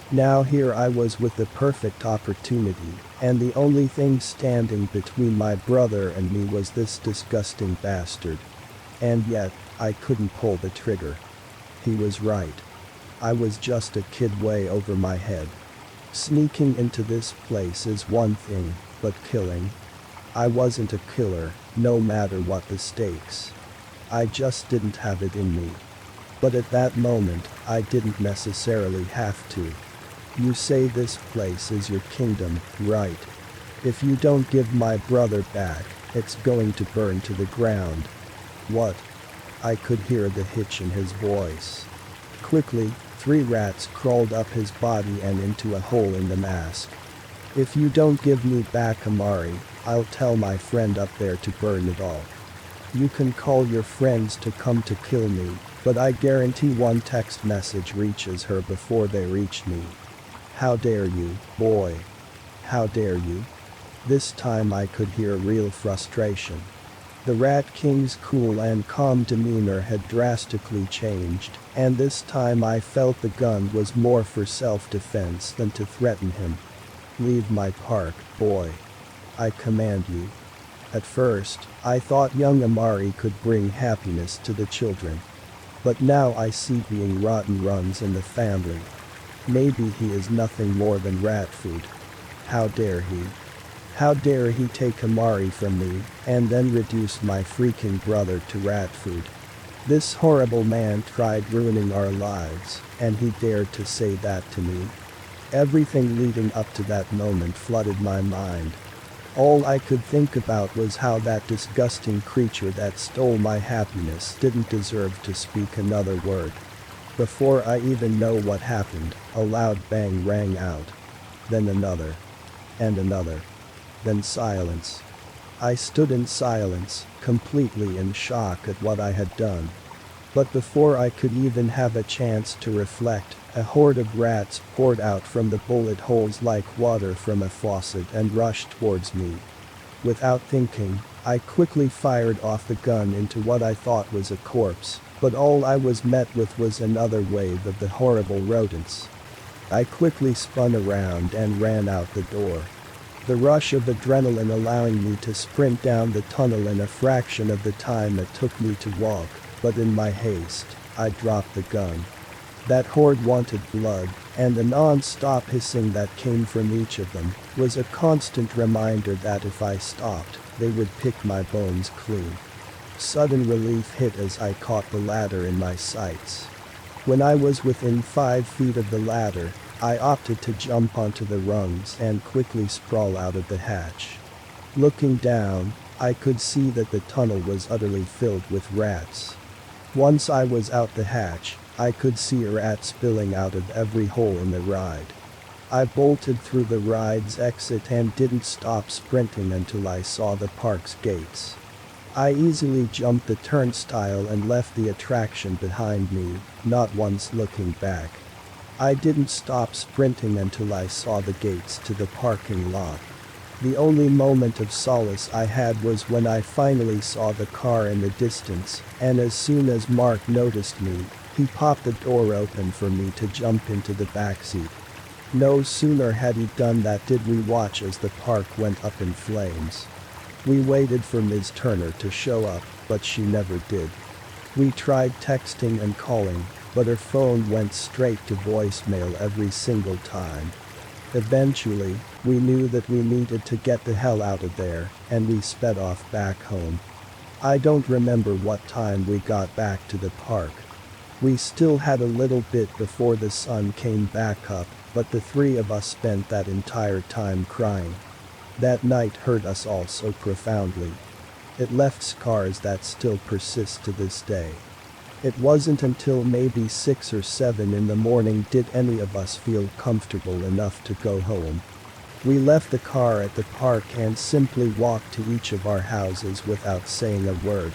Now here I was with the perfect opportunity, and the only thing standing between my brother and me was this disgusting bastard. And yet, I couldn't pull the trigger. He was right. I was just a kid way over my head. Sneaking into this place is one thing, but killing? I wasn't a killer, no matter what the stakes. I just didn't have it in me. But at that moment, I didn't necessarily have to. You say this place is your kingdom, right? If you don't give my brother back, it's going to burn to the ground. What? I could hear the hitch in his voice. Quickly, 3 rats crawled up his body and into a hole in the mask. If you don't give me back Amari, I'll tell my friend up there to burn it all. You can call your friends to come to kill me, but I guarantee one text message reaches her before they reach me. How dare you, boy? How dare you? This time I could hear real frustration. The Rat King's cool and calm demeanor had drastically changed, and this time I felt the gun was more for self-defense than to threaten him. Leave my park, boy. I command you. At first, I thought young Amari could bring happiness to the children. But now I see being rotten runs in the family. Maybe he is nothing more than rat food. How dare he? How dare he take Amari from me, and then reduce my freaking brother to rat food? This horrible man tried ruining our lives, and he dared to say that to me. Everything leading up to that moment flooded my mind. All I could think about was how that disgusting creature that stole my happiness didn't deserve to speak another word. Before I even know what happened, a loud bang rang out. Then another. And another. Then silence. I stood in silence, completely in shock at what I had done. But before I could even have a chance to reflect, a horde of rats poured out from the bullet holes like water from a faucet and rushed towards me. Without thinking, I quickly fired off the gun into what I thought was a corpse, but all I was met with was another wave of the horrible rodents. I quickly spun around and ran out the door. The rush of adrenaline allowing me to sprint down the tunnel in a fraction of the time it took me to walk, but in my haste, I dropped the gun. That horde wanted blood, and the non-stop hissing that came from each of them was a constant reminder that if I stopped, they would pick my bones clean. Sudden relief hit as I caught the ladder in my sights. When I was within 5 feet of the ladder, I opted to jump onto the rungs and quickly sprawl out of the hatch. Looking down, I could see that the tunnel was utterly filled with rats. Once I was out the hatch, I could see rats spilling out of every hole in the ride. I bolted through the ride's exit and didn't stop sprinting until I saw the park's gates. I easily jumped the turnstile and left the attraction behind me, not once looking back. I didn't stop sprinting until I saw the gates to the parking lot. The only moment of solace I had was when I finally saw the car in the distance, and as soon as Mark noticed me, he popped the door open for me to jump into the backseat. No sooner had he done that did we watch as the park went up in flames. We waited for Ms. Turner to show up, but she never did. We tried texting and calling, but her phone went straight to voicemail every single time. Eventually, we knew that we needed to get the hell out of there, and we sped off back home. I don't remember what time we got back to the park. We still had a little bit before the sun came back up, but the 3 of us spent that entire time crying. That night hurt us all so profoundly. It left scars that still persist to this day. It wasn't until maybe 6 or 7 in the morning did any of us feel comfortable enough to go home. We left the car at the park and simply walked to each of our houses without saying a word.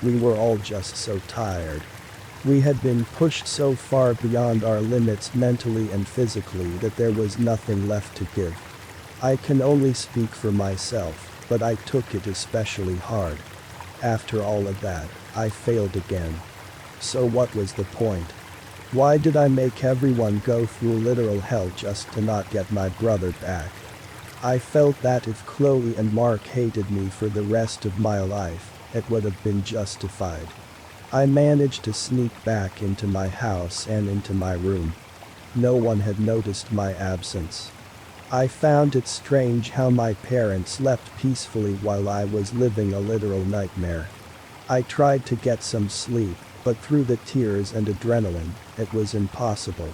We were all just so tired. We had been pushed so far beyond our limits mentally and physically that there was nothing left to give. I can only speak for myself, but I took it especially hard. After all of that, I failed again. So what was the point? Why did I make everyone go through literal hell just to not get my brother back? I felt that if Chloe and Mark hated me for the rest of my life, it would have been justified. I managed to sneak back into my house and into my room. No one had noticed my absence. I found it strange how my parents slept peacefully while I was living a literal nightmare. I tried to get some sleep, but through the tears and adrenaline, it was impossible.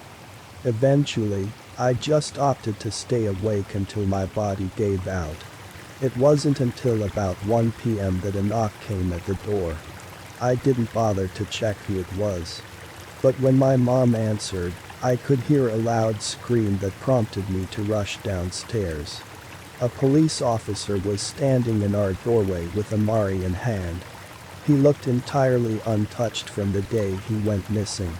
Eventually, I just opted to stay awake until my body gave out. It wasn't until about 1 p.m. that a knock came at the door. I didn't bother to check who it was. But when my mom answered, I could hear a loud scream that prompted me to rush downstairs. A police officer was standing in our doorway with Amari in hand. He looked entirely untouched from the day he went missing.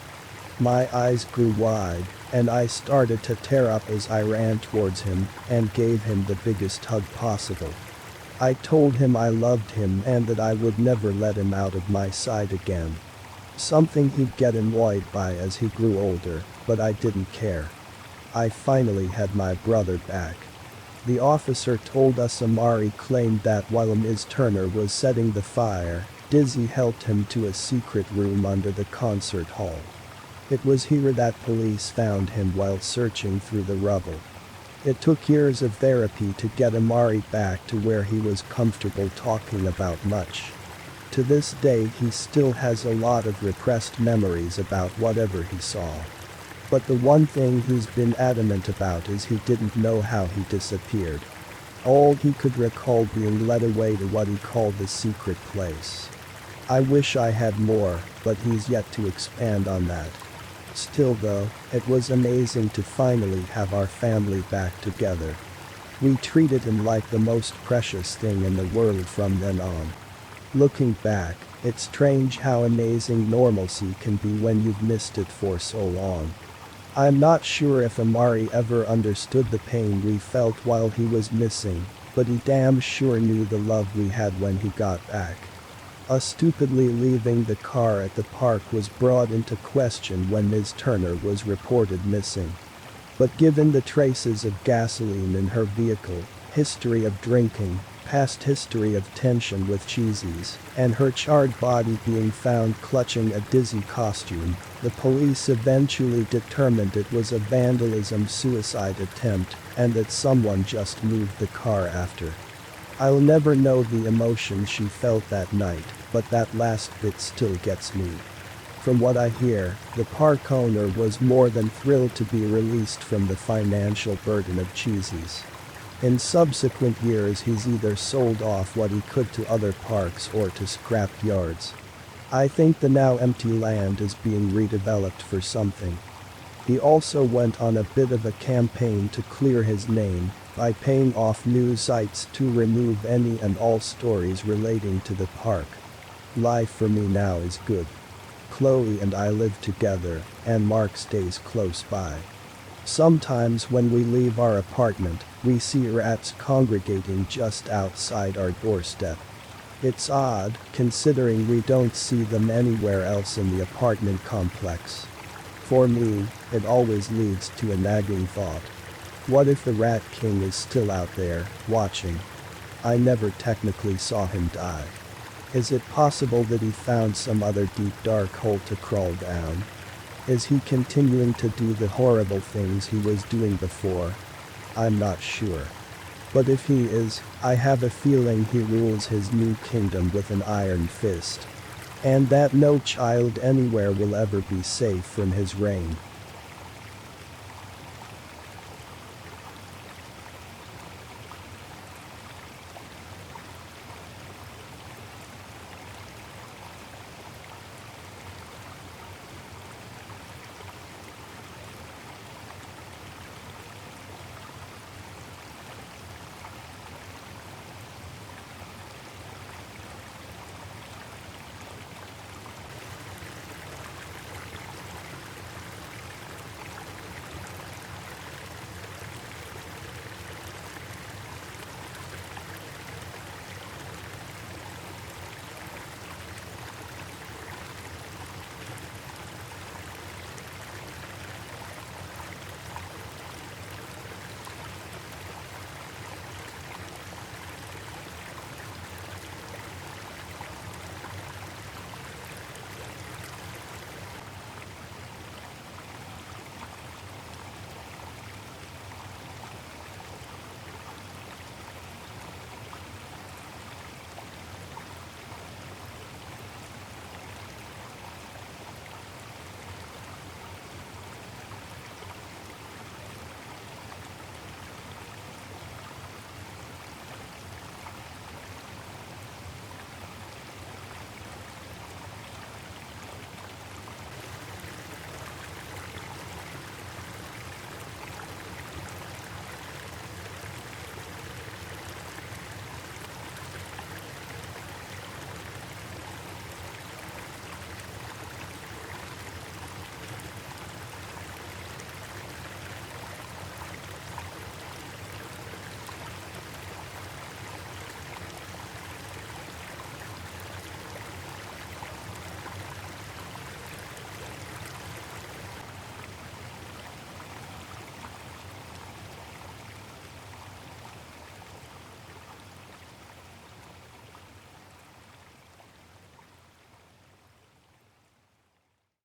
My eyes grew wide, and I started to tear up as I ran towards him and gave him the biggest hug possible. I told him I loved him and that I would never let him out of my sight again. Something he'd get annoyed by as he grew older, but I didn't care. I finally had my brother back. The officer told us Amari claimed that while Ms. Turner was setting the fire, Dizzy helped him to a secret room under the concert hall. It was here that police found him while searching through the rubble. It took years of therapy to get Amari back to where he was comfortable talking about much. To this day he still has a lot of repressed memories about whatever he saw. But the one thing he's been adamant about is he didn't know how he disappeared. All he could recall being led away to what he called the secret place. I wish I had more, but he's yet to expand on that. Still though, it was amazing to finally have our family back together. We treated him like the most precious thing in the world from then on. Looking back, it's strange how amazing normalcy can be when you've missed it for so long. I'm not sure if Amari ever understood the pain we felt while he was missing, but he damn sure knew the love we had when he got back. Us stupidly leaving the car at the park was brought into question when Ms. Turner was reported missing. But given the traces of gasoline in her vehicle, history of drinking, past history of tension with Cheesy's, and her charred body being found clutching a Dizzy costume, the police eventually determined it was a vandalism suicide attempt and that someone just moved the car after. I'll never know the emotion she felt that night, but that last bit still gets me. From what I hear, the park owner was more than thrilled to be released from the financial burden of Cheesy's. In subsequent years he's either sold off what he could to other parks or to scrap yards. I think the now empty land is being redeveloped for something. He also went on a bit of a campaign to clear his name by paying off news sites to remove any and all stories relating to the park. Life for me now is good. Chloe and I live together, and Mark stays close by. Sometimes when we leave our apartment, we see rats congregating just outside our doorstep. It's odd, considering we don't see them anywhere else in the apartment complex. For me, it always leads to a nagging thought. What if the Rat King is still out there, watching? I never technically saw him die. Is it possible that he found some other deep dark hole to crawl down? Is he continuing to do the horrible things he was doing before? I'm not sure. But if he is, I have a feeling he rules his new kingdom with an iron fist. And that no child anywhere will ever be safe from his reign.